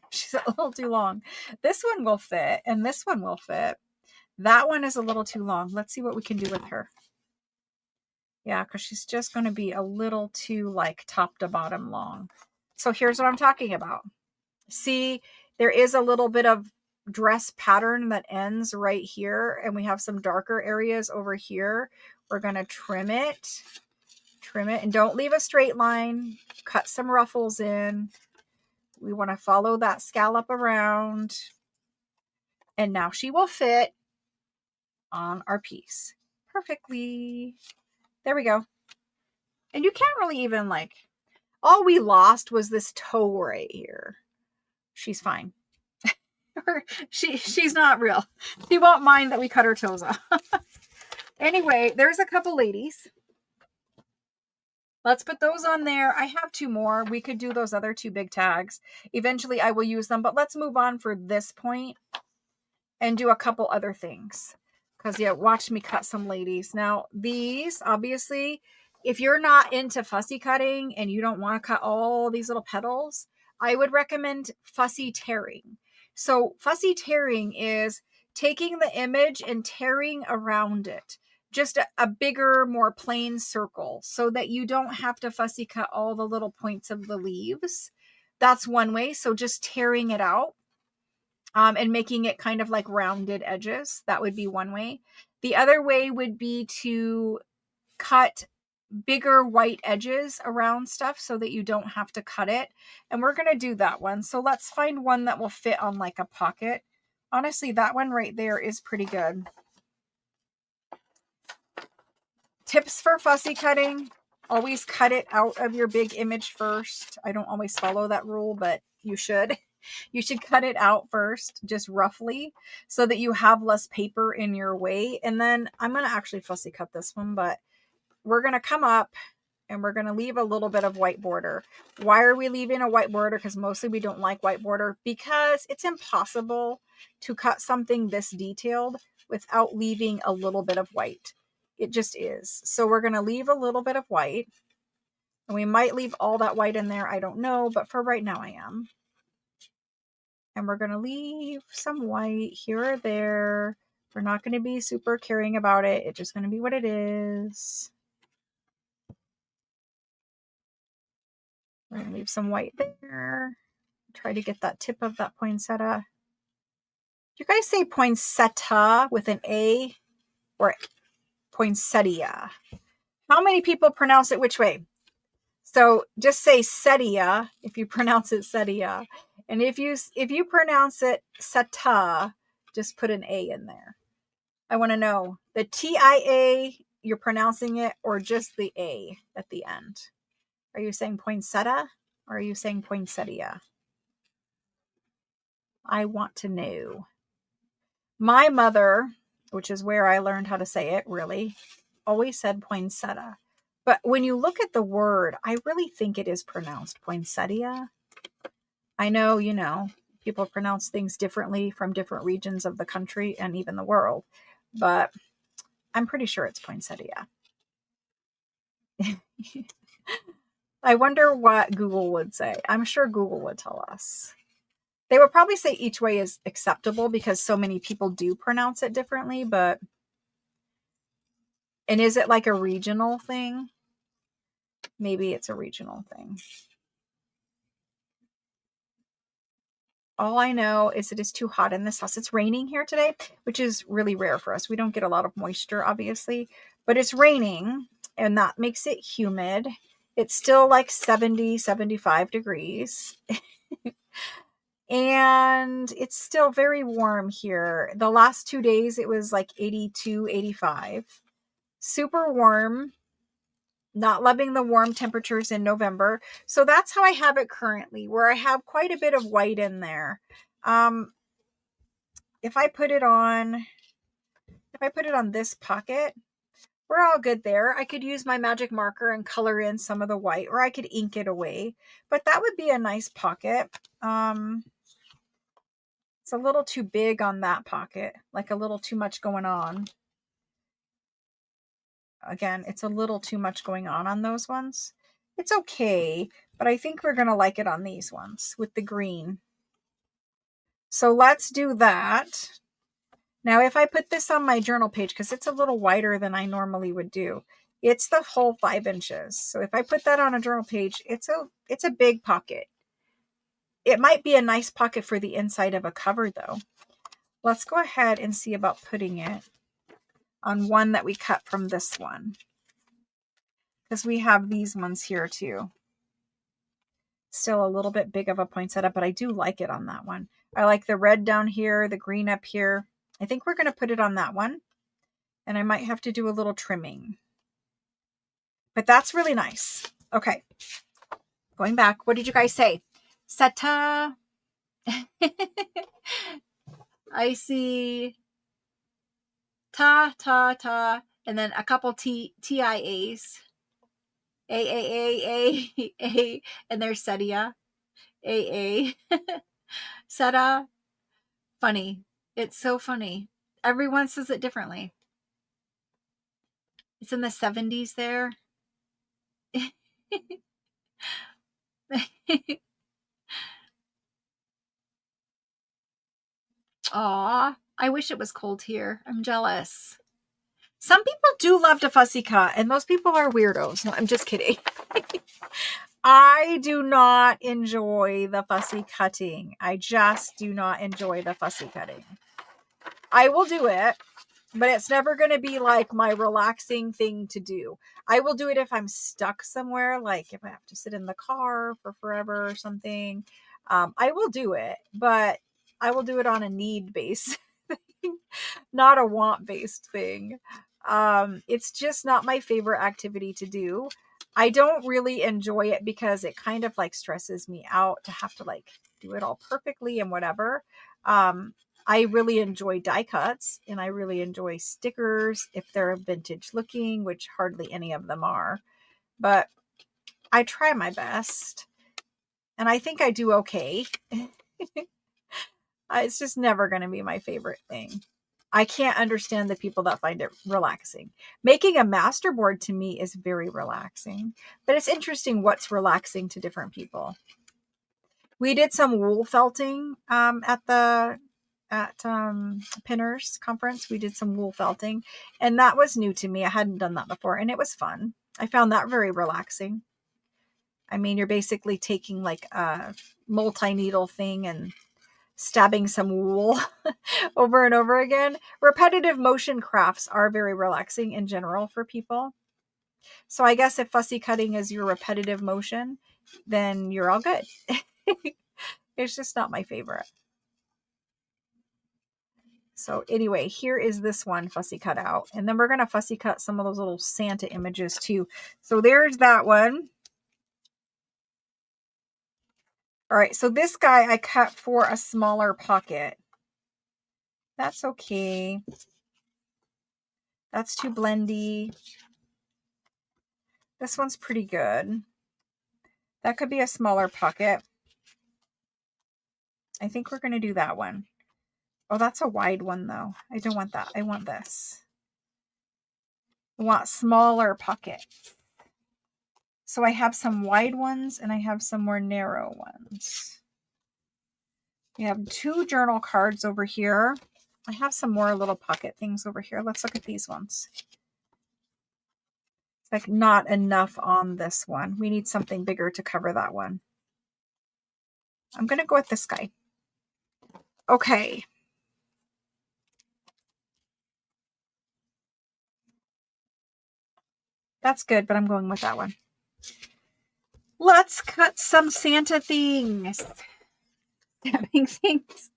She's a little too long. This one will fit, and this one will fit. That one is a little too long. Let's see what we can do with her. Yeah, because she's just going to be a little too, like, top to bottom long. So here's what I'm talking about. See, there is a little bit of dress pattern that ends right here, and we have some darker areas over here. We're going to trim it, and don't leave a straight line. Cut some ruffles in. We want to follow that scallop around, and now she will fit on our piece perfectly. There we go. And you can't really even, like, all we lost was this toe right here. She's fine. She's not real. She won't mind that we cut her toes off. Anyway, there's a couple ladies. Let's put those on there. I have 2 more. We could do those other 2 big tags. Eventually I will use them, but let's move on for this point and do a couple other things. Because, yeah, watch me cut some ladies. Now, these, obviously, if you're not into fussy cutting and you don't want to cut all these little petals, I would recommend fussy tearing. So fussy tearing is taking the image and tearing around it. Just a bigger, more plain circle so that you don't have to fussy cut all the little points of the leaves. That's one way. So just tearing it out and making it kind of like rounded edges. That would be one way. The other way would be to cut bigger white edges around stuff so that you don't have to cut it. And we're going to do that one. So let's find one that will fit on like a pocket. Honestly, that one right there is pretty good. Tips for fussy cutting: always cut it out of your big image first. I don't always follow that rule, but you should. You should cut it out first, just roughly, so that you have less paper in your way. And then I'm going to actually fussy cut this one, but we're going to come up and we're going to leave a little bit of white border. Why are we leaving a white border? Because mostly we don't like white border, because it's impossible to cut something this detailed without leaving a little bit of white. It just is. So we're going to leave a little bit of white, and we might leave all that white in there. I don't know, but for right now I am. And we're going to leave some white here or there. We're not going to be super caring about it. It's just going to be what it is. We're going to leave some white there. Try to get that tip of that poinsettia. Do you guys say poinsettia with an A or poinsettia? How many people pronounce it which way? So just say setia if you pronounce it setia. And if you pronounce it seta, just put an A in there. I want to know the TIA you're pronouncing it, or just the A at the end. Are you saying poinsettia or are you saying poinsettia? I want to know. My mother, which is where I learned how to say it, really, always said poinsettia. But when you look at the word, I really think it is pronounced poinsettia. I know, people pronounce things differently from different regions of the country and even the world, but I'm pretty sure it's poinsettia. I wonder what Google would say. I'm sure Google would tell us. They would probably say each way is acceptable because so many people do pronounce it differently, but... And is it like a regional thing? Maybe it's a regional thing. All I know is it is too hot in this house. It's raining here today, which is really rare for us. We don't get a lot of moisture, obviously, but it's raining and that makes it humid. It's still like 70, 75 degrees. And it's still very warm here. The last 2 days, it was like 82, 85. Super warm. Not loving the warm temperatures in November. So that's how I have it currently, where I have quite a bit of white in there. If I put it on this pocket, we're all good there. I could use my magic marker and color in some of the white, or I could ink it away, but that would be a nice pocket. It's a little too big on that pocket, like a little too much going on. Again, it's a little too much going on those ones. It's okay, but I think we're going to like it on these ones with the green. So let's do that. Now, if I put this on my journal page, because it's a little wider than I normally would do, it's the whole 5 inches. So if I put that on a journal page, it's a big pocket. It might be a nice pocket for the inside of a cover, though. Let's go ahead and see about putting it on one that we cut from this one, because we have these ones here too. Still a little bit big of a poinsettia, but I do like it on that one. I like the red down here, the green up here. I think we're going to put it on that one, and I might have to do a little trimming, but that's really nice. Okay, going back, what did you guys say? Seta. I see ta, and then a couple TIAs. A, and there's setia. A. Seta. Funny. It's so funny. Everyone says it differently. It's in the 70s there. Aw, I wish it was cold here. I'm jealous. Some people do love to fussy cut, and those people are weirdos. No, I'm just kidding. I do not enjoy the fussy cutting. I just do not enjoy the fussy cutting. I will do it, but it's never going to be like my relaxing thing to do. I will do it if I'm stuck somewhere, like if I have to sit in the car for forever or something. I will do it, but I will do it on a need-based thing, not a want-based thing. It's just not my favorite activity to do. I don't really enjoy it because it kind of like stresses me out to have to like do it all perfectly and whatever. I really enjoy die cuts, and I really enjoy stickers if they're vintage looking, which hardly any of them are. but I try my best. And I think I do okay. It's just never going to be my favorite thing. I can't understand the people that find it relaxing. Making a masterboard to me is very relaxing, but it's interesting what's relaxing to different people. We did some wool felting at Pinners conference. We did some wool felting, and that was new to me. I hadn't done that before, and it was fun. I found that very relaxing. I mean, you're basically taking like a multi-needle thing and stabbing some wool over and over again. Repetitive motion crafts are very relaxing in general for people. So I guess if fussy cutting is your repetitive motion, then you're all good. It's just not my favorite. So anyway, here is this one fussy cut out. And then we're going to fussy cut some of those little Santa images too. So there's that one. All right, so this guy I cut for a smaller pocket. That's okay. That's too blendy. This one's pretty good. That could be a smaller pocket. I think we're going to do that one. Oh, that's a wide one though. I don't want that. I want this. I want smaller pockets. So I have some wide ones and I have some more narrow ones. We have 2 journal cards over here. I have some more little pocket things over here. Let's look at these ones. It's like not enough on this one. We need something bigger to cover that one. I'm going to go with this guy. Okay. That's good, but I'm going with that one. Let's cut some Santa things. Stabbing things.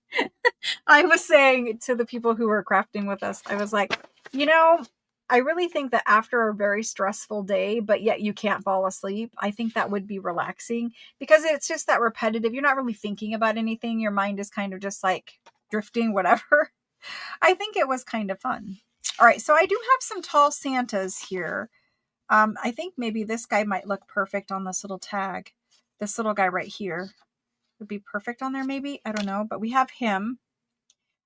I was saying to the people who were crafting with us, I was like, you know, I really think that after a very stressful day, but yet you can't fall asleep, I think that would be relaxing because it's just that repetitive. You're not really thinking about anything. Your mind is kind of just like drifting, whatever. I think it was kind of fun. All right, so I do have some tall Santas here. I think maybe this guy might look perfect on this little tag. This little guy right here would be perfect on there maybe. I don't know, but we have him.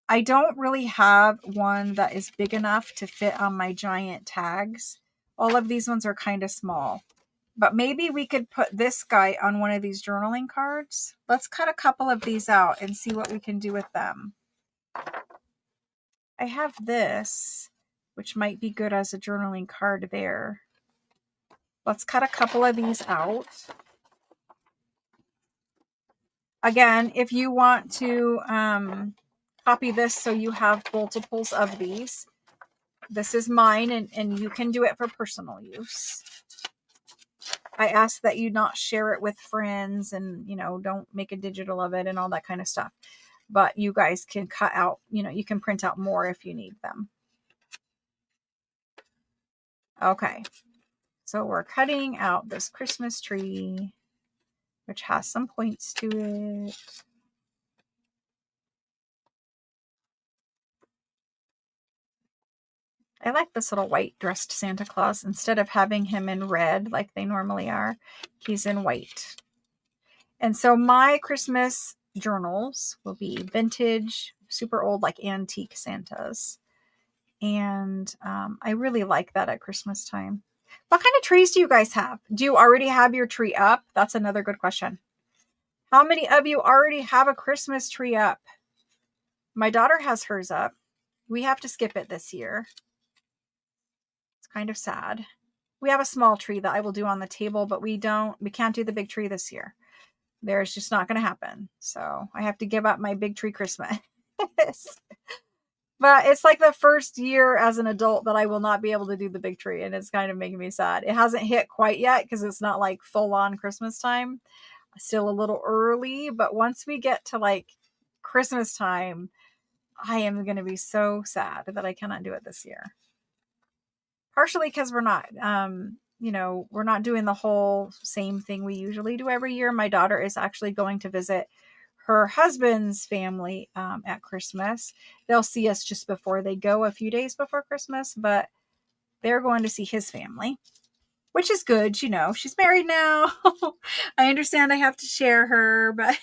I don't really have one that is big enough to fit on my giant tags. All of these ones are kind of small. But maybe we could put this guy on one of these journaling cards. Let's cut a couple of these out and see what we can do with them. I have this, which might be good as a journaling card there. Let's cut a couple of these out. Again, if you want to copy this so you have multiples of these, this is mine and you can do it for personal use. I ask that you not share it with friends and, you know, don't make a digital of it and all that kind of stuff. But you guys can cut out, you know, you can print out more if you need them. Okay. So we're cutting out this Christmas tree, which has some points to it. I like this little white dressed Santa Claus. Instead of having him in red like they normally are, he's in white. And so my Christmas journals will be vintage, super old, like antique Santas. And I really like that at Christmas time. What kind of trees do you guys have? Do you already have your tree up? That's another good question. How many of you already have a Christmas tree up? My daughter has hers up. We have to skip it this year. It's kind of sad. We have a small tree that I will do on the table, but we can't do the big tree this year. There's just not going to happen. So I have to give up my big tree Christmas. But it's like the first year as an adult that I will not be able to do the big tree. And it's kind of making me sad. It hasn't hit quite yet because it's not like full on Christmas time. Still a little early. But once we get to like Christmas time, I am going to be so sad that I cannot do it this year. Partially because we're not, we're not doing the whole same thing we usually do every year. My daughter is actually going to visit her husband's family at Christmas. They'll see us just before they go, a few days before Christmas, but they're going to see his family. which is good. You know, she's married now. I understand I have to share her, but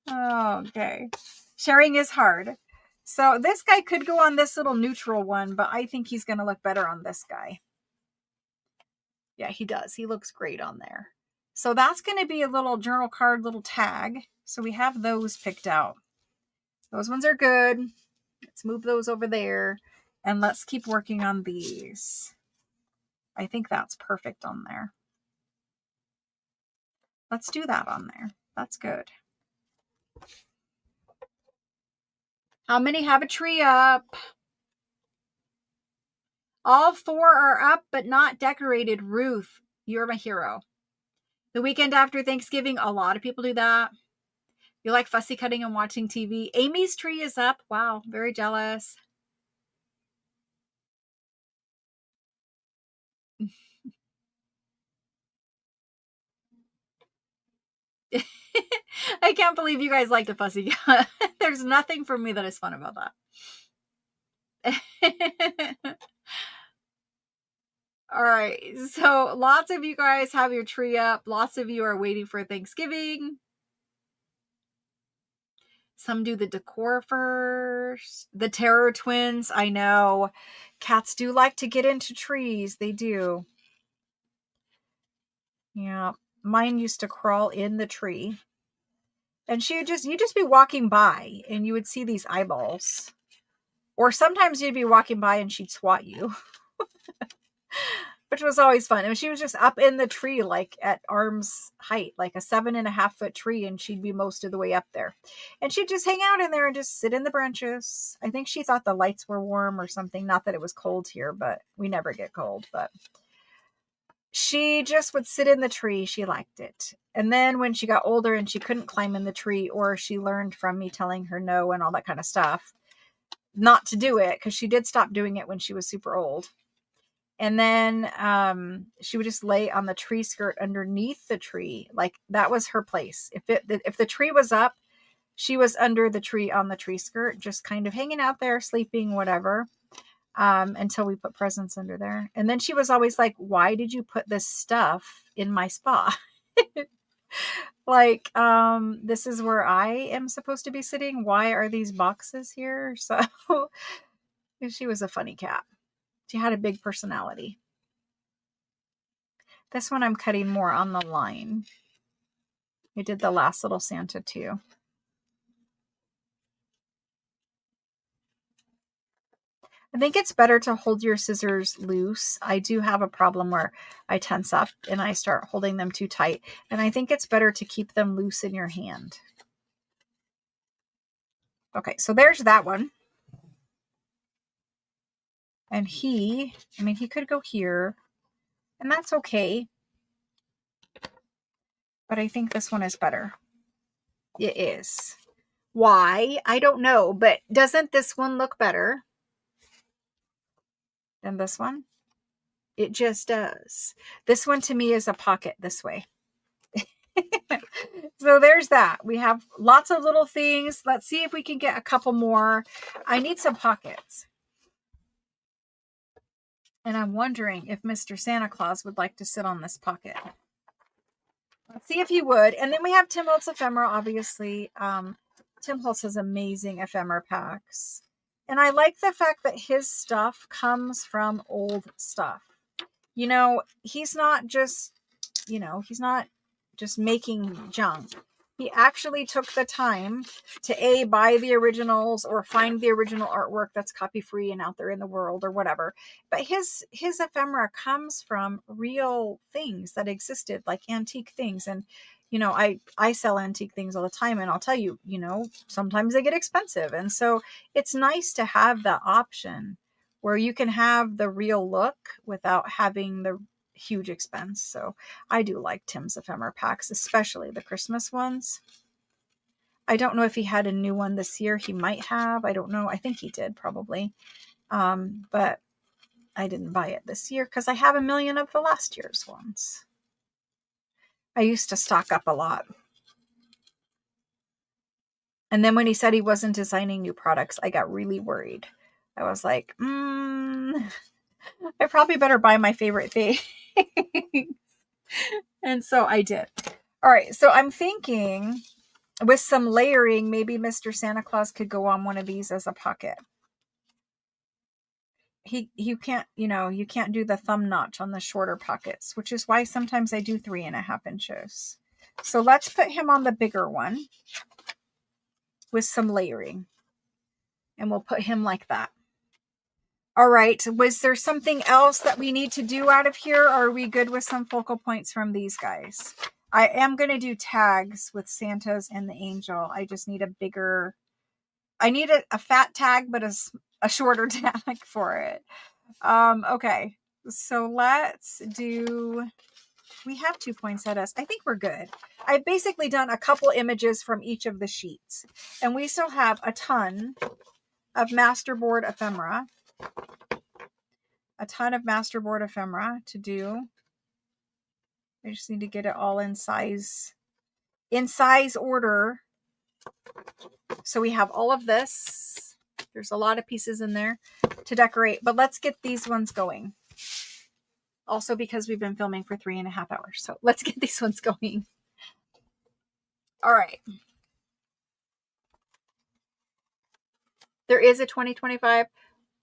oh, okay. Sharing is hard. So this guy could go on this little neutral one, but I think he's going to look better on this guy. Yeah, he does. He looks great on there. So that's going to be a little journal card, little tag. So we have those picked out. Those ones are good. Let's move those over there. And let's keep working on these. I think that's perfect on there. Let's do that on there. That's good. How many have a tree up? All 4 are up, but not decorated. Ruth, you're my hero. The weekend after Thanksgiving, a lot of people do that. You like fussy cutting and watching TV. Amy's tree is up. Wow, very jealous. I can't believe you guys like the fussy cut. There's nothing for me that is fun about that. All right, so lots of you guys have your tree up. Lots of you are waiting for Thanksgiving. Some do the decor first. The Terror Twins, I know. Cats do like to get into trees. They do. Yeah, mine used to crawl in the tree. And you'd just be walking by and you would see these eyeballs. Or sometimes you'd be walking by and she'd swat you. Which was always fun. And she was just up in the tree, like at arm's height, like a 7.5-foot tree, and she'd be most of the way up there. And she'd just hang out in there and just sit in the branches. I think she thought the lights were warm or something. Not that it was cold here, but we never get cold. But she just would sit in the tree. She liked it. And then when she got older and she couldn't climb in the tree, or she learned from me telling her no and all that kind of stuff, not to do it, because she did stop doing it when she was super old. And then she would just lay on the tree skirt underneath the tree. Like that was her place. If the tree was up, she was under the tree on the tree skirt, just kind of hanging out there, sleeping, whatever, until we put presents under there. And then she was always like, why did you put this stuff in my spa? Like, this is where I am supposed to be sitting. Why are these boxes here? So she was a funny cat. She had a big personality. This one I'm cutting more on the line. I did the last little Santa too. I think it's better to hold your scissors loose. I do have a problem where I tense up and I start holding them too tight. And I think it's better to keep them loose in your hand. Okay, so there's that one. And he could go here. And that's okay. But I think this one is better. It is. Why? I don't know. But doesn't this one look better than this one? It just does. This one to me is a pocket this way. So there's that. We have lots of little things. Let's see if we can get a couple more. I need some pockets. And I'm wondering if Mr. Santa Claus would like to sit on this pocket. Let's see if he would. And then we have Tim Holtz Ephemera, obviously. Tim Holtz has amazing ephemera packs. And I like the fact that his stuff comes from old stuff. You know, he's not just making junk. He actually took the time to buy the originals or find the original artwork that's copy free and out there in the world or whatever. But his ephemera comes from real things that existed, like antique things. And, you know, I sell antique things all the time, and I'll tell you, you know, sometimes they get expensive. And so it's nice to have the option where you can have the real look without having the huge expense. So I do like Tim's ephemera packs, especially the Christmas ones. I don't know if he had a new one this year. He might have. I don't know. I think he did probably. But I didn't buy it this year because I have a million of the last year's ones. I used to stock up a lot. And then when he said he wasn't designing new products, I got really worried. I was like, I probably better buy my favorite thing. And so I did. All right. So I'm thinking with some layering, maybe Mr. Santa Claus could go on one of these as a pocket. You can't, you can't do the thumb notch on the shorter pockets, which is why sometimes I do 3.5 inches. So let's put him on the bigger one with some layering, and we'll put him like that. All right. Was there something else that we need to do out of here? Or are we good with some focal points from these guys? I am going to do tags with Santa's and the angel. I just need I need a fat tag, but a shorter tag for it. Okay. So let's do, we have 2 poinsettias. I think we're good. I've basically done a couple images from each of the sheets, and we still have a ton of masterboard ephemera. To do. I just need to get it all in size order. So we have all of this. There's a lot of pieces in there to decorate, but let's get these ones going. Also because we've been filming for 3.5 hours. So let's get these ones going. All right. There is a 2025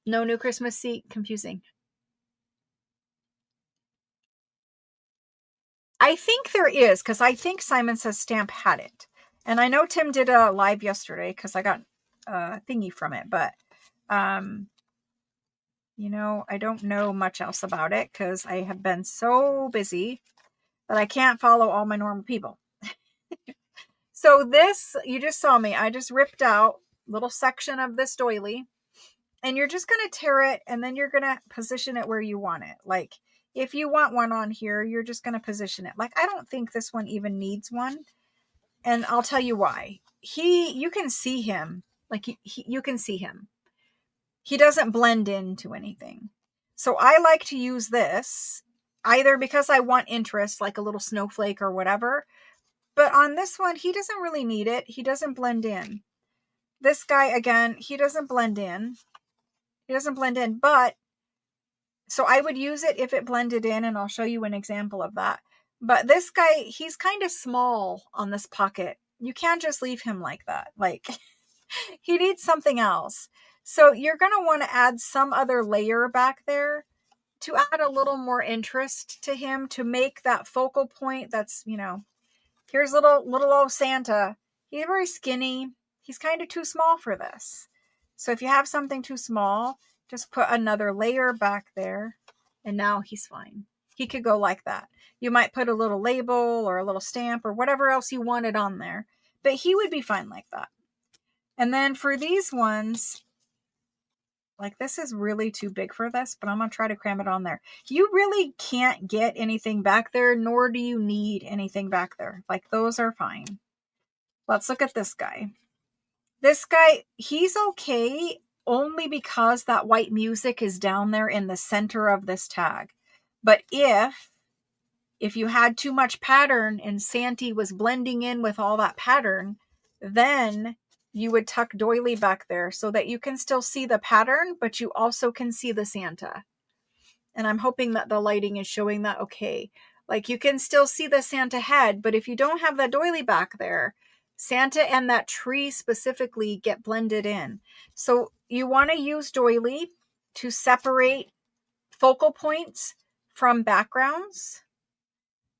no new Christmas seat. Confusing. I think there is, because I think Simon Says Stamp had it. And I know Tim did a live yesterday because I got a thingy from it. But, I don't know much else about it because I have been so busy that I can't follow all my normal people. So this, you just saw me. I just ripped out a little section of this doily. And you're just going to tear it, and then you're going to position it where you want it. Like, if you want one on here, you're just going to position it. Like, I don't think this one even needs one. And I'll tell you why. You can see him. Like, you can see him. He doesn't blend into anything. So I like to use this, either because I want interest, like a little snowflake or whatever. But on this one, he doesn't really need it. He doesn't blend in. This guy, again, he doesn't blend in. But so I would use it if it blended in, and I'll show you an example of that. But this guy, he's kind of small on this pocket. You can't just leave him like that. Like, he needs something else. So you're going to want to add some other layer back there to add a little more interest to him, to make that focal point. That's, here's little old Santa. He's very skinny. He's kind of too small for this. So if you have something too small, just put another layer back there, and now he's fine. He could go like that. You might put a little label or a little stamp or whatever else you wanted on there, but he would be fine like that. And then for these ones, like, this is really too big for this, but I'm going to try to cram it on there. You really can't get anything back there, nor do you need anything back there. Like, those are fine. Let's look at this guy. This guy, he's okay only because that white music is down there in the center of this tag. But if you had too much pattern and Santy was blending in with all that pattern, then you would tuck doily back there so that you can still see the pattern, but you also can see the Santa. And I'm hoping that the lighting is showing that okay. Like, you can still see the Santa head, but if you don't have that doily back there, Santa and that tree specifically get blended in. So you want to use doily to separate focal points from backgrounds.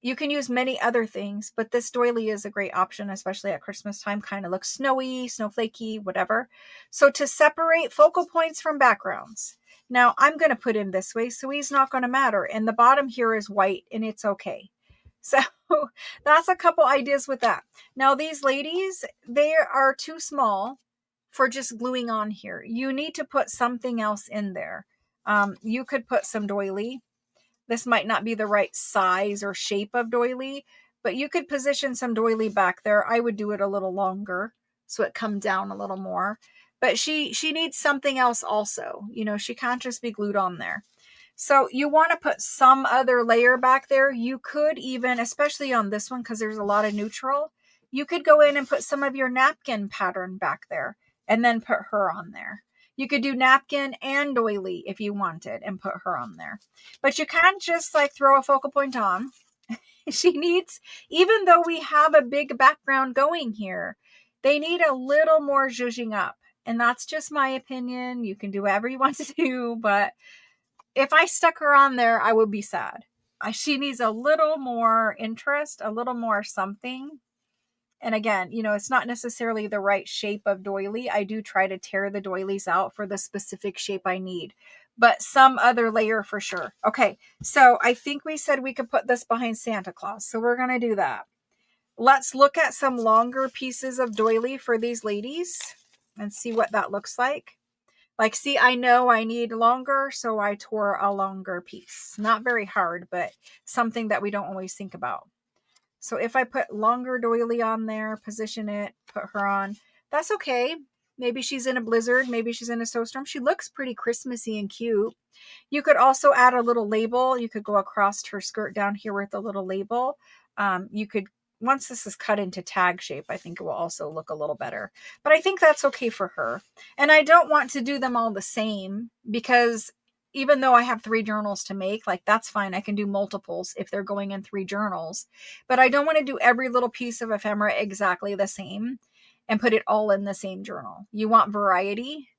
You can use many other things, but this doily is a great option, especially at Christmas time. Kind of looks snowy, snowflakey, whatever. So to separate focal points from backgrounds. Now I'm going to put him this way, so he's not going to matter. And the bottom here is white, and it's okay. So that's a couple ideas with that. Now these ladies, they are too small for just gluing on here. You need to put something else in there. You could put some doily. This might not be the right size or shape of doily, but you could position some doily back there. I would do it a little longer so it come down a little more. But she needs something else also. She can't just be glued on there. So you want to put some other layer back there. You could even, especially on this one, because there's a lot of neutral, you could go in and put some of your napkin pattern back there and then put her on there. You could do napkin and doily if you wanted and put her on there. But you can't just like throw a focal point on. She needs, even though we have a big background going here, they need a little more zhuzhing up. And that's just my opinion. You can do whatever you want to do, but if I stuck her on there, I would be sad. She needs a little more interest, a little more something. And again, you know, it's not necessarily the right shape of doily. I do try to tear the doilies out for the specific shape I need, but some other layer for sure. Okay, so I think we said we could put this behind Santa Claus. So we're going to do that. Let's look at some longer pieces of doily for these ladies and see what that looks like. Like, see, I know I need longer, so I tore a longer piece. Not very hard, but something that we don't always think about. So if I put longer doily on there, position it, put her on, that's okay. Maybe she's in a blizzard. Maybe she's in a snowstorm. She looks pretty Christmassy and cute. You could also add a little label. You could go across her skirt down here with a little label. You could, once this is cut into tag shape, I think it will also look a little better. But I think that's okay for her. And I don't want to do them all the same because even though I have 3 journals to make, like that's fine. I can do multiples if they're going in 3 journals. But I don't want to do every little piece of ephemera exactly the same and put it all in the same journal. You want variety.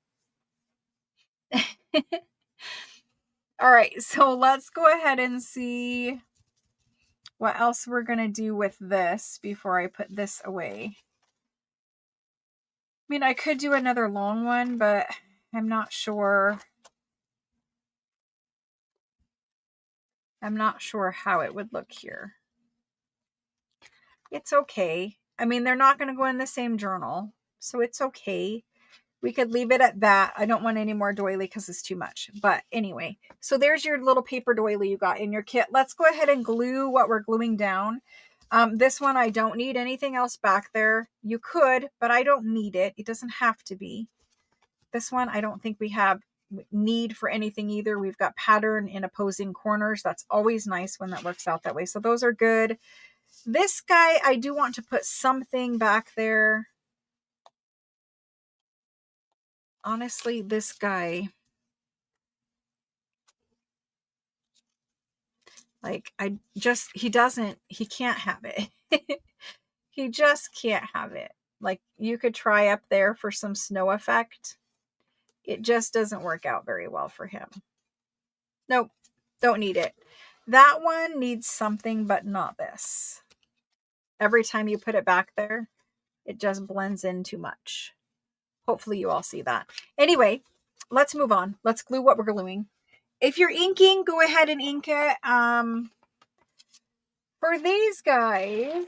All right, so let's go ahead and see what else we're going to do with this before I put this away. I mean, I could do another long one, but I'm not sure. I'm not sure how it would look here. It's okay. I mean, they're not going to go in the same journal, so it's okay. We could leave it at that. I don't want any more doily because it's too much. But anyway, so there's your little paper doily you got in your kit. Let's go ahead and glue what we're gluing down. This one, I don't need anything else back there. You could, but I don't need it. It doesn't have to be. This one, I don't think we have need for anything either. We've got pattern in opposing corners. That's always nice when that works out that way. So those are good. This guy, I do want to put something back there. Honestly, this guy, like, he can't have it. He just can't have it. Like, you could try up there for some snow effect. It just doesn't work out very well for him. Nope, don't need it. That one needs something, but not this. Every time you put it back there, it just blends in too much. Hopefully you all see that. Anyway, let's move on. Let's glue what we're gluing. If you're inking, go ahead and ink it. For these guys,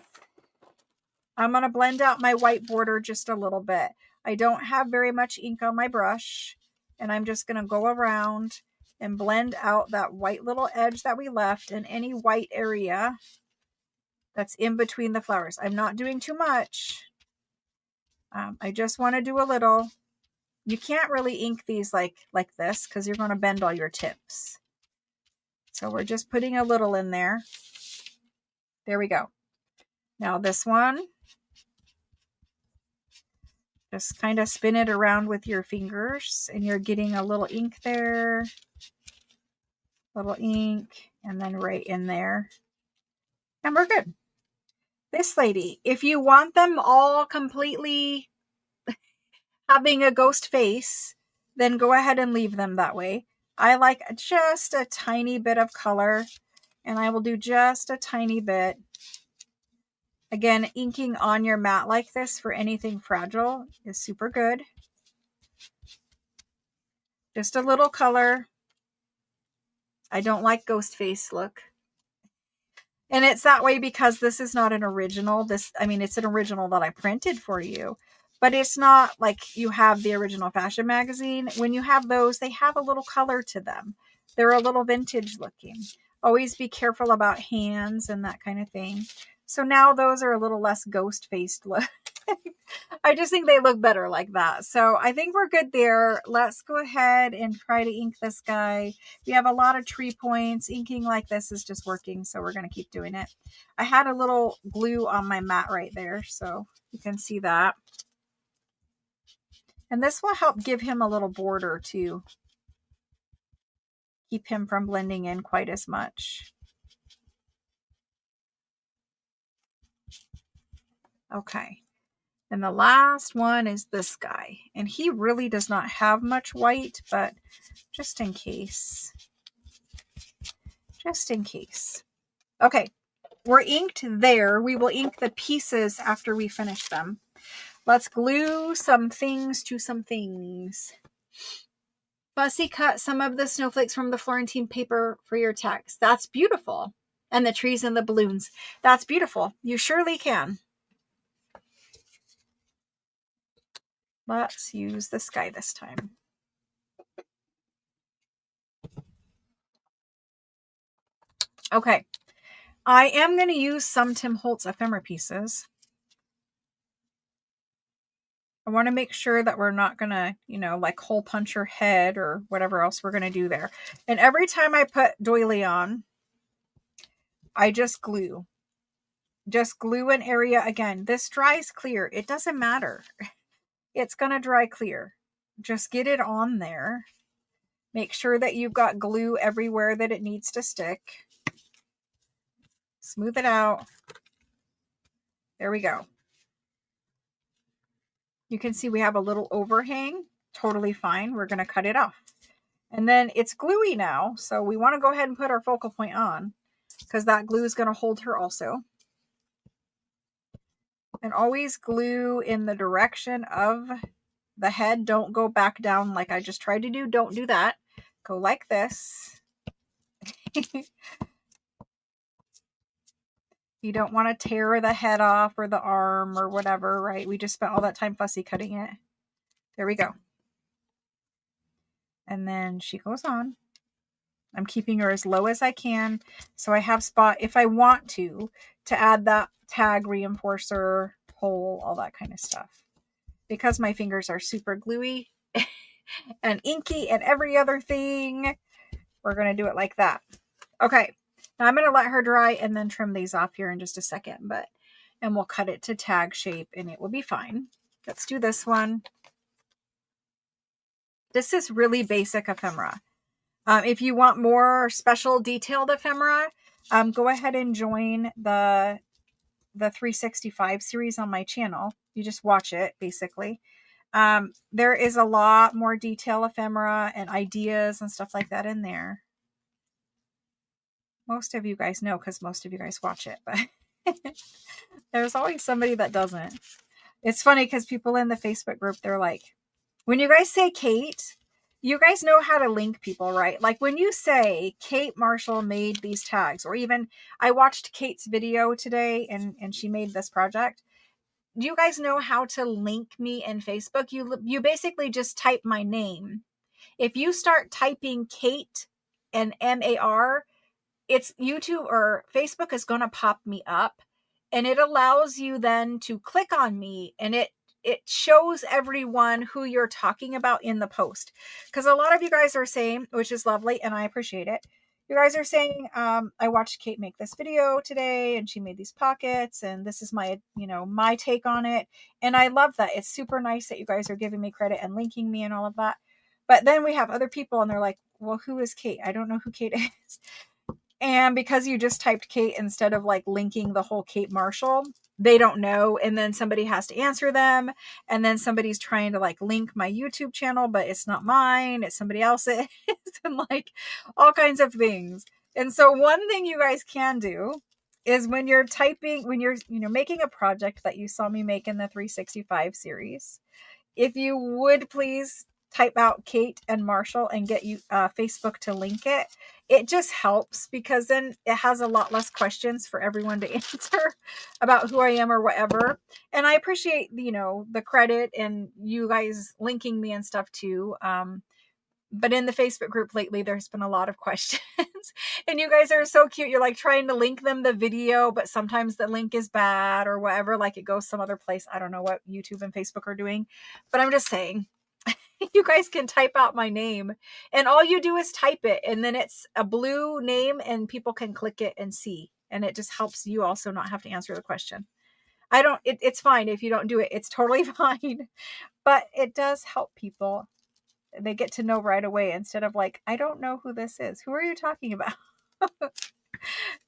I'm going to blend out my white border just a little bit. I don't have very much ink on my brush, and I'm just going to go around and blend out that white little edge that we left and any white area that's in between the flowers. I'm not doing too much. I just want to do a little. You can't really ink these like this because you're going to bend all your tips. So we're just putting a little in there. There we go. Now this one, just kind of spin it around with your fingers and you're getting a little ink there, little ink, and then right in there. And we're good. This lady, if you want them all completely having a ghost face, then go ahead and leave them that way. I like just a tiny bit of color, and I will do just a tiny bit. Again, inking on your mat like this for anything fragile is super good. Just a little color. I don't like ghost face look. And it's that way because this is not an original. It's an original that I printed for you. But it's not like you have the original fashion magazine. When you have those, they have a little color to them. They're a little vintage looking. Always be careful about hands and that kind of thing. So now those are a little less ghost-faced look. I just think they look better like that. So I think we're good there. Let's go ahead and try to ink this guy. We have a lot of tree points. Inking like this is just working, so we're going to keep doing it. I had a little glue on my mat right there, so you can see that. And this will help give him a little border to keep him from blending in quite as much. Okay. And the last one is this guy. And he really does not have much white, but just in case. Just in case. Okay. We're inked there. We will ink the pieces after we finish them. Let's glue some things to some things. Fussy cut some of the snowflakes from the Florentine paper for your text. That's beautiful. And the trees and the balloons. That's beautiful. You surely can. Let's use the sky this time. Okay. I am going to use some Tim Holtz ephemera pieces. I want to make sure that we're not going to, like hole punch your head or whatever else we're going to do there. And every time I put doily on, I just glue. Just glue an area again. This dries clear. It doesn't matter. It's going to dry clear. Just get it on there. Make sure that you've got glue everywhere that it needs to stick. Smooth it out. There we go. You can see we have a little overhang. Totally fine. We're going to cut it off. And then it's gluey now. So we want to go ahead and put our focal point on because that glue is going to hold her also. And always glue in the direction of the head. Don't go back down like I just tried to do. Don't do that. Go like this. You don't want to tear the head off or the arm or whatever, right? We just spent all that time fussy cutting it. There we go. And then she goes on. I'm keeping her as low as I can. So I have spot, if I want to add that tag reinforcer, hole, all that kind of stuff. Because my fingers are super gluey and inky and every other thing, we're going to do it like that. Okay. Now I'm going to let her dry and then trim these off here in just a second, and we'll cut it to tag shape and it will be fine. Let's do this one. This is really basic ephemera. If you want more special detailed ephemera, go ahead and join the 365 series on my channel. You just watch it basically. There is a lot more detail ephemera and ideas and stuff like that in there. Most of you guys know because most of you guys watch it, but there's always somebody that doesn't. It's funny because people in the Facebook group, they're like, when you guys say Kate, you guys know how to link people, right? Like when you say Kate Marshall made these tags, or even I watched Kate's video today and she made this project. Do you guys know how to link me in Facebook? You basically just type my name. If you start typing Kate and MAR, it's YouTube or Facebook is going to pop me up, and it allows you then to click on me, and it shows everyone who you're talking about in the post. Because a lot of you guys are saying, which is lovely and I appreciate it, you guys are saying, I watched Kate make this video today and she made these pockets and this is my, my take on it. And I love that. It's super nice that you guys are giving me credit and linking me and all of that. But then we have other people and they're like, well, who is Kate? I don't know who Kate is. And because you just typed Kate instead of like linking the whole Kate Marshall, they don't know. And then somebody has to answer them. And then somebody's trying to like link my YouTube channel, but it's not mine. It's somebody else's and like all kinds of things. And so one thing you guys can do is when you're typing, when you're, making a project that you saw me make in the 365 series, if you would please type out Kate and Marshall and get you Facebook to link it. It just helps because then it has a lot less questions for everyone to answer about who I am or whatever. And I appreciate, the credit and you guys linking me and stuff too. But in the Facebook group lately, there's been a lot of questions and you guys are so cute. You're like trying to link them the video, but sometimes the link is bad or whatever, like it goes some other place. I don't know what YouTube and Facebook are doing, but I'm just saying, you guys can type out my name and all you do is type it and then it's a blue name and people can click it and see. And it just helps you also not have to answer the question. It's fine if you don't do it. It's totally fine. But it does help people. They get to know right away instead of like, I don't know who this is. Who are you talking about?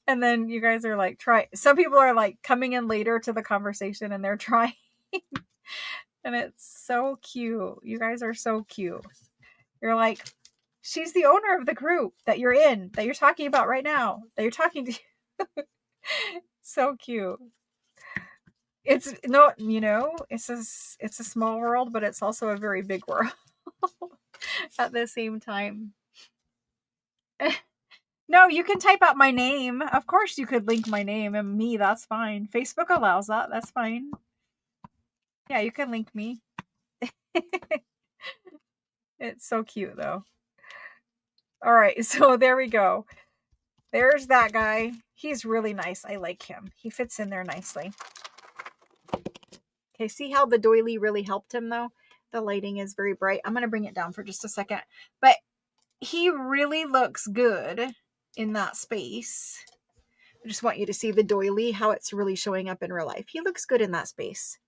And then you guys are like, try. Some people are like coming in later to the conversation and they're trying. And it's so cute. You guys are so cute. You're like, she's the owner of the group that you're in, that you're talking about right now, that you're talking to. So cute. It's no, it's a small world, but it's also a very big world at the same time. No, you can type out my name. Of course you could link my name and me, that's fine. Facebook allows that. That's fine. Yeah, you can link me. It's so cute though. All right, so there we go. There's that guy. He's really nice. I like him. He fits in there nicely. Okay, see how the doily really helped him though? The lighting is very bright. I'm going to bring it down for just a second. But he really looks good in that space. I just want you to see the doily, how it's really showing up in real life. He looks good in that space.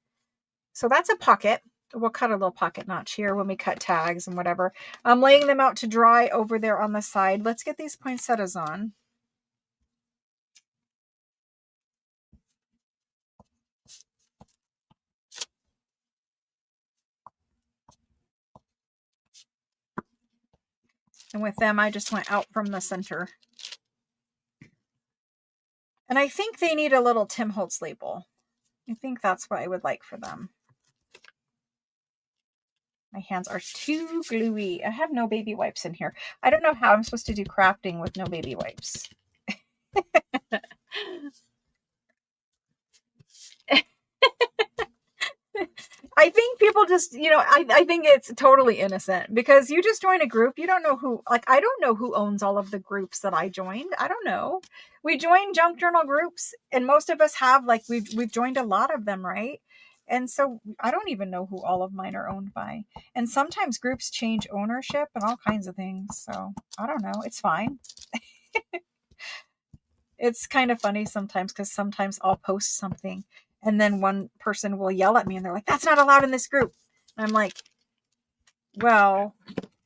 So that's a pocket. We'll cut a little pocket notch here when we cut tags and whatever. I'm laying them out to dry over there on the side. Let's get these poinsettias on. And with them, I just went out from the center. And I think they need a little Tim Holtz label. I think that's what I would like for them. My hands are too gluey. I have no baby wipes in here. I don't know how I'm supposed to do crafting with no baby wipes. I think people just, I think it's totally innocent because you just join a group. You don't know who, like, I don't know who owns all of the groups that I joined. I don't know. We join junk journal groups and most of us have, like, we've joined a lot of them, right? And so I don't even know who all of mine are owned by. And sometimes groups change ownership and all kinds of things. So I don't know. It's fine. It's kind of funny sometimes because sometimes I'll post something and then one person will yell at me and they're like, that's not allowed in this group. And I'm like, well,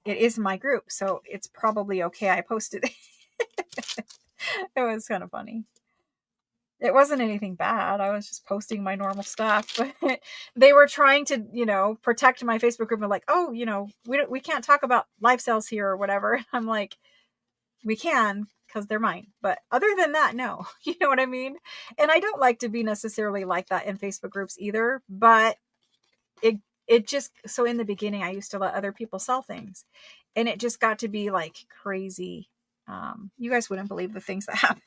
it is my group, so it's probably okay. I posted it. It was kind of funny. It wasn't anything bad. I was just posting my normal stuff. But they were trying to, protect my Facebook group and like, oh, we can't talk about live sales here or whatever. I'm like, we can because they're mine. But other than that, no. You know what I mean? And I don't like to be necessarily like that in Facebook groups either. But it just, so in the beginning, I used to let other people sell things. And it just got to be like crazy. You guys wouldn't believe the things that happen.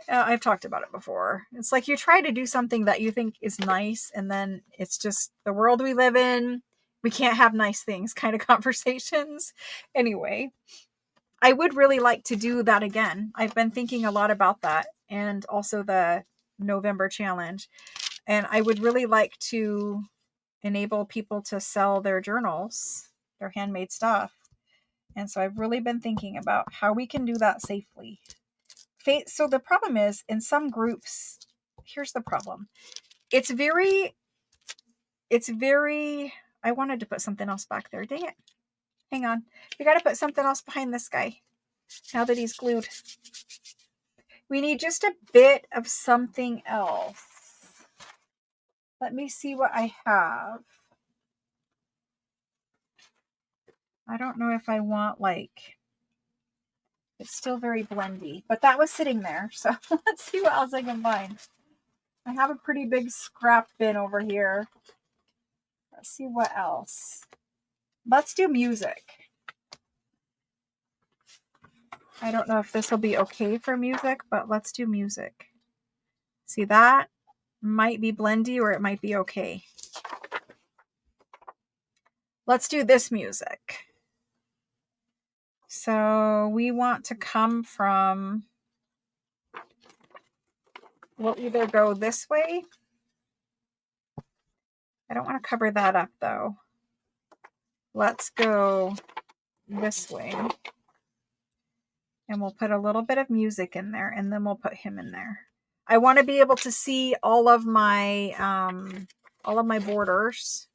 I've talked about it before. It's like you try to do something that you think is nice, and then it's just the world we live in. We can't have nice things kind of conversations. Anyway, I would really like to do that again. I've been thinking a lot about that and also the November challenge. And I would really like to enable people to sell their journals, their handmade stuff. And so I've really been thinking about how we can do that safely. So the problem is in some groups, here's the problem. It's very, I wanted to put something else back there. Dang it. Hang on. We got to put something else behind this guy now that he's glued. We need just a bit of something else. Let me see what I have. I don't know if I want it's still very blendy, but that was sitting there. So let's see what else I can find. I have a pretty big scrap bin over here. Let's see what else. Let's do music. I don't know if this will be okay for music, but let's do music. See, that might be blendy or it might be okay. Let's do this music. So we want to come from, we'll either go this way. I don't want to cover that up though. Let's go this way. And we'll put a little bit of music in there and then we'll put him in there. I want to be able to see all of my borders.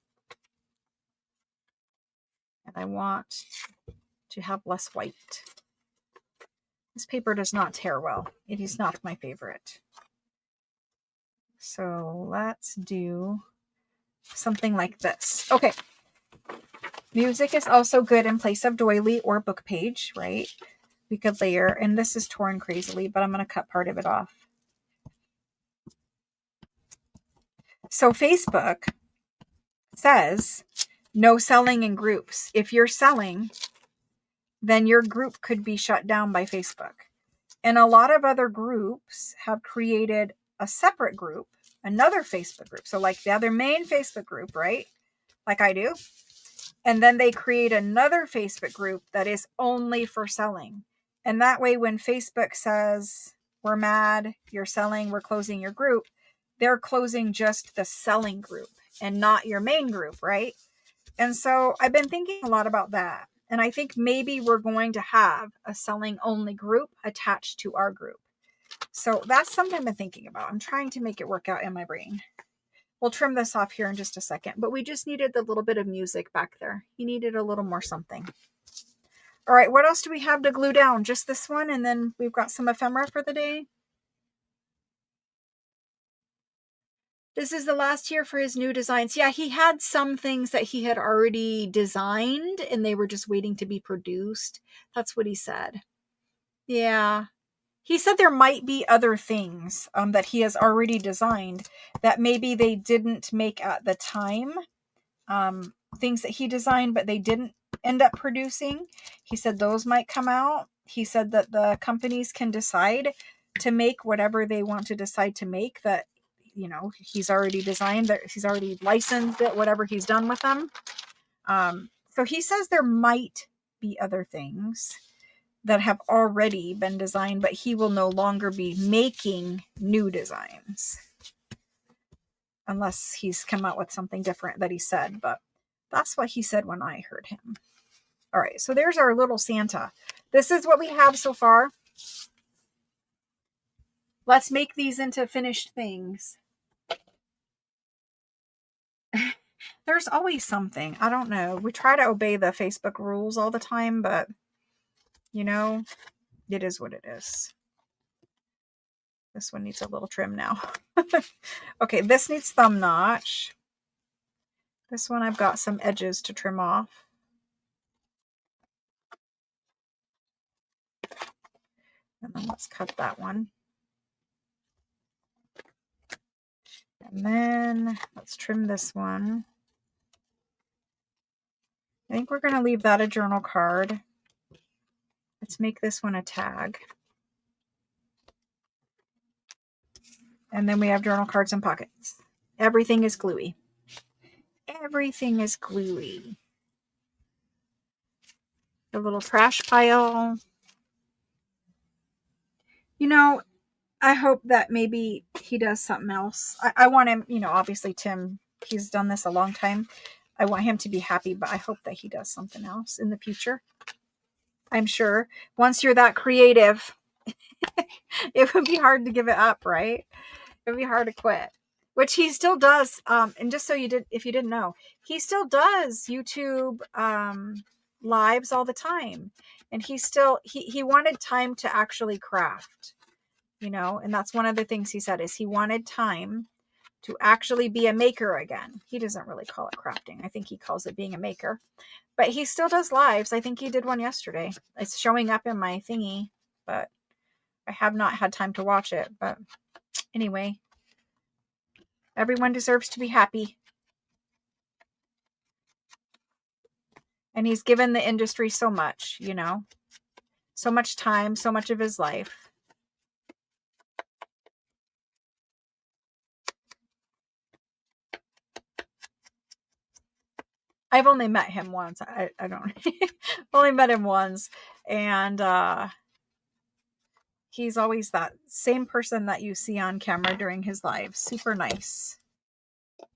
And I want to have less white. This paper does not tear well. It is not my favorite. So let's do something like this. Okay. Music is also good in place of doily or book page, right? We could layer, and this is torn crazily, but I'm going to cut part of it off. So Facebook says no selling in groups. If you're selling, then your group could be shut down by Facebook. And a lot of other groups have created a separate group, another Facebook group. So like the other main Facebook group, right? Like I do. And then they create another Facebook group that is only for selling. And that way, when Facebook says, we're mad, you're selling, we're closing your group, they're closing just the selling group and not your main group, right? And so I've been thinking a lot about that. And I think maybe we're going to have a selling only group attached to our group. So that's something I've been thinking about. I'm trying to make it work out in my brain. We'll trim this off here in just a second, but we just needed the little bit of music back there. He needed a little more something. All right, what else do we have to glue down? Just this one, and then we've got some ephemera for the day. This is the last year for his new designs. Yeah, he had some things that he had already designed, and they were just waiting to be produced. That's what he said. Yeah. He said there might be other things that he has already designed that maybe they didn't make at the time. Things that he designed, but they didn't end up producing. He said those might come out. He said that the companies can decide to make whatever they want to decide to make, that, you know, he's already designed, that he's already licensed it, whatever he's done with them. So he says there might be other things that have already been designed, but he will no longer be making new designs unless he's come out with something different that he said. But that's what he said when I heard him. All right, so there's our little Santa. This is what we have so far. Let's make these into finished things. There's always something. I don't know. We try to obey the Facebook rules all the time, but, you know, it is what it is. This one needs a little trim now. Okay, this needs thumb notch. This one I've got some edges to trim off. And then let's cut that one. And then let's trim this one. I think we're going to leave that a journal card. Let's make this one a tag. And then we have journal cards and pockets. Everything is gluey. Everything is gluey. The little trash pile. You know, I hope that maybe he does something else. I want him, you know, obviously Tim, he's done this a long time. I want him to be happy, but I hope that he does something else in the future. I'm sure once you're that creative, it would be hard to give it up, right? It would be hard to quit, which he still does. And just so if you didn't know, he still does YouTube lives all the time. And he wanted time to actually craft, you know, and that's one of the things he said is he wanted time to actually be a maker again. He doesn't really call it crafting. I think he calls it being a maker, but he still does lives. I think he did one yesterday. It's showing up in my thingy, but I have not had time to watch it. But anyway, everyone deserves to be happy. And he's given the industry so much, you know, so much time, so much of his life. I've only met him once. I don't only met him once. And he's always that same person that you see on camera during his lives. Super nice.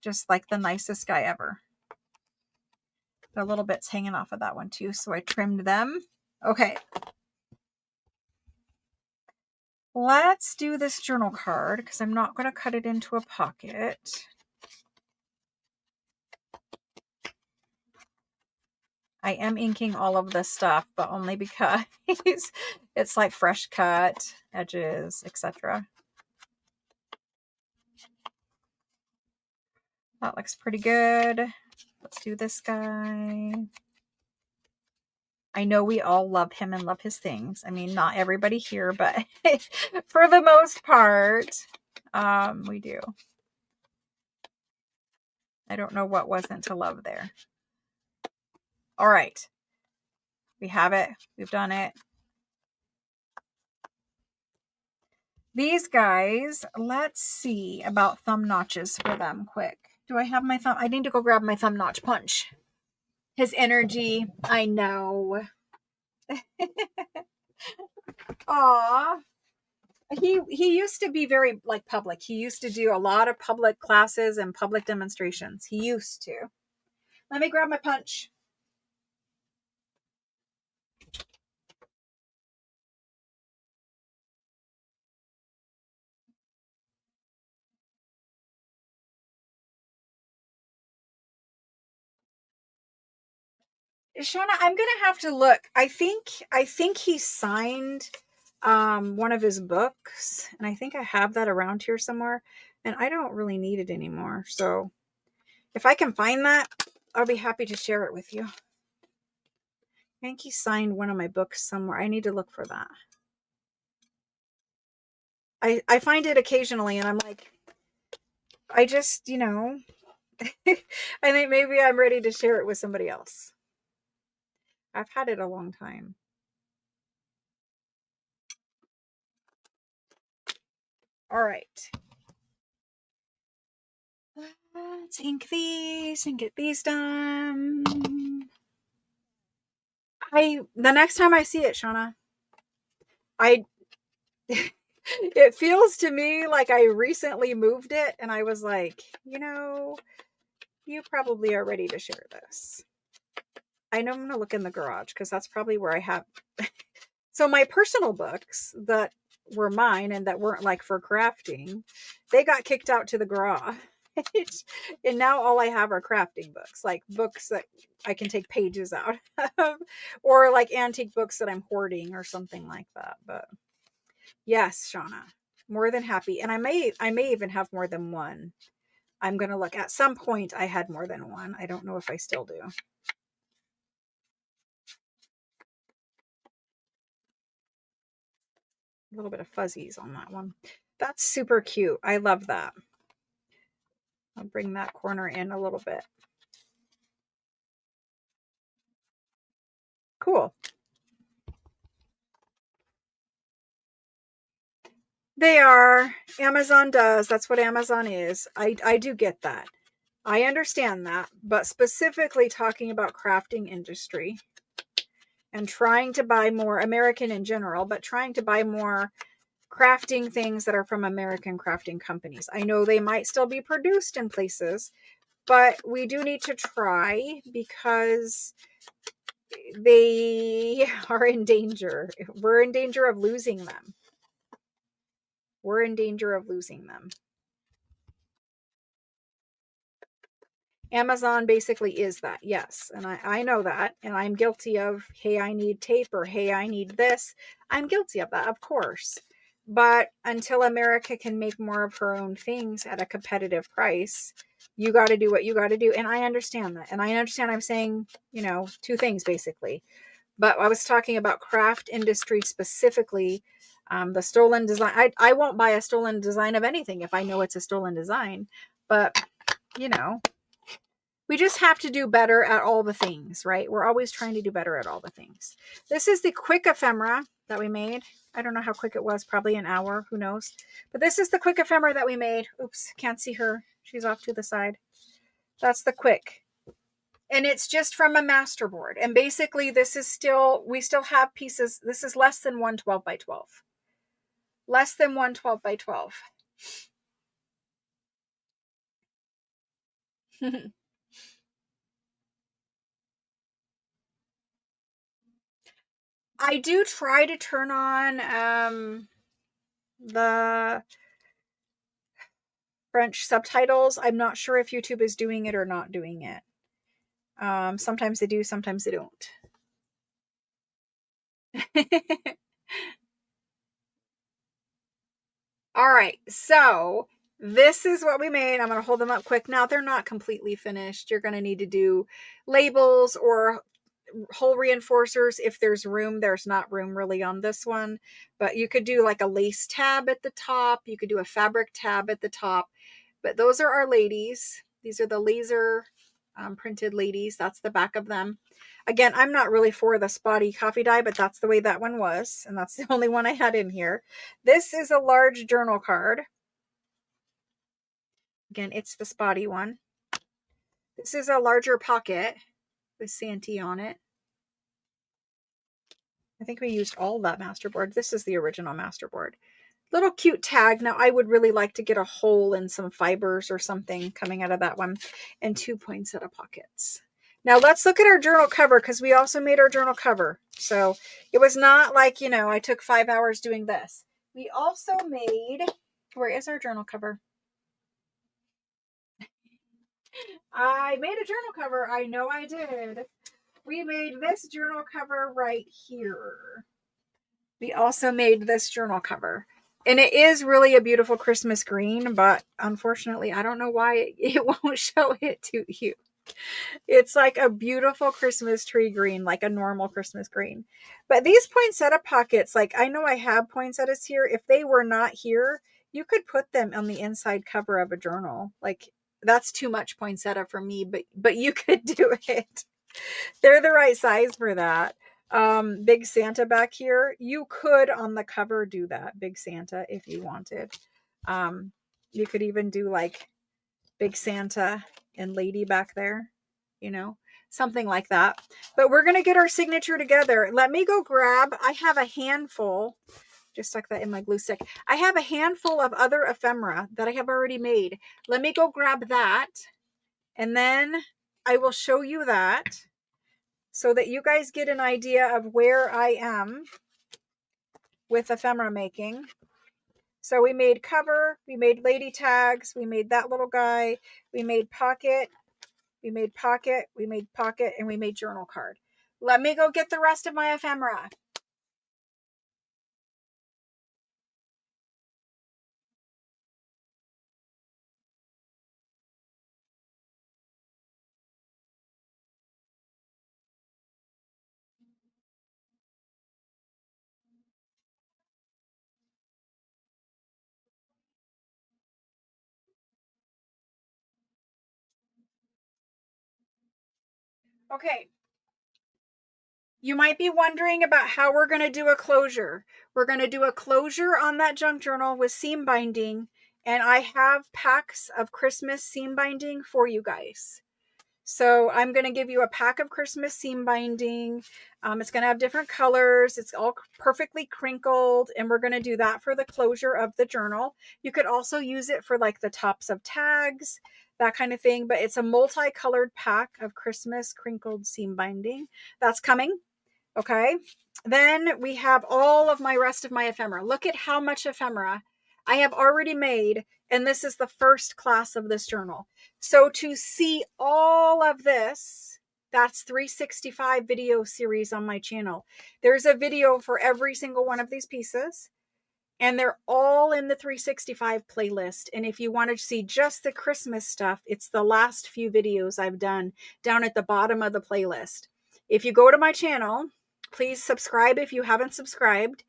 Just like the nicest guy ever. The little bits hanging off of that one too. So I trimmed them. Okay. Let's do this journal card because I'm not going to cut it into a pocket. I am inking all of this stuff, but only because it's like fresh cut edges, etc. That looks pretty good. Let's do this guy. I know we all love him and love his things. I mean, not everybody here, but for the most part, we do. I don't know what wasn't to love there. All right. We have it. We've done it. These guys, let's see about thumb notches for them quick. Do I have my thumb? I need to go grab my thumb notch punch. His energy, I know. Aw. He used to be very like public. He used to do a lot of public classes and public demonstrations. He used to. Let me grab my punch. Shauna, I'm gonna have to look. I think he signed one of his books, and I think I have that around here somewhere, and I don't really need it anymore. So if I can find that, I'll be happy to share it with you. I think he signed one of my books somewhere. I need to look for that. I find it occasionally, and I'm like, I just, I think maybe I'm ready to share it with somebody else. I've had it a long time. All right. Let's ink these and get these done. The next time I see it, Shauna, it feels to me like I recently moved it, and I was like, you probably are ready to share this. I know I'm going to look in the garage because that's probably where I have. So my personal books that were mine and that weren't like for crafting, they got kicked out to the garage. And now all I have are crafting books, like books that I can take pages out of, or like antique books that I'm hoarding or something like that. But yes, Shauna, more than happy. And I may even have more than one. I'm going to look. At some point I had more than one. I don't know if I still do. A little bit of fuzzies on that one. That's super cute. I love that. I'll bring that corner in a little bit. Cool. They are. Amazon does. That's what Amazon is. I do get that. I understand that. But specifically talking about crafting industry and trying to buy more American in general, but trying to buy more crafting things that are from American crafting companies. I know they might still be produced in places, but we do need to try because they are in danger. We're in danger of losing them. We're in danger of losing them. Amazon basically is that, yes. And I know that. And I'm guilty of, hey, I need tape, or hey, I need this. I'm guilty of that, of course. But until America can make more of her own things at a competitive price, you got to do what you got to do. And I understand that. And I understand I'm saying, two things basically. But I was talking about craft industry specifically. The stolen design. I won't buy a stolen design of anything if I know it's a stolen design. But, we just have to do better at all the things, right? We're always trying to do better at all the things. This is the quick ephemera that we made. I don't know how quick it was, probably an hour, who knows? But this is the quick ephemera that we made. Oops, can't see her. She's off to the side. That's the quick. And it's just from a master board. And basically this is we still have pieces. This is less than 112 by 12. Less than 112 by 12. I do try to turn on the French subtitles. I'm not sure if YouTube is doing it or not doing it. Sometimes they do, sometimes they don't. All right, so this is what we made. I'm going to hold them up quick. Now, they're not completely finished. You're going to need to do labels or hole reinforcers if there's room. There's not room really on this one, but you could do like a lace tab at the top. You could do a fabric tab at the top, but those are our ladies. These are the laser printed ladies. That's the back of them. Again, I'm not really for the spotty coffee dye, but that's the way that one was. And that's the only one I had in here. This is a large journal card. Again, it's the spotty one. This is a larger pocket with Santee on it. I think we used all that masterboard. This is the original masterboard. Little cute tag. Now, I would really like to get a hole in some fibers or something coming out of that one. And 2 poinsettia pockets. Now, let's look at our journal cover because we also made our journal cover. So, it was not like, you know, I took 5 hours doing this. We also made... Where is our journal cover? I made a journal cover. I know I did. We made this journal cover right here. We also made this journal cover. And it is really a beautiful Christmas green, but unfortunately, I don't know why it won't show it to you. It's like a beautiful Christmas tree green, like a normal Christmas green. But these poinsettia pockets, like I know I have poinsettias here. If they were not here, you could put them on the inside cover of a journal. Like that's too much poinsettia for me, but you could do it. They're the right size for that. Big Santa back here. You could on the cover do that. Big Santa if you wanted. You could even do like Big Santa and Lady back there, you know, something like that. But we're going to get our signature together. Let me go grab, I have a handful, just stuck that in my glue stick. I have a handful of other ephemera that I have already made. Let me go grab that. And then I will show you that so that you guys get an idea of where I am with ephemera making. So we made cover, we made lady tags, we made that little guy, we made pocket, we made pocket, we made pocket, and we made journal card. Let me go get the rest of my ephemera. Okay. You might be wondering about how we're going to do a closure. We're going to do a closure on that junk journal with seam binding, and I have packs of Christmas seam binding for you guys. So I'm going to give you a pack of Christmas seam binding. It's going to have different colors. It's all perfectly crinkled, and we're going to do that for the closure of the journal. You could also use it for like the tops of tags, that kind of thing, but it's a multicolored pack of Christmas crinkled seam binding. That's coming. Okay, then we have all of my rest of my ephemera. Look at how much ephemera I have already made, and this is the first class of this journal. So to see all of this, that's 365 video series on my channel. There's a video for every single one of these pieces, and they're all in the 365 playlist. And if you want to see just the Christmas stuff, it's the last few videos I've done down at the bottom of the playlist. If you go to my channel, please subscribe if you haven't subscribed.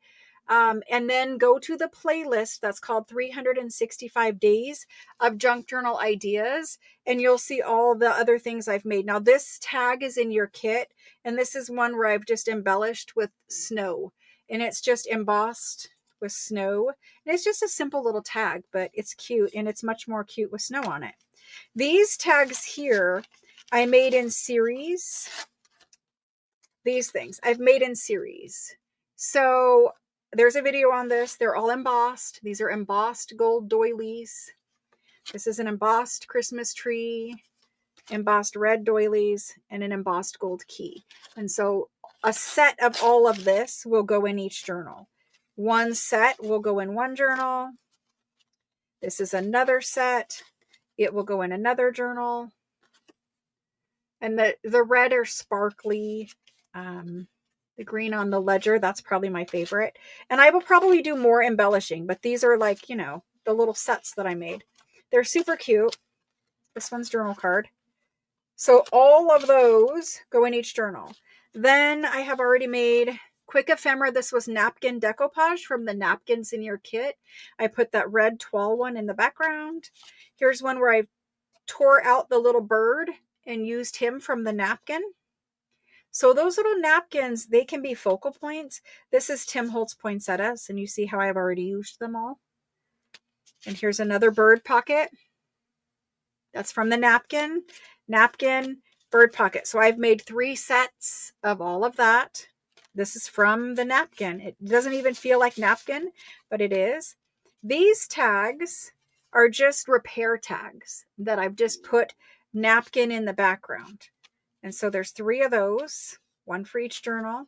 And then go to the playlist that's called 365 Days of Junk Journal Ideas, and you'll see all the other things I've made. Now, this tag is in your kit, and this is one where I've just embellished with snow, and it's just embossed with snow. And it's just a simple little tag, but it's cute, and it's much more cute with snow on it. These tags here, I made in series. These things I've made in series. So there's a video on this. They're all embossed. These are embossed gold doilies. This is an embossed Christmas tree, embossed red doilies, and an embossed gold key. And so a set of all of this will go in each journal. One set will go in one journal. This is another set. It will go in another journal. And the red are sparkly. The green on the ledger, that's probably my favorite. And I will probably do more embellishing, but these are like, you know, the little sets that I made. They're super cute. This one's journal card. So all of those go in each journal. Then I have already made quick ephemera. This was napkin decoupage from the napkins in your kit. I put that red toile one in the background. Here's one where I tore out the little bird and used him from the napkin. So those little napkins, they can be focal points. This is Tim Holtz poinsettias, and you see how I've already used them all. And here's another bird pocket. That's from the napkin, bird pocket. So I've made 3 sets of all of that. This is from the napkin. It doesn't even feel like napkin, but it is. These tags are just repair tags that I've just put napkin in the background. And so there's 3 of those, one for each journal.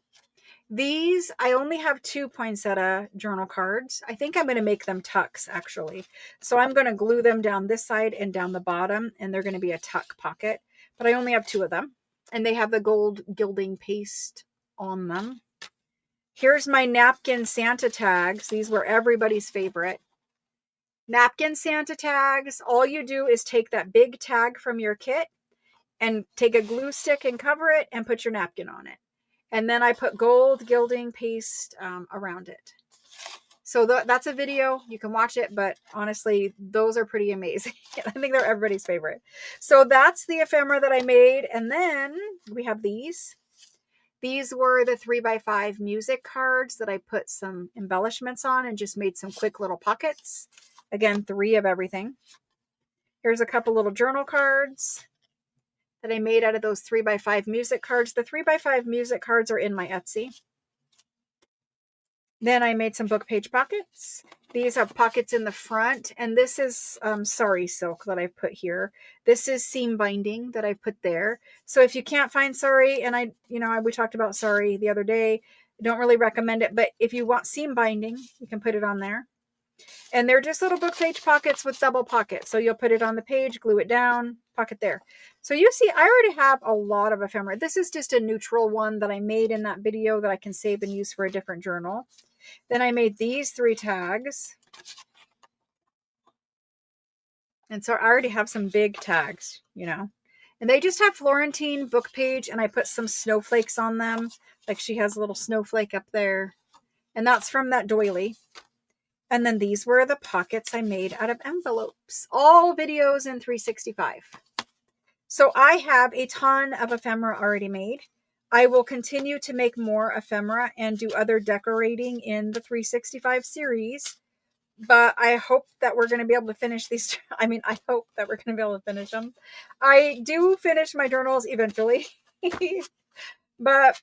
These, I only have 2 poinsettia journal cards. I think I'm going to make them tucks, actually. So I'm going to glue them down this side and down the bottom, and they're going to be a tuck pocket. But I only have 2 of them, and they have the gold gilding paste on them. Here's my napkin Santa tags. These were everybody's favorite. Napkin Santa tags, all you do is take that big tag from your kit and take a glue stick and cover it and put your napkin on it. And then I put gold gilding paste around it. So that's a video. You can watch it, but honestly, those are pretty amazing. I think they're everybody's favorite. So that's the ephemera that I made. And then we have these. These were the 3x5 music cards that I put some embellishments on and just made some quick little pockets. Again, 3 of everything. Here's a couple little journal cards that I made out of those 3x5 music cards. The 3x5 music cards are in my Etsy. Then I made some book page pockets. These have pockets in the front, and this is sari silk that I've put here. This is seam binding that I've put there. So if you can't find sari, and we talked about sari the other day, I don't really recommend it, but if you want seam binding, you can put it on there. And they're just little book page pockets with double pockets. So you'll put it on the page, glue it down, pocket there. So you see, I already have a lot of ephemera. This is just a neutral one that I made in that video that I can save and use for a different journal. Then I made these 3 tags. And so I already have some big tags, And they just have Florentine book page, and I put some snowflakes on them. Like she has a little snowflake up there. And that's from that doily. And then these were the pockets I made out of envelopes. All videos in 365. So I have a ton of ephemera already made. I will continue to make more ephemera and do other decorating in the 365 series. But I hope that we're going to be able to finish these. I hope that we're going to be able to finish them. I do finish my journals eventually. But,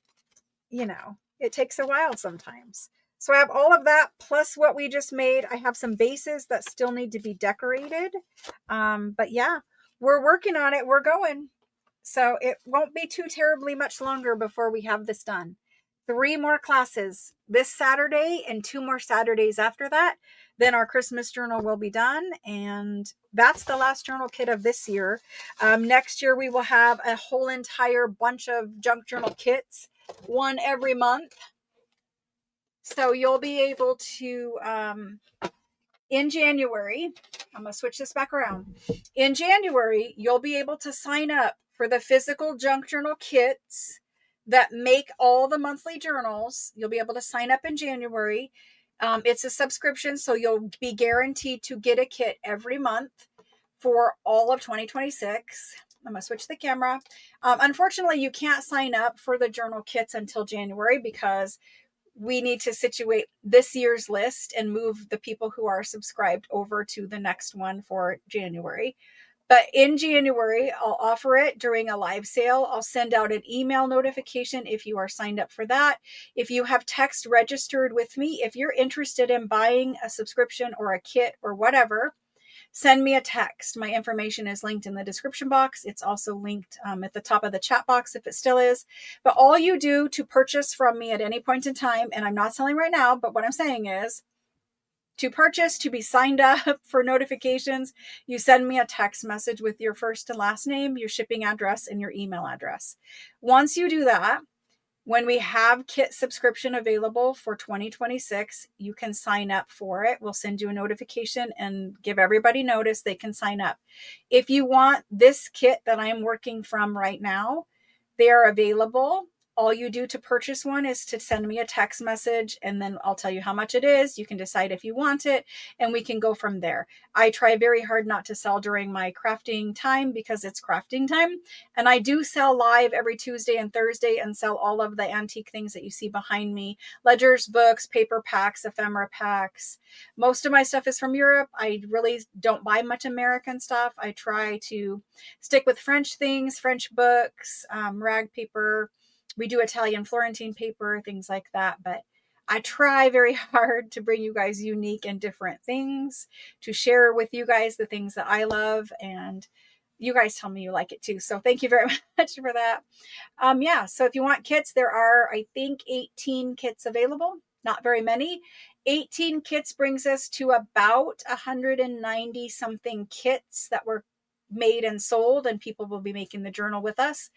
it takes a while sometimes. So I have all of that plus what we just made. I have some bases that still need to be decorated. But yeah, we're working on it. We're going. So it won't be too terribly much longer before we have this done. 3 more classes this Saturday and 2 more Saturdays after that. Then our Christmas journal will be done. And that's the last journal kit of this year. Next year, we will have a whole entire bunch of junk journal kits, one every month. So you'll be able to, in January, I'm going to switch this back around. In January, you'll be able to sign up for the physical junk journal kits that make all the monthly journals. You'll be able to sign up in January. It's a subscription, so you'll be guaranteed to get a kit every month for all of 2026. I'm going to switch the camera. Unfortunately, you can't sign up for the journal kits until January because we need to situate this year's list and move the people who are subscribed over to the next one for January. But in January, I'll offer it during a live sale. I'll send out an email notification if you are signed up for that. If you have text registered with me, if you're interested in buying a subscription or a kit or whatever, send me a text. My information is linked in the description box. It's also linked at the top of the chat box if it still is. But all you do to purchase from me at any point in time, and I'm not selling right now, but what I'm saying is to purchase, to be signed up for notifications, you send me a text message with your first and last name, your shipping address, and your email address. Once you do that, when we have kit subscription available for 2026, you can sign up for it. We'll send you a notification and give everybody notice they can sign up. If you want this kit that I'm working from right now, they are available. All you do to purchase one is to send me a text message, and then I'll tell you how much it is. You can decide if you want it, and we can go from there. I try very hard not to sell during my crafting time because it's crafting time. And I do sell live every Tuesday and Thursday and sell all of the antique things that you see behind me. Ledgers, books, paper packs, ephemera packs. Most of my stuff is from Europe. I really don't buy much American stuff. I try to stick with French things, French books, rag paper. We do Italian Florentine paper, things like that. But I try very hard to bring you guys unique and different things, to share with you guys the things that I love, and you guys tell me you like it too. So thank you very much for that. Yeah, so if you want kits, there are, I think, 18 kits available. Not very many. 18 kits brings us to about 190 something kits that were made and sold, and people will be making the journal with us.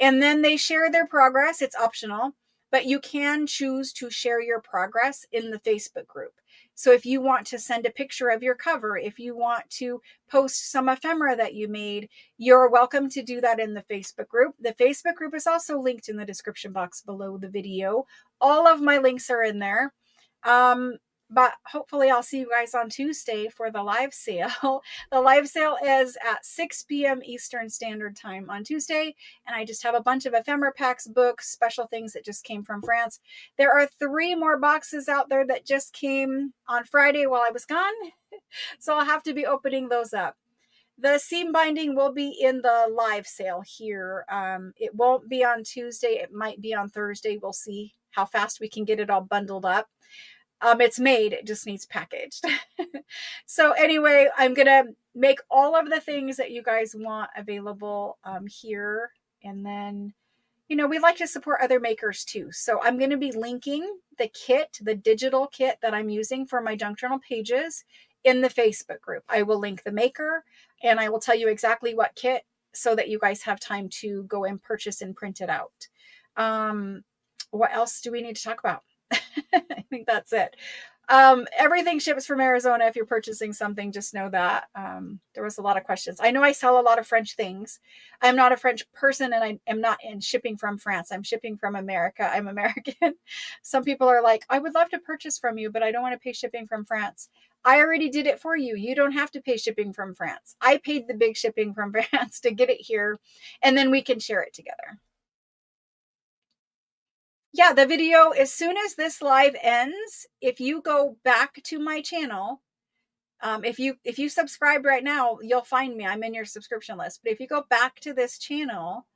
And then they share their progress. It's optional, but you can choose to share your progress in the Facebook group. So if you want to send a picture of your cover, if you want to post some ephemera that you made, you're welcome to do that in the Facebook group. The Facebook group is also linked in the description box below the video. All of my links are in there. But hopefully I'll see you guys on Tuesday for the live sale. The live sale is at 6 p.m. Eastern Standard Time on Tuesday. And I just have a bunch of ephemera packs, books, special things that just came from France. There are 3 more boxes out there that just came on Friday while I was gone. So I'll have to be opening those up. The seam binding will be in the live sale here. It won't be on Tuesday. It might be on Thursday. We'll see how fast we can get it all bundled up. It's made, it just needs packaged. So anyway, I'm going to make all of the things that you guys want available here. And then, you know, we like to support other makers too. So I'm going to be linking the kit, the digital kit that I'm using for my junk journal pages in the Facebook group. I will link the maker, and I will tell you exactly what kit so that you guys have time to go and purchase and print it out. What else do we need to talk about? I think that's it. Everything ships from Arizona. If you're purchasing something, just know that. There was a lot of questions. I know I sell a lot of French things. I'm not a French person, and I am not in shipping from France. I'm shipping from America. I'm American. Some people are like, I would love to purchase from you, but I don't want to pay shipping from France. I already did it for you. You don't have to pay shipping from France. I paid the big shipping from France to get it here, and then we can share it together. Yeah, the video, as soon as this live ends, if you go back to my channel, if you subscribe right now, you'll find me. I'm in your subscription list. But if you go back to this channel,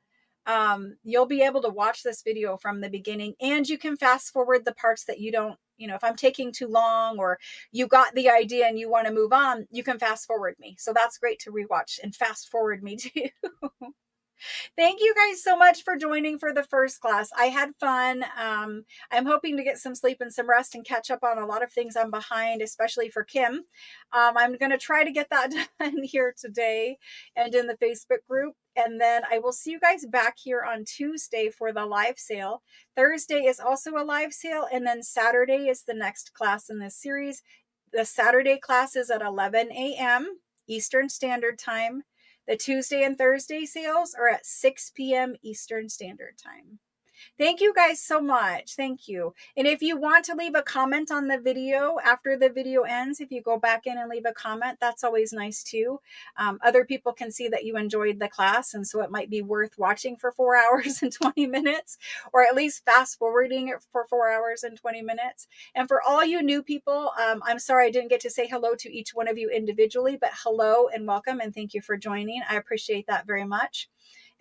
you'll be able to watch this video from the beginning, and you can fast forward the parts that you don't, you know, if I'm taking too long or you got the idea and you want to move on, you can fast forward me. So that's great to rewatch and fast forward me too. Thank you guys so much for joining for the first class. I had fun. I'm hoping to get some sleep and some rest and catch up on a lot of things I'm behind, especially for Kim. I'm going to try to get that done here today and in the Facebook group. And then I will see you guys back here on Tuesday for the live sale. Thursday is also a live sale. And then Saturday is the next class in this series. The Saturday class is at 11 a.m. Eastern Standard Time. The Tuesday and Thursday sales are at 6 p.m. Eastern Standard Time. Thank you guys so much. Thank you. And if you want to leave a comment on the video after the video ends, if you go back in and leave a comment, that's always nice too. Other people can see that you enjoyed the class, and so it might be worth watching for 4 hours and 20 minutes, or at least fast forwarding it for 4 hours and 20 minutes. And for all you new people, I'm sorry I didn't get to say hello to each one of you individually, but hello and welcome, and thank you for joining. I appreciate that very much.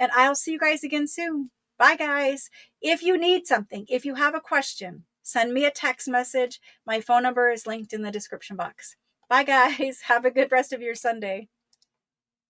And I'll see you guys again soon. Bye, guys. If you need something, if you have a question, send me a text message. My phone number is linked in the description box. Bye, guys. Have a good rest of your Sunday.